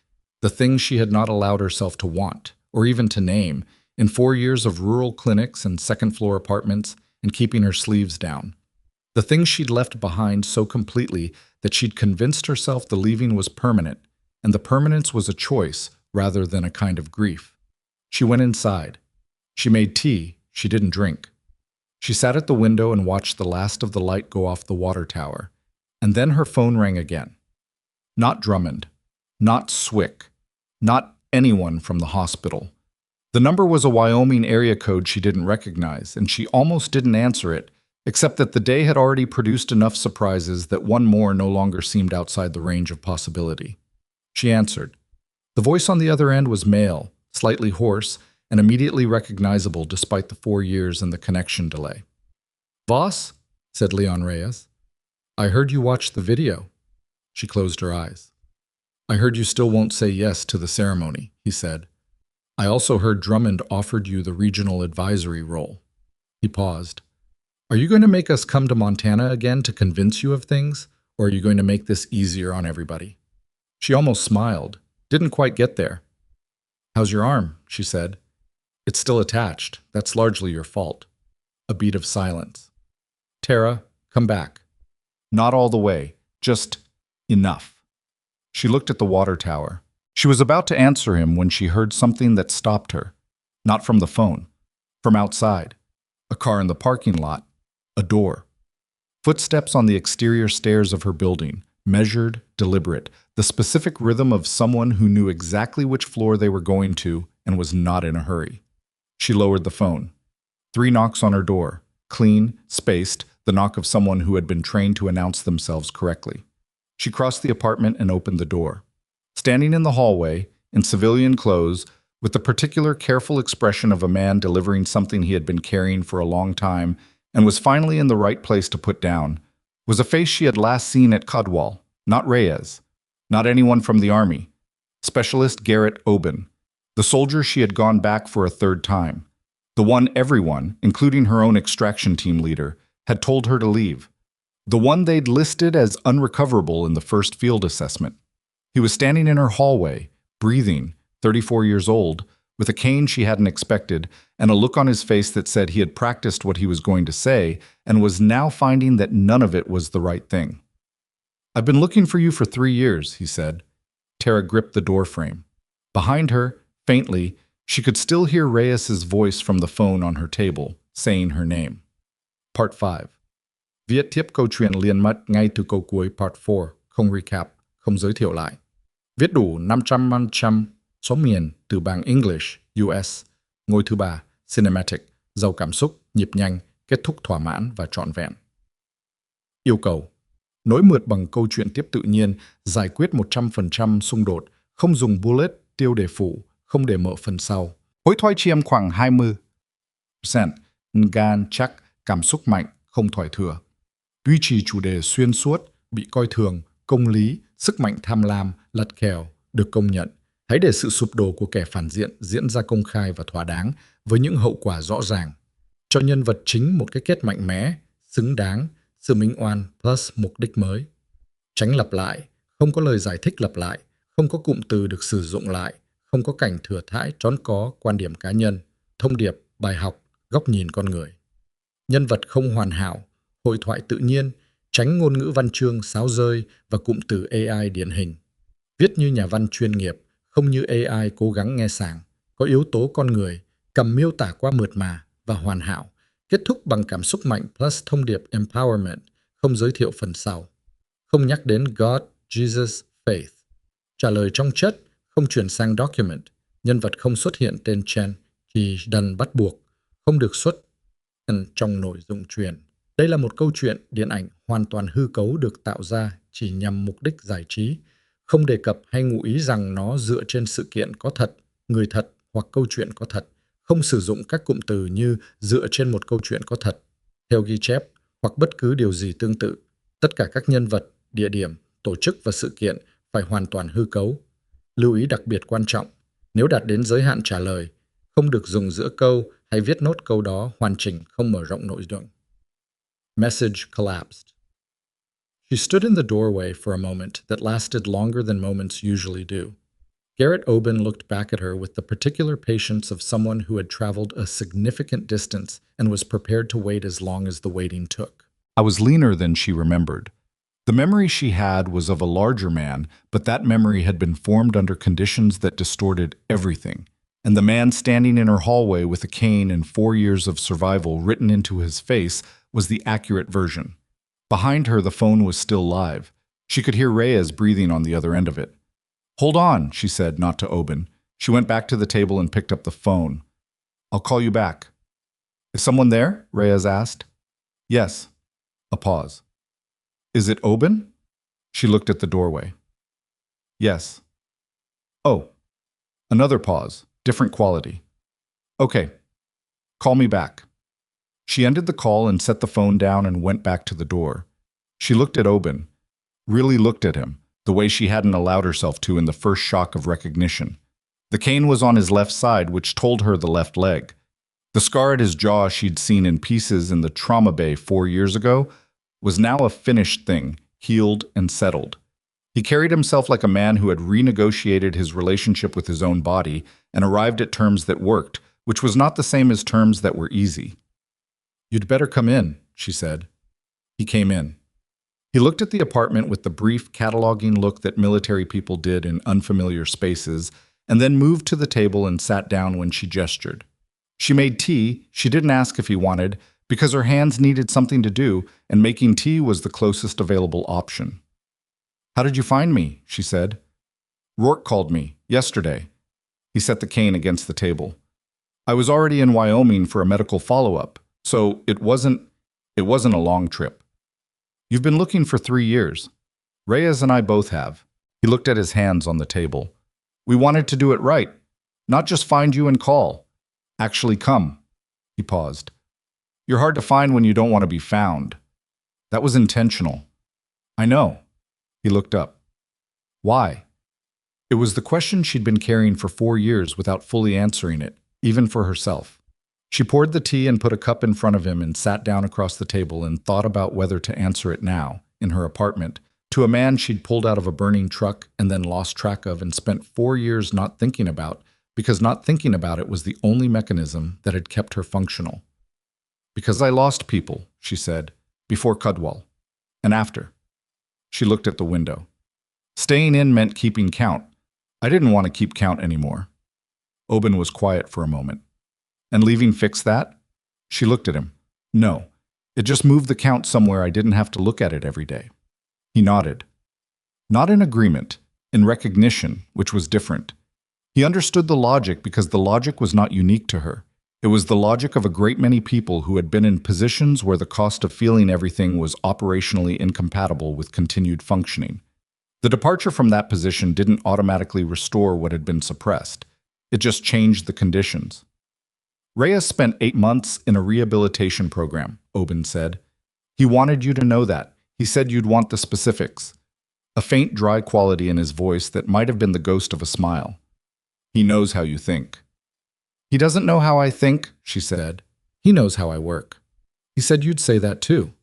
the thing she had not allowed herself to want, or even to name, in 4 years of rural clinics and second-floor apartments and keeping her sleeves down. The thing she'd left behind so completely that she'd convinced herself the leaving was permanent, and the permanence was a choice rather than a kind of grief. She went inside. She made tea. She didn't drink. She sat at the window and watched the last of the light go off the water tower, and then her phone rang again. Not Drummond, not Swick, not anyone from the hospital. The number was a Wyoming area code she didn't recognize, and she almost didn't answer it, except that the day had already produced enough surprises that one more no longer seemed outside the range of possibility. She answered. The voice on the other end was male, slightly hoarse, and immediately recognizable despite the 4 years and the connection delay. Voss, said Leon Reyes. I heard you watched the video. She closed her eyes. I heard you still won't say yes to the ceremony, he said. I also heard Drummond offered you the regional advisory role. He paused. Are you going to make us come to Montana again to convince you of things, or are you going to make this easier on everybody? She almost smiled, didn't quite get there. How's your arm? She said. It's still attached. That's largely your fault. A beat of silence. Tara, come back. Not all the way, just enough. She looked at the water tower. She was about to answer him when she heard something that stopped her. Not from the phone, from outside. A car in the parking lot. A door. Footsteps on the exterior stairs of her building, measured, deliberate, the specific rhythm of someone who knew exactly which floor they were going to and was not in a hurry. She lowered the phone. 3 knocks on her door, clean, spaced, the knock of someone who had been trained to announce themselves correctly. She crossed the apartment and opened the door. Standing in the hallway, in civilian clothes, with the particular careful expression of a man delivering something he had been carrying for a long time and was finally in the right place to put down, was a face she had last seen at Caldwell, not Reyes, not anyone from the army. Specialist Garrett Oben, the soldier she had gone back for a 3rd time, the one everyone, including her own extraction team leader, had told her to leave, the one they'd listed as unrecoverable in the first field assessment. He was standing in her hallway, breathing, 34 years old, with a cane she hadn't expected, and a look on his face that said he had practiced what he was going to say and was now finding that none of it was the right thing. I've been looking for you for 3 years, he said. Tara gripped the door frame. Behind her, faintly, she could still hear Reyes's voice from the phone on her table, saying her name. Part 5. Viết tiếp câu chuyện liền mạch ngay từ câu cuối Part 4, không recap, không giới thiệu lại. Viết đủ 500% số miền từ bảng English, US. Ngôi thứ 3, Cinematic, giàu cảm xúc, nhịp nhanh, kết thúc thỏa mãn và trọn vẹn. Yêu cầu. Nối mượt bằng câu chuyện tiếp tự nhiên, giải quyết 100% xung đột, không dùng bullet, tiêu đề phụ, không để mở phần sau. Hối thoại chiêm khoảng 20%, gan chắc, cảm xúc mạnh, không thoại thừa. Duy trì chủ đề xuyên suốt, bị coi thường, công lý, sức mạnh tham lam, lật kèo, được công nhận. Hãy để sự sụp đổ của kẻ phản diện diễn ra công khai và thỏa đáng với những hậu quả rõ ràng. Cho nhân vật chính một cái kết mạnh mẽ, xứng đáng, sự minh oan plus mục đích mới. Tránh lặp lại, không có lời giải thích lặp lại, không có cụm từ được sử dụng lại, không có cảnh thừa thãi trón có quan điểm cá nhân, thông điệp, bài học, góc nhìn con người. Nhân vật không hoàn hảo, hội thoại tự nhiên, tránh ngôn ngữ văn chương sáo rơi và cụm từ AI điển hình. Viết như nhà văn chuyên nghiệp, không như AI cố gắng nghe sảng, có yếu tố con người, cầm miêu tả qua mượt mà và hoàn hảo, kết thúc bằng cảm xúc mạnh plus thông điệp empowerment, không giới thiệu phần sau. Không nhắc đến God, Jesus, Faith. Trả lời trong chất, không chuyển sang document, nhân vật không xuất hiện tên Chen, chỉ đần bắt buộc, không được xuất hiện trong nội dung truyền. Đây là một câu chuyện điện ảnh hoàn toàn hư cấu được tạo ra chỉ nhằm mục đích giải trí, không đề cập hay ngụ ý rằng nó dựa trên sự kiện có thật, người thật hoặc câu chuyện có thật, không sử dụng các cụm từ như dựa trên một câu chuyện có thật, theo ghi chép, hoặc bất cứ điều gì tương tự. Tất cả các nhân vật, địa điểm, tổ chức và sự kiện phải hoàn toàn hư cấu. Lưu ý đặc biệt quan trọng, nếu đạt đến giới hạn trả lời, không được dùng giữa câu hay viết nốt câu đó hoàn chỉnh không mở rộng nội dung. Message collapsed. She stood in the doorway for a moment that lasted longer than moments usually do. Garrett Oben looked back at her with the particular patience of someone who had traveled a significant distance and was prepared to wait as long as the waiting took. I was leaner than she remembered. The memory she had was of a larger man, but that memory had been formed under conditions that distorted everything. And the man standing in her hallway with a cane and 4 years of survival written into his face was the accurate version. Behind her, the phone was still live. She could hear Reyes breathing on the other end of it. "Hold on," she said, not to Oben. She went back to the table and picked up the phone. "I'll call you back." "Is someone there?" Reyes asked. "Yes." A pause. "Is it Oben?" She looked at the doorway. "Yes." "Oh." Another pause, different quality. "Okay. Call me back." She ended the call and set the phone down and went back to the door. She looked at Oben, really looked at him, the way she hadn't allowed herself to in the first shock of recognition. The cane was on his left side, which told her the left leg. The scar at his jaw she'd seen in pieces in the trauma bay 4 years ago was now a finished thing, healed and settled. He carried himself like a man who had renegotiated his relationship with his own body and arrived at terms that worked, which was not the same as terms that were easy. "You'd better come in," she said. He came in. He looked at the apartment with the brief, cataloging look that military people did in unfamiliar spaces, and then moved to the table and sat down when she gestured. She made tea. She didn't ask if he wanted, because her hands needed something to do, and making tea was the closest available option. "How did you find me?" she said. "Rourke called me, yesterday." He set the cane against the table. "I was already in Wyoming for a medical follow-up, so it wasn't a long trip. You've been looking for 3 years. Reyes and I both have." He looked at his hands on the table. "We wanted to do it right, not just find you and call. Actually come." He paused. "You're hard to find when you don't want to be found." That was intentional. "I know." He looked up. "Why?" It was the question she'd been carrying for 4 years without fully answering it, even for herself. She poured the tea and put a cup in front of him and sat down across the table and thought about whether to answer it now, in her apartment, to a man she'd pulled out of a burning truck and then lost track of and spent 4 years not thinking about, because not thinking about it was the only mechanism that had kept her functional. "Because I lost people," she said, "before Cudwell. And after." She looked at the window. Staying in meant keeping count. I didn't want to keep count anymore. Oben was quiet for a moment. "And leaving fixed that?" She looked at him. "No. It just moved the count somewhere I didn't have to look at it every day." He nodded. Not in agreement, in recognition, which was different. He understood the logic because the logic was not unique to her. It was the logic of a great many people who had been in positions where the cost of feeling everything was operationally incompatible with continued functioning. The departure from that position didn't automatically restore what had been suppressed. It just changed the conditions. "Reyes spent 8 months in a rehabilitation program," Oben said. "He wanted you to know that. He said you'd want the specifics." A faint, dry quality in his voice that might have been the ghost of a smile. "He knows how you think." "He doesn't know how I think," she said. "He knows how I work." "He said you'd say that too."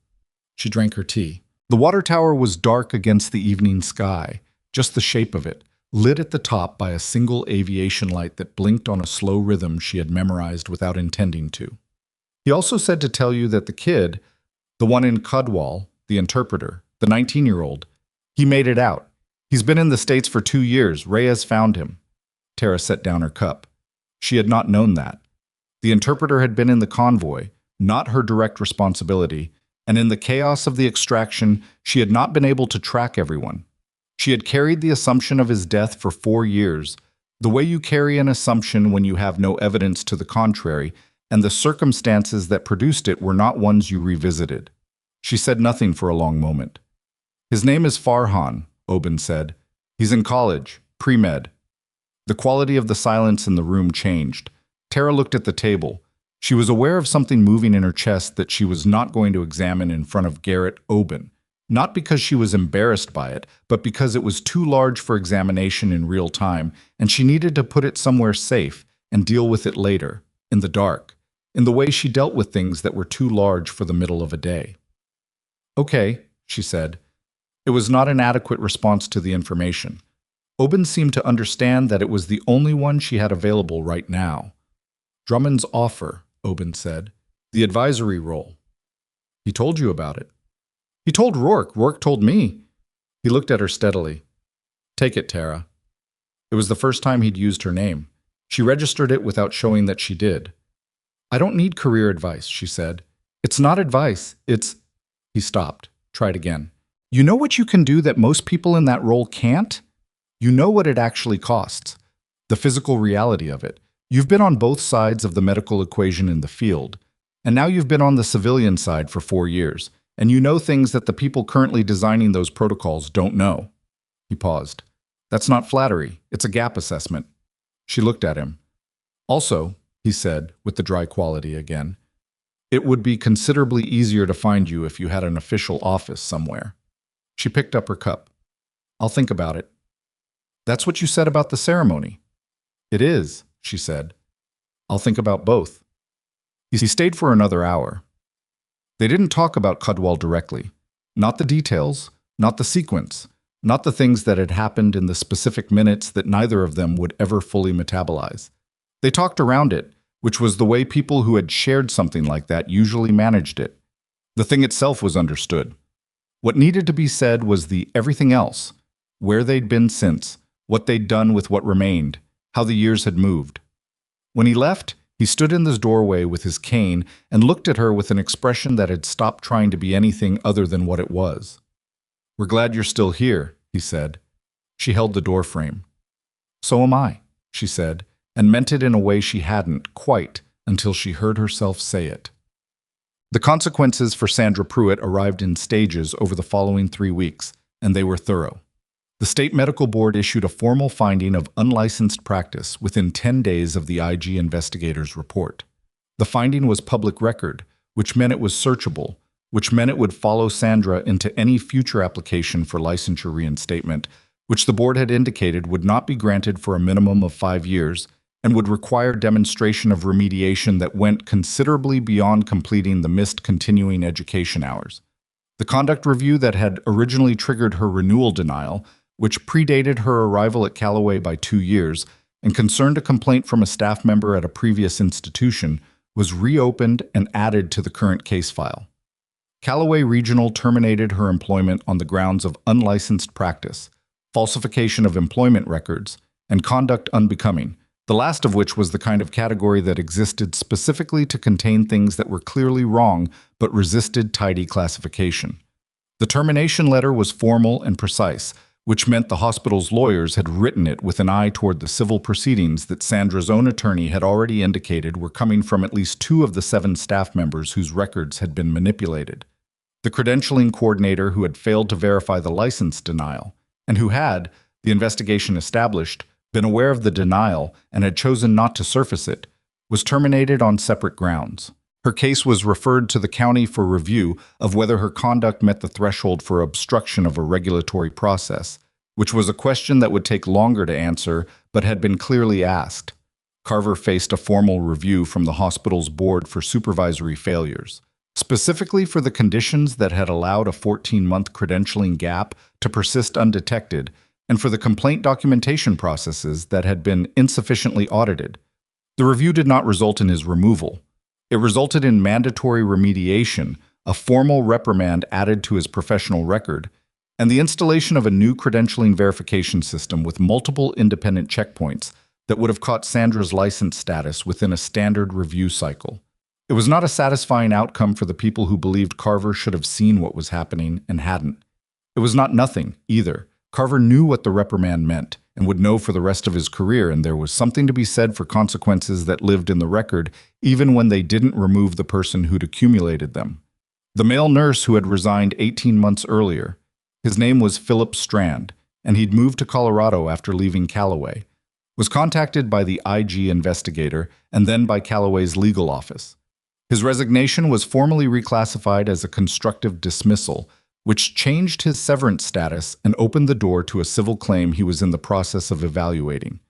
She drank her tea. The water tower was dark against the evening sky, just the shape of it, lit at the top by a single aviation light that blinked on a slow rhythm she had memorized without intending to. "He also said to tell you that the kid, the one in Cudwell, the interpreter, the 19-year-old, he made it out. He's been in the States for 2 years. Reyes found him." Tara set down her cup. She had not known that. The interpreter had been in the convoy, not her direct responsibility, and in the chaos of the extraction, she had not been able to track everyone. She had carried the assumption of his death for 4 years, the way you carry an assumption when you have no evidence to the contrary, and the circumstances that produced it were not ones you revisited. She said nothing for a long moment. "His name is Farhan," Oben said. "He's in college, pre-med." The quality of the silence in the room changed. Tara looked at the table. She was aware of something moving in her chest that she was not going to examine in front of Garrett Oben, not because she was embarrassed by it, but because it was too large for examination in real time, and she needed to put it somewhere safe and deal with it later, in the dark, in the way she dealt with things that were too large for the middle of a day. "Okay," she said. It was not an adequate response to the information. Oben seemed to understand that it was the only one she had available right now. "Drummond's offer," Oben said. "The advisory role. He told you about it." "He told Rourke. Rourke told me." He looked at her steadily. "Take it, Tara." It was the first time he'd used her name. She registered it without showing that she did. "I don't need career advice," she said. "It's not advice, it's—" He stopped. Tried again. "You know what you can do that most people in that role can't? You know what it actually costs. The physical reality of it. You've been on both sides of the medical equation in the field, and now you've been on the civilian side for 4 years, and you know things that the people currently designing those protocols don't know." He paused. "That's not flattery. It's a gap assessment." She looked at him. "Also," he said, with the dry quality again, "it would be considerably easier to find you if you had an official office somewhere." She picked up her cup. "I'll think about it." "That's what you said about the ceremony." "It is," she said. "I'll think about both." He stayed for another hour. They didn't talk about Cudwell directly. Not the details, not the sequence, not the things that had happened in the specific minutes that neither of them would ever fully metabolize. They talked around it, which was the way people who had shared something like that usually managed it. The thing itself was understood. What needed to be said was the everything else, where they'd been since, what they'd done with what remained, how the years had moved. When he left, he stood in the doorway with his cane and looked at her with an expression that had stopped trying to be anything other than what it was. "We're glad you're still here," he said. She held the door frame. "So am I," she said, and meant it in a way she hadn't quite until she heard herself say it. The consequences for Sandra Pruitt arrived in stages over the following 3 weeks, and they were thorough. The State Medical Board issued a formal finding of unlicensed practice within 10 days of the IG investigator's report. The finding was public record, which meant it was searchable, which meant it would follow Sandra into any future application for licensure reinstatement, which the board had indicated would not be granted for a minimum of 5 years and would require demonstration of remediation that went considerably beyond completing the missed continuing education hours. The conduct review that had originally triggered her renewal denial, which predated her arrival at Calloway by 2 years and concerned a complaint from a staff member at a previous institution, was reopened and added to the current case file. Calloway Regional terminated her employment on the grounds of unlicensed practice, falsification of employment records, and conduct unbecoming, the last of which was the kind of category that existed specifically to contain things that were clearly wrong but resisted tidy classification. The termination letter was formal and precise, which meant the hospital's lawyers had written it with an eye toward the civil proceedings that Sandra's own attorney had already indicated were coming from at least 2 of the 7 staff members whose records had been manipulated. The credentialing coordinator who had failed to verify the license denial, and who had, the investigation established, been aware of the denial and had chosen not to surface it, was terminated on separate grounds. Her case was referred to the county for review of whether her conduct met the threshold for obstruction of a regulatory process, which was a question that would take longer to answer but had been clearly asked. Carver faced a formal review from the hospital's board for supervisory failures, specifically for the conditions that had allowed a 14-month credentialing gap to persist undetected, and for the complaint documentation processes that had been insufficiently audited. The review did not result in his removal. It resulted in mandatory remediation, a formal reprimand added to his professional record, and the installation of a new credentialing verification system with multiple independent checkpoints that would have caught Sandra's license status within a standard review cycle. It was not a satisfying outcome for the people who believed Carver should have seen what was happening and hadn't. It was not nothing, either. Carver knew what the reprimand meant and would know for the rest of his career, and there was something to be said for consequences that lived in the record even when they didn't remove the person who'd accumulated them. The male nurse who had resigned 18 months earlier, his name was Philip Strand, and he'd moved to Colorado after leaving Calloway, was contacted by the IG investigator and then by Calloway's legal office. His resignation was formally reclassified as a constructive dismissal, which changed his severance status and opened the door to a civil claim he was in the process of evaluating.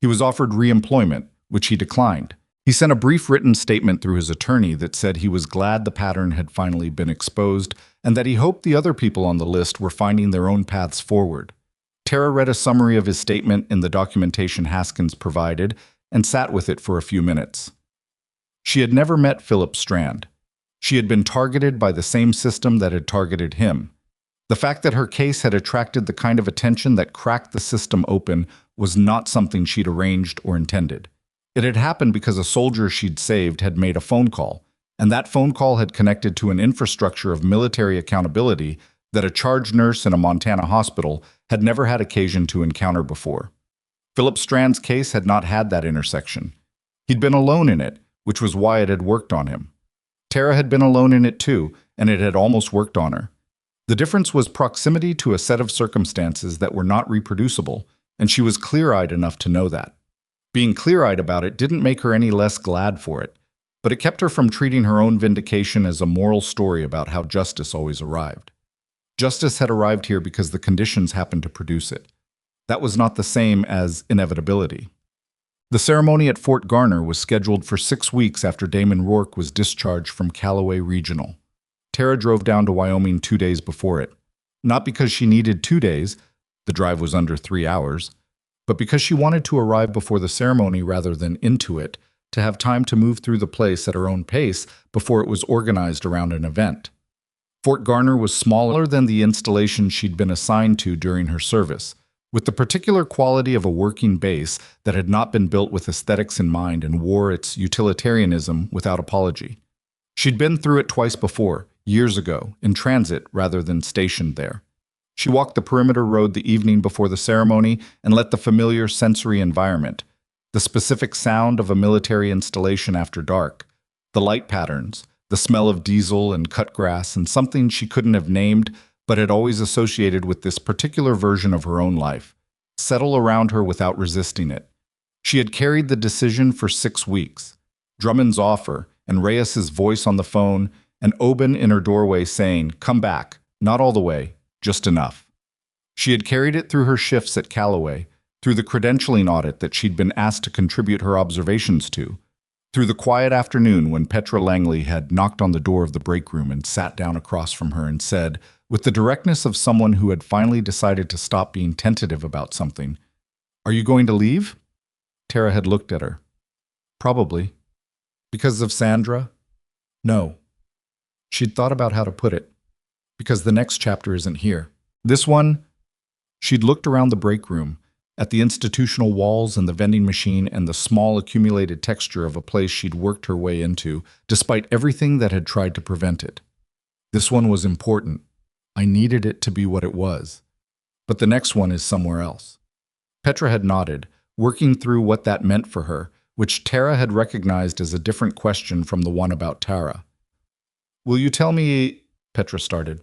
He was offered re-employment, which he declined. He sent a brief written statement through his attorney that said he was glad the pattern had finally been exposed and that he hoped the other people on the list were finding their own paths forward. Tara read a summary of his statement in the documentation Haskins provided and sat with it for a few minutes. She had never met Philip Strand. She had been targeted by the same system that had targeted him. The fact that her case had attracted the kind of attention that cracked the system open was not something she'd arranged or intended. It had happened because a soldier she'd saved had made a phone call, and that phone call had connected to an infrastructure of military accountability that a charge nurse in a Montana hospital had never had occasion to encounter before. Philip Strand's case had not had that intersection. He'd been alone in it, which was why it had worked on him. Tara had been alone in it too, and it had almost worked on her. The difference was proximity to a set of circumstances that were not reproducible, and she was clear-eyed enough to know that. Being clear-eyed about it didn't make her any less glad for it, but it kept her from treating her own vindication as a moral story about how justice always arrived. Justice had arrived here because the conditions happened to produce it. That was not the same as inevitability. The ceremony at Fort Garner was scheduled for 6 weeks after Damon Rourke was discharged from Calloway Regional. Tara drove down to Wyoming 2 days before it. Not because she needed 2 days, the drive was under 3 hours, but because she wanted to arrive before the ceremony rather than into it, to have time to move through the place at her own pace before it was organized around an event. Fort Garner was smaller than the installation she'd been assigned to during her service, with the particular quality of a working base that had not been built with aesthetics in mind and wore its utilitarianism without apology. She'd been through it twice before, years ago, in transit rather than stationed there. She walked the perimeter road the evening before the ceremony and let the familiar sensory environment, the specific sound of a military installation after dark, the light patterns, the smell of diesel and cut grass, and something she couldn't have named but had always associated with this particular version of her own life, settle around her without resisting it. She had carried the decision for 6 weeks. Drummond's offer, and Reyes's voice on the phone, and Oban in her doorway saying, "Come back, not all the way, just enough." She had carried it through her shifts at Calloway, through the credentialing audit that she'd been asked to contribute her observations to, through the quiet afternoon when Petra Langley had knocked on the door of the break room and sat down across from her and said, with the directness of someone who had finally decided to stop being tentative about something, "Are you going to leave?" Tara had looked at her. Probably. Because of Sandra? No. She'd thought about how to put it. Because the next chapter isn't here. This one, she'd looked around the break room, at the institutional walls and the vending machine and the small accumulated texture of a place she'd worked her way into, despite everything that had tried to prevent it. This one was important. I needed it to be what it was. But the next one is somewhere else. Petra had nodded, working through what that meant for her, which Tara had recognized as a different question from the one about Tara. "Will you tell me," Petra started.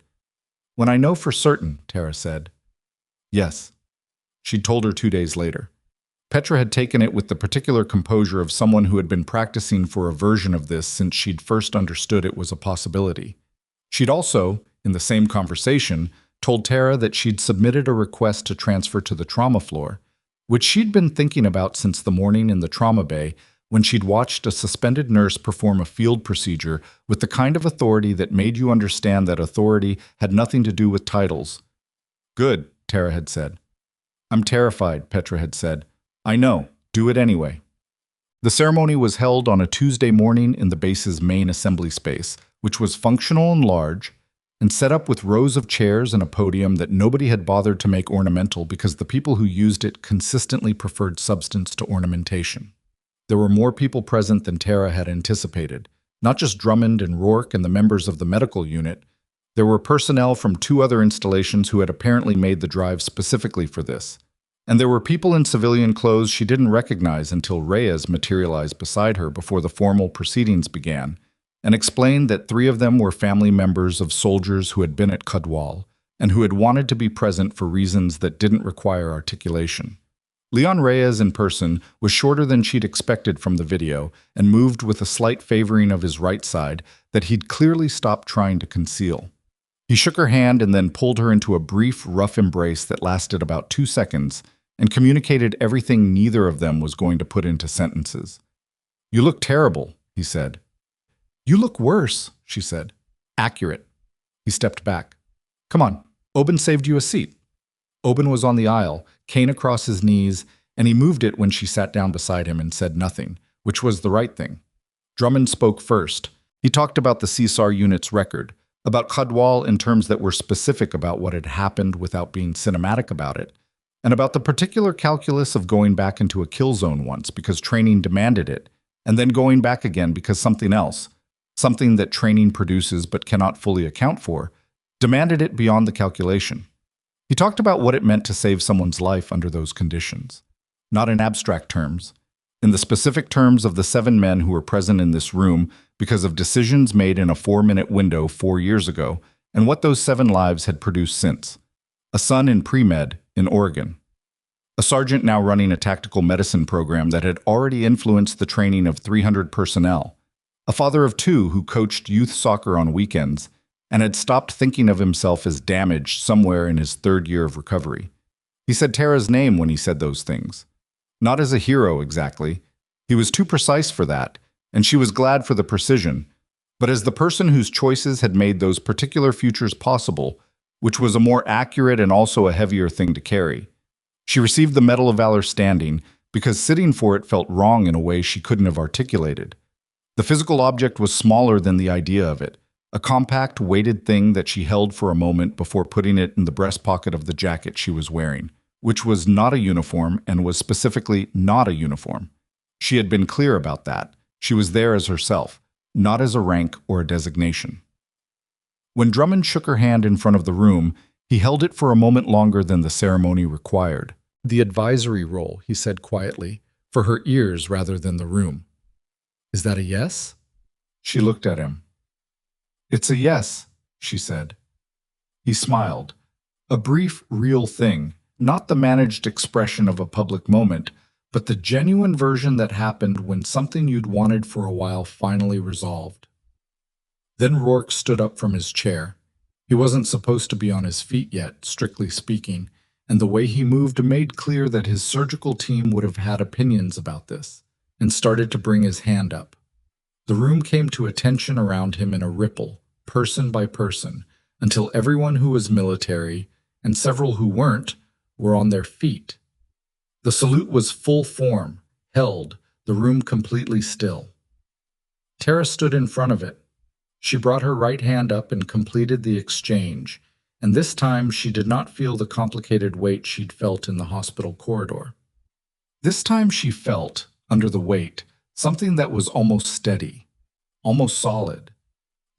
"When I know for certain," Tara said. Yes. She'd told her 2 days later. Petra had taken it with the particular composure of someone who had been practicing for a version of this since she'd first understood it was a possibility. She'd also, in the same conversation, told Tara that she'd submitted a request to transfer to the trauma floor, which she'd been thinking about since the morning in the trauma bay when she'd watched a suspended nurse perform a field procedure with the kind of authority that made you understand that authority had nothing to do with titles. "Good," Tara had said. "I'm terrified," Petra had said. "I know. Do it anyway." The ceremony was held on a Tuesday morning in the base's main assembly space, which was functional and large, and set up with rows of chairs and a podium that nobody had bothered to make ornamental because the people who used it consistently preferred substance to ornamentation. There were more people present than Tara had anticipated, not just Drummond and Rourke and the members of the medical unit. There were personnel from 2 other installations who had apparently made the drive specifically for this. And there were people in civilian clothes she didn't recognize until Reyes materialized beside her before the formal proceedings began, and explained that 3 of them were family members of soldiers who had been at Cudwal and who had wanted to be present for reasons that didn't require articulation. Leon Reyes in person was shorter than she'd expected from the video and moved with a slight favoring of his right side that he'd clearly stopped trying to conceal. He shook her hand and then pulled her into a brief, rough embrace that lasted about 2 seconds and communicated everything neither of them was going to put into sentences. "You look terrible," he said. "You look worse," she said. "Accurate." He stepped back. "Come on, Oben saved you a seat." Oben was on the aisle, cane across his knees, and he moved it when she sat down beside him and said nothing, which was the right thing. Drummond spoke first. He talked about the CSAR unit's record, about Khadwal in terms that were specific about what had happened without being cinematic about it, and about the particular calculus of going back into a kill zone once because training demanded it, and then going back again because something else, something that training produces but cannot fully account for, demanded it beyond the calculation. He talked about what it meant to save someone's life under those conditions, not in abstract terms, in the specific terms of the 7 men who were present in this room because of decisions made in a 4-minute window 4 years ago, and what those 7 lives had produced since. A son in pre-med in Oregon. A sergeant now running a tactical medicine program that had already influenced the training of 300 personnel. A father of 2 who coached youth soccer on weekends and had stopped thinking of himself as damaged somewhere in his 3rd year of recovery. He said Tara's name when he said those things. Not as a hero, exactly. He was too precise for that, and she was glad for the precision, but as the person whose choices had made those particular futures possible, which was a more accurate and also a heavier thing to carry. She received the Medal of Valor standing because sitting for it felt wrong in a way she couldn't have articulated. The physical object was smaller than the idea of it, a compact, weighted thing that she held for a moment before putting it in the breast pocket of the jacket she was wearing, which was not a uniform and was specifically not a uniform. She had been clear about that. She was there as herself, not as a rank or a designation. When Drummond shook her hand in front of the room, he held it for a moment longer than the ceremony required. "The advisory role," he said quietly, "for her ears rather than the room." "Is that a yes?" She looked at him. "It's a yes," she said. He smiled. A brief, real thing, not the managed expression of a public moment, but the genuine version that happened when something you'd wanted for a while finally resolved. Then Rourke stood up from his chair. He wasn't supposed to be on his feet yet, strictly speaking, and the way he moved made clear that his surgical team would have had opinions about this, and started to bring his hand up. The room came to attention around him in a ripple, person by person, until everyone who was military, and several who weren't, were on their feet. The salute was full form, held, the room completely still. Tara stood in front of it. She brought her right hand up and completed the exchange, and this time she did not feel the complicated weight she'd felt in the hospital corridor. This time she felt, under the weight, something that was almost steady, almost solid.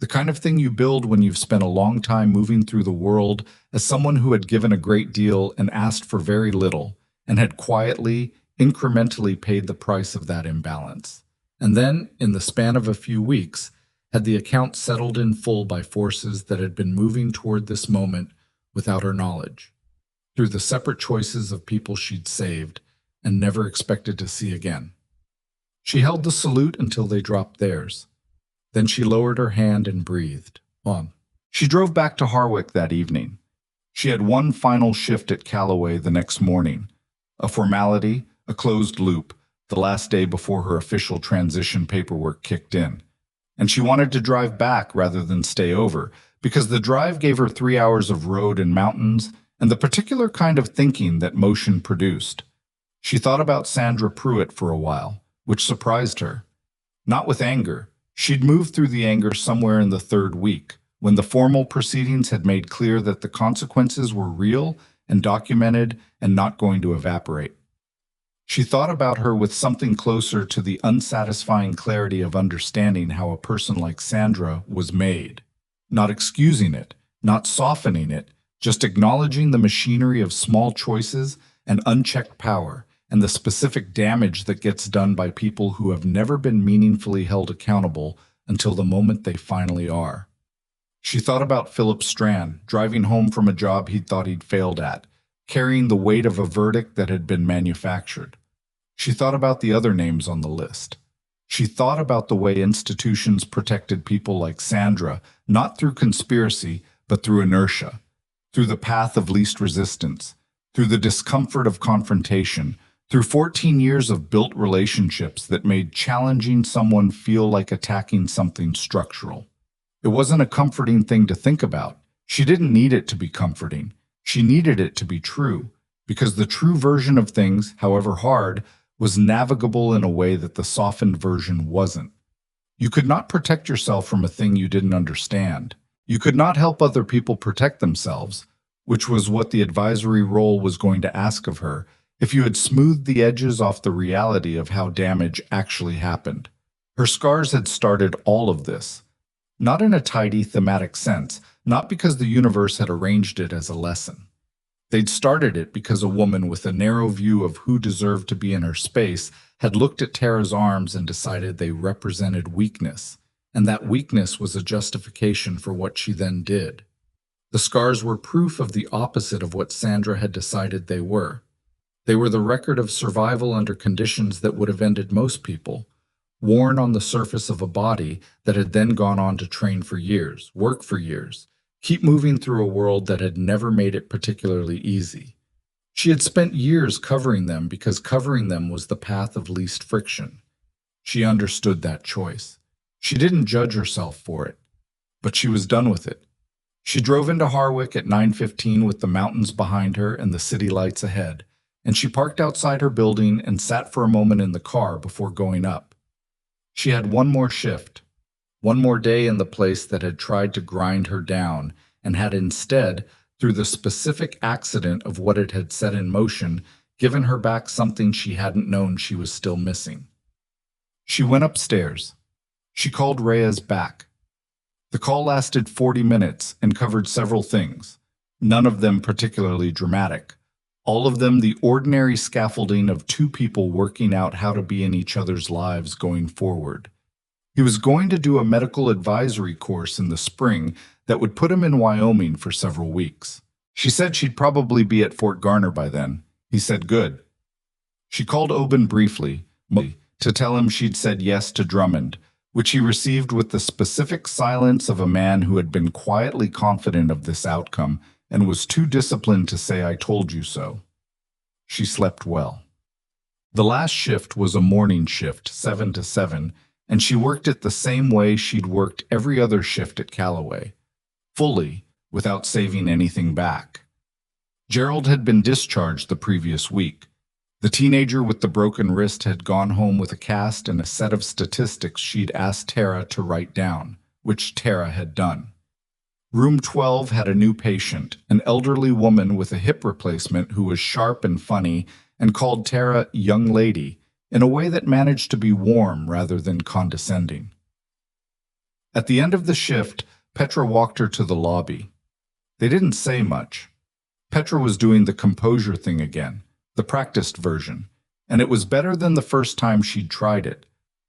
The kind of thing you build when you've spent a long time moving through the world as someone who had given a great deal and asked for very little, and had quietly, incrementally paid the price of that imbalance. And then, in the span of a few weeks, had the account settled in full by forces that had been moving toward this moment without her knowledge, through the separate choices of people she'd saved and never expected to see again. She held the salute until they dropped theirs. Then she lowered her hand and breathed. On. She drove back to Harwick that evening. She had one final shift at Calloway the next morning. A formality, a closed loop, the last day before her official transition paperwork kicked in. And she wanted to drive back rather than stay over, because the drive gave her 3 hours of road and mountains and the particular kind of thinking that motion produced. She thought about Sandra Pruitt for a while, which surprised her. Not with anger. She'd moved through the anger somewhere in the 3rd week, when the formal proceedings had made clear that the consequences were real and documented and not going to evaporate. She thought about her with something closer to the unsatisfying clarity of understanding how a person like Sandra was made. Not excusing it, not softening it, just acknowledging the machinery of small choices and unchecked power, and the specific damage that gets done by people who have never been meaningfully held accountable until the moment they finally are. She thought about Philip Strand, driving home from a job he'd thought he'd failed at, carrying the weight of a verdict that had been manufactured. She thought about the other names on the list. She thought about the way institutions protected people like Sandra, not through conspiracy, but through inertia, through the path of least resistance, through the discomfort of confrontation, through 14 years of built relationships that made challenging someone feel like attacking something structural. It wasn't a comforting thing to think about. She didn't need it to be comforting. She needed it to be true, because the true version of things, however hard, was navigable in a way that the softened version wasn't. You could not protect yourself from a thing you didn't understand. You could not help other people protect themselves, which was what the advisory role was going to ask of her, if you had smoothed the edges off the reality of how damage actually happened. Her scars had started all of this, not in a tidy thematic sense, not because the universe had arranged it as a lesson. They'd started it because a woman with a narrow view of who deserved to be in her space had looked at Tara's arms and decided they represented weakness, and that weakness was a justification for what she then did. The scars were proof of the opposite of what Sandra had decided they were. They were the record of survival under conditions that would have ended most people, worn on the surface of a body that had then gone on to train for years, work for years, keep moving through a world that had never made it particularly easy. She had spent years covering them because covering them was the path of least friction. She understood that choice. She didn't judge herself for it, but she was done with it. She drove into Harwick at 9:15 with the mountains behind her and the city lights ahead, and she parked outside her building and sat for a moment in the car before going up. She had one more shift, one more day in the place that had tried to grind her down and had instead, through the specific accident of what it had set in motion, given her back something she hadn't known she was still missing. She went upstairs. She called Reyes back. The call lasted 40 minutes and covered several things, none of them particularly dramatic, all of them the ordinary scaffolding of two people working out how to be in each other's lives going forward. He was going to do a medical advisory course in the spring that would put him in Wyoming for several weeks. She said she'd probably be at Fort Garner by then. He said good. She called Oban briefly to tell him she'd said yes to Drummond, which he received with the specific silence of a man who had been quietly confident of this outcome and was too disciplined to say "I told you so." She slept well. The last shift was a morning shift, 7 to 7, and she worked it the same way she'd worked every other shift at Calloway, fully, without saving anything back. Gerald had been discharged the previous week. The teenager with the broken wrist had gone home with a cast and a set of statistics she'd asked Tara to write down, which Tara had done. Room 12 had a new patient, an elderly woman with a hip replacement who was sharp and funny and called Tara "young lady" in a way that managed to be warm rather than condescending. At the end of the shift, Petra walked her to the lobby. They didn't say much. Petra was doing the composure thing again, the practiced version, and it was better than the first time she'd tried it.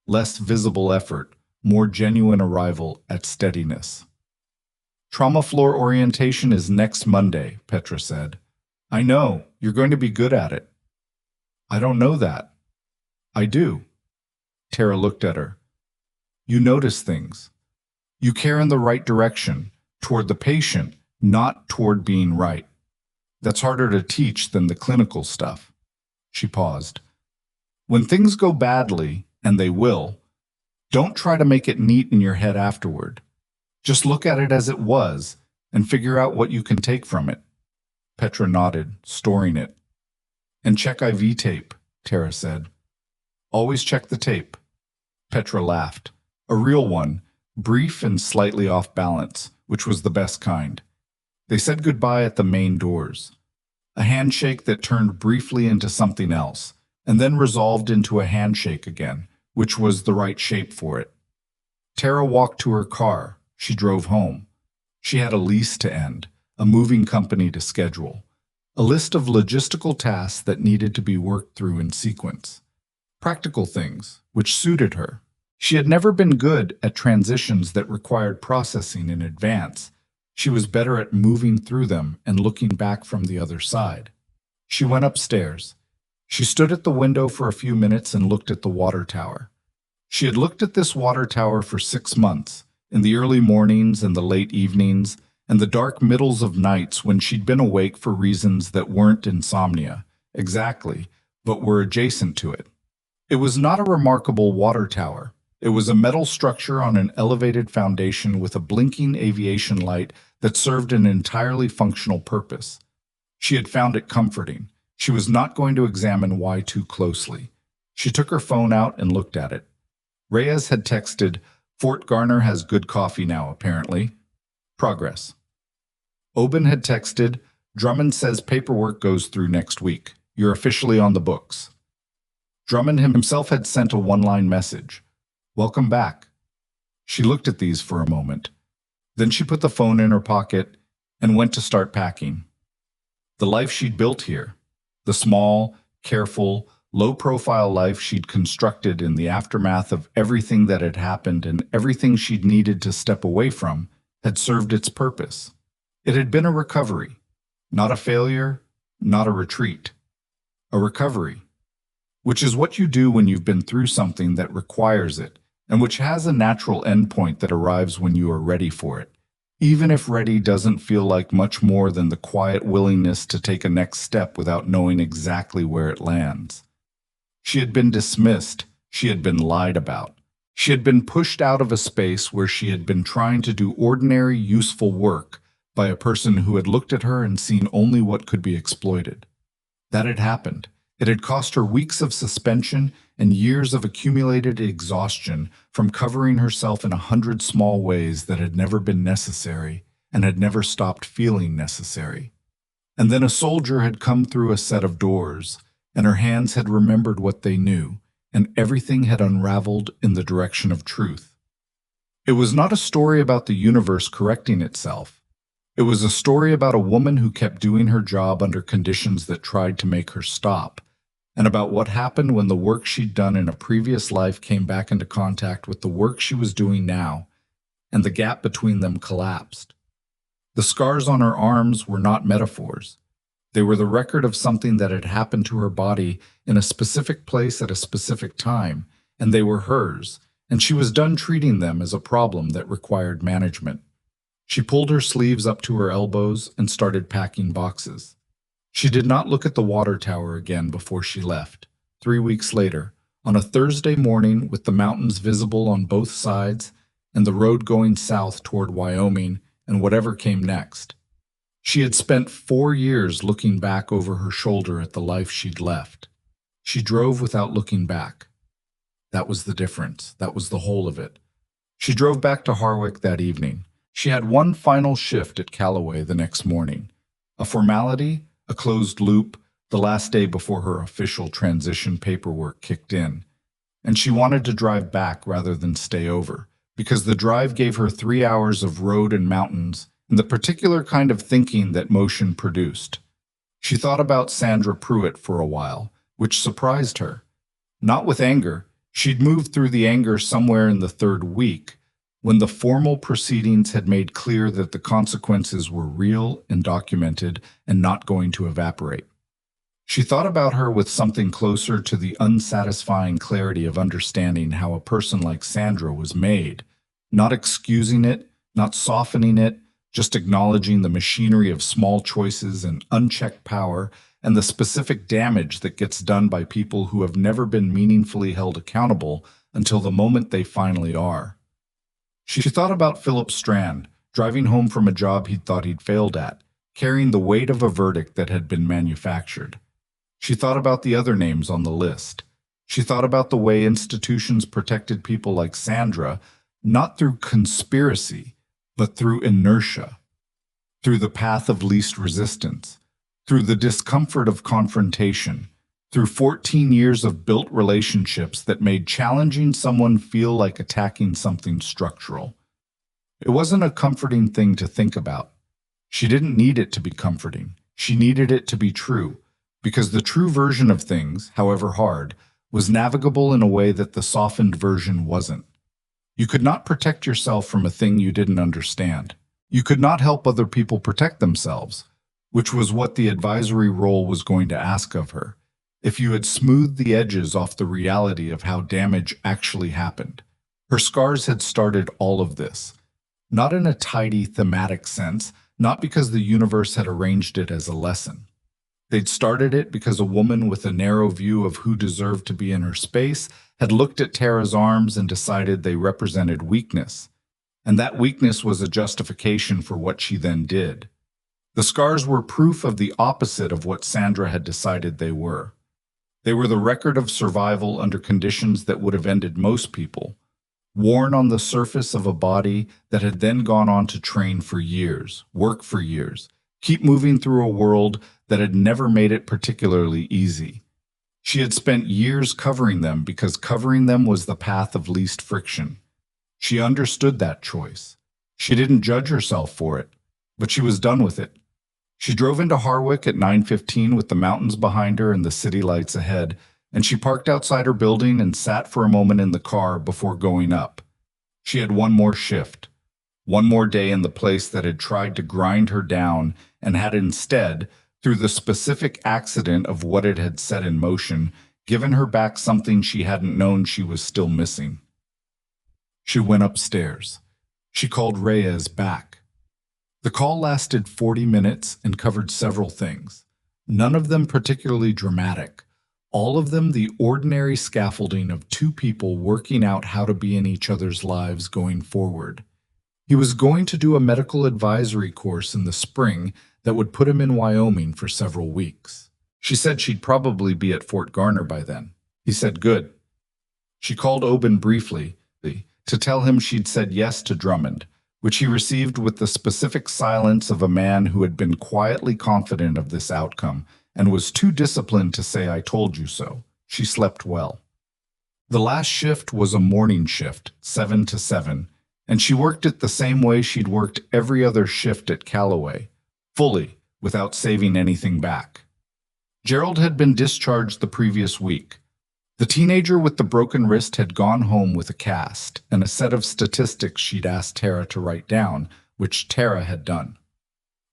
Less visible effort, more genuine arrival at steadiness. "Trauma floor orientation is next Monday," Petra said. "I know, you're going to be good at it." "I don't know that." "I do." Tara looked at her. "You notice things. You care in the right direction, toward the patient, not toward being right. That's harder to teach than the clinical stuff." She paused. "When things go badly, and they will, don't try to make it neat in your head afterward. Just look at it as it was and figure out what you can take from it." Petra nodded, storing it. "And check IV tape," Tara said. "Always check the tape." Petra laughed. A real one, brief and slightly off balance, which was the best kind. They said goodbye at the main doors. A handshake that turned briefly into something else, and then resolved into a handshake again, which was the right shape for it. Tara walked to her car. She drove home. She had a lease to end, a moving company to schedule, a list of logistical tasks that needed to be worked through in sequence. Practical things, which suited her. She had never been good at transitions that required processing in advance. She was better at moving through them and looking back from the other side. She went upstairs. She stood at the window for a few minutes and looked at the water tower. She had looked at this water tower for 6 months, in the early mornings and the late evenings, and the dark middles of nights when she'd been awake for reasons that weren't insomnia, exactly, but were adjacent to it. It was not a remarkable water tower. It was a metal structure on an elevated foundation with a blinking aviation light that served an entirely functional purpose. She had found it comforting. She was not going to examine why too closely. She took her phone out and looked at it. Reyes had texted, "Fort Garner has good coffee now, apparently. Progress." Oban had texted, "Drummond says paperwork goes through next week. You're officially on the books." Drummond himself had sent a one-line message, "Welcome back." She looked at these for a moment. Then she put the phone in her pocket and went to start packing. The life she'd built here, the small, careful, low-profile life she'd constructed in the aftermath of everything that had happened and everything she'd needed to step away from, had served its purpose. It had been a recovery, not a failure, not a retreat. A recovery, which is what you do when you've been through something that requires it, and which has a natural endpoint that arrives when you are ready for it, even if ready doesn't feel like much more than the quiet willingness to take a next step without knowing exactly where it lands. She had been dismissed. She had been lied about. She had been pushed out of a space where she had been trying to do ordinary, useful work by a person who had looked at her and seen only what could be exploited. That had happened. It had cost her weeks of suspension and years of accumulated exhaustion from covering herself in 100 small ways that had never been necessary and had never stopped feeling necessary. And then a soldier had come through a set of doors, and her hands had remembered what they knew, and everything had unraveled in the direction of truth. It was not a story about the universe correcting itself. It was a story about a woman who kept doing her job under conditions that tried to make her stop, and about what happened when the work she'd done in a previous life came back into contact with the work she was doing now, and the gap between them collapsed. The scars on her arms were not metaphors. They were the record of something that had happened to her body in a specific place at a specific time, and they were hers, and she was done treating them as a problem that required management. She pulled her sleeves up to her elbows and started packing boxes. She did not look at the water tower again before she left. 3 weeks later, on a Thursday morning with the mountains visible on both sides and the road going south toward Wyoming and whatever came next. She had spent 4 years looking back over her shoulder at the life she'd left. She drove without looking back. That was the difference. That was the whole of it. She drove back to Harwick that evening. She had one final shift at Calloway the next morning. A formality, a closed loop, the last day before her official transition paperwork kicked in. And she wanted to drive back rather than stay over, because the drive gave her 3 hours of road and mountains and the particular kind of thinking that motion produced. She thought about Sandra Pruitt for a while, which surprised her. Not with anger. She'd moved through the anger somewhere in the 3rd week, when the formal proceedings had made clear that the consequences were real and documented and not going to evaporate. She thought about her with something closer to the unsatisfying clarity of understanding how a person like Sandra was made, not excusing it, not softening it, just acknowledging the machinery of small choices and unchecked power and the specific damage that gets done by people who have never been meaningfully held accountable until the moment they finally are. She thought about Philip Strand, driving home from a job he'd thought he'd failed at, carrying the weight of a verdict that had been manufactured. She thought about the other names on the list. She thought about the way institutions protected people like Sandra, not through conspiracy, but through inertia, through the path of least resistance, through the discomfort of confrontation, through 14 years of built relationships that made challenging someone feel like attacking something structural. It wasn't a comforting thing to think about. She didn't need it to be comforting. She needed it to be true, because the true version of things, however hard, was navigable in a way that the softened version wasn't. You could not protect yourself from a thing you didn't understand. You could not help other people protect themselves. which was what the advisory role was going to ask of her, if you had smoothed the edges off the reality of how damage actually happened. Her scars had started all of this, not in a tidy thematic sense, not because the universe had arranged it as a lesson. They'd started it because a woman with a narrow view of who deserved to be in her space had looked at Tara's arms and decided they represented weakness, and that weakness was a justification for what she then did. The scars were proof of the opposite of what Sandra had decided they were. They were the record of survival under conditions that would have ended most people, worn on the surface of a body that had then gone on to train for years, work for years, keep moving through a world that had never made it particularly easy. She had spent years covering them because covering them was the path of least friction. She understood that choice. She didn't judge herself for it, but she was done with it. She drove into Harwick at 9:15 with the mountains behind her and the city lights ahead, and she parked outside her building and sat for a moment in the car before going up. She had one more shift, one more day in the place that had tried to grind her down and had instead, through the specific accident of what it had set in motion, given her back something she hadn't known she was still missing. She went upstairs. She called Reyes back. The call lasted 40 minutes and covered several things, none of them particularly dramatic, all of them the ordinary scaffolding of two people working out how to be in each other's lives going forward. He was going to do a medical advisory course in the spring that would put him in Wyoming for several weeks. She said she'd probably be at Fort Garner by then. He said, "Good." She called Oban briefly to tell him she'd said yes to Drummond, which he received with the specific silence of a man who had been quietly confident of this outcome and was too disciplined to say, "I told you so." She slept well. The last shift was a morning shift, 7 to 7, and she worked it the same way she'd worked every other shift at Calloway, fully, without saving anything back. Gerald had been discharged the previous week. The teenager with the broken wrist had gone home with a cast and a set of statistics she'd asked Tara to write down, which Tara had done.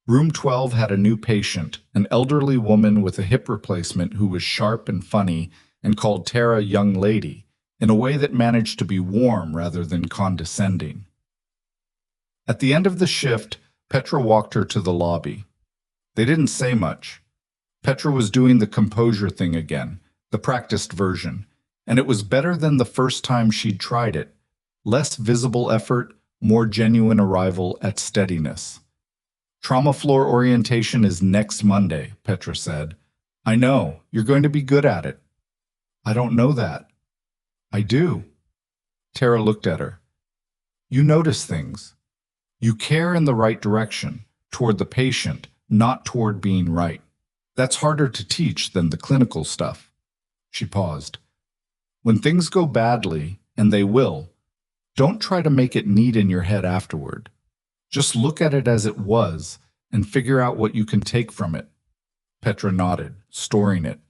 Room 12 had a new patient, an elderly woman with a hip replacement who was sharp and funny and called Tara young lady in a way that managed to be warm rather than condescending. At the end of the shift, Petra walked her to the lobby. They didn't say much. Petra was doing the composure thing again, the practiced version, and it was better than the first time she'd tried it. Less visible effort, more genuine arrival at steadiness. "Trauma floor orientation is next Monday," Petra said. "I know, you're going to be good at it." "I don't know that." "I do." Tara looked at her. "You notice things. You care in the right direction, toward the patient, not toward being right. That's harder to teach than the clinical stuff." She paused. "When things go badly, and they will, don't try to make it neat in your head afterward. Just look at it as it was and figure out what you can take from it." Petra nodded, storing it.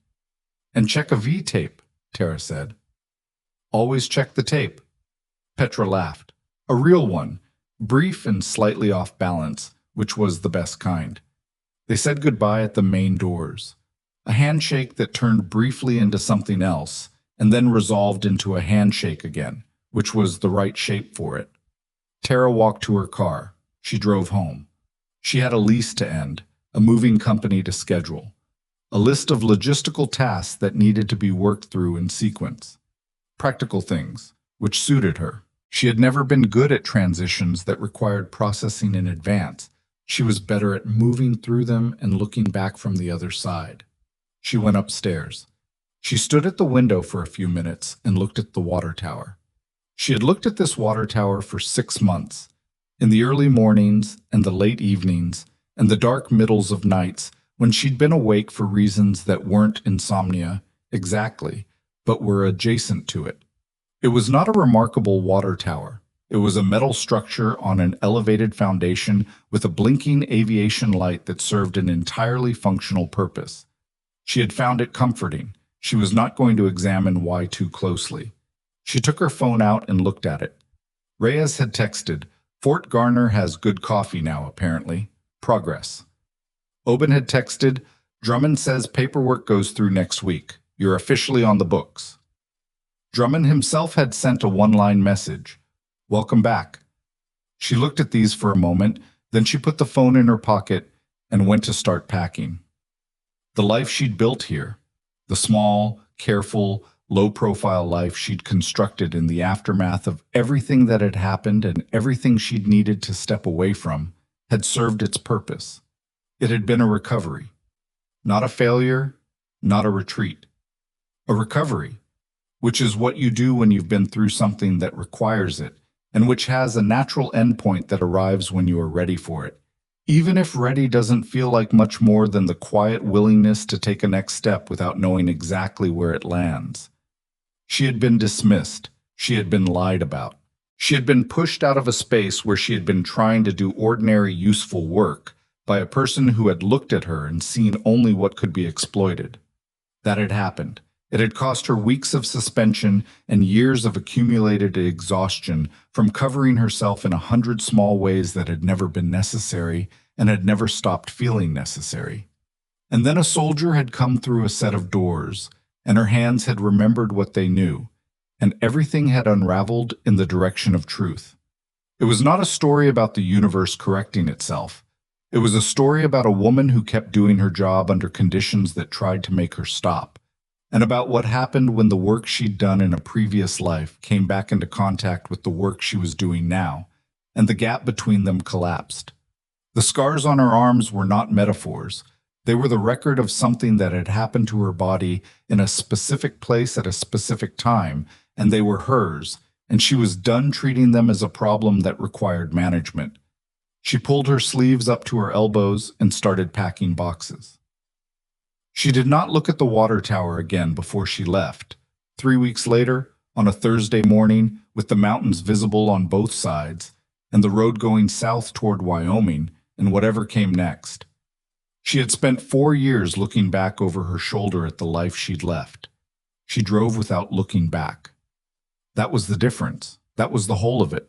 "And check a V-tape," Tara said. "Always check the tape." Petra laughed. A real one, brief and slightly off balance, which was the best kind. They said goodbye at the main doors. A handshake that turned briefly into something else, and then resolved into a handshake again, which was the right shape for it. Tara walked to her car. She drove home. She had a lease to end, a moving company to schedule, a list of logistical tasks that needed to be worked through in sequence. Practical things, which suited her. She had never been good at transitions that required processing in advance. She was better at moving through them and looking back from the other side. She went upstairs. She stood at the window for a few minutes and looked at the water tower. She had looked at this water tower for 6 months, in the early mornings and the late evenings and the dark middles of nights when she'd been awake for reasons that weren't insomnia exactly, but were adjacent to it. It was not a remarkable water tower. It was a metal structure on an elevated foundation with a blinking aviation light that served an entirely functional purpose. She had found it comforting. She was not going to examine why too closely. She took her phone out and looked at it. Reyes had texted, "Fort Garner has good coffee now, apparently. Progress." Oban had texted, Drummond says paperwork goes through next week. You're officially on the books. Drummond himself had sent a one-line message. Welcome back. She looked at these for a moment, then she put the phone in her pocket and went to start packing. The life she'd built here, the small, careful, low-profile life she'd constructed in the aftermath of everything that had happened and everything she'd needed to step away from, had served its purpose. It had been a recovery. Not a failure, not a retreat. A recovery, which is what you do when you've been through something that requires it, and which has a natural endpoint that arrives when you are ready for it, even if ready doesn't feel like much more than the quiet willingness to take a next step without knowing exactly where it lands. She had been dismissed. She had been lied about. She had been pushed out of a space where she had been trying to do ordinary, useful work by a person who had looked at her and seen only what could be exploited. That had happened. It had cost her weeks of suspension and years of accumulated exhaustion from covering herself in 100 small ways that had never been necessary and had never stopped feeling necessary. And then a soldier had come through a set of doors, and her hands had remembered what they knew, and everything had unraveled in the direction of truth. It was not a story about the universe correcting itself. It was a story about a woman who kept doing her job under conditions that tried to make her stop, and about what happened when the work she'd done in a previous life came back into contact with the work she was doing now, and the gap between them collapsed. The scars on her arms were not metaphors. They were the record of something that had happened to her body in a specific place at a specific time, and they were hers, and she was done treating them as a problem that required management. She pulled her sleeves up to her elbows and started packing boxes. She did not look at the water tower again before she left. 3 weeks later, on a Thursday morning, with the mountains visible on both sides, and the road going south toward Wyoming, and whatever came next. She had spent 4 years looking back over her shoulder at the life she'd left. She drove without looking back. That was the difference. That was the whole of it.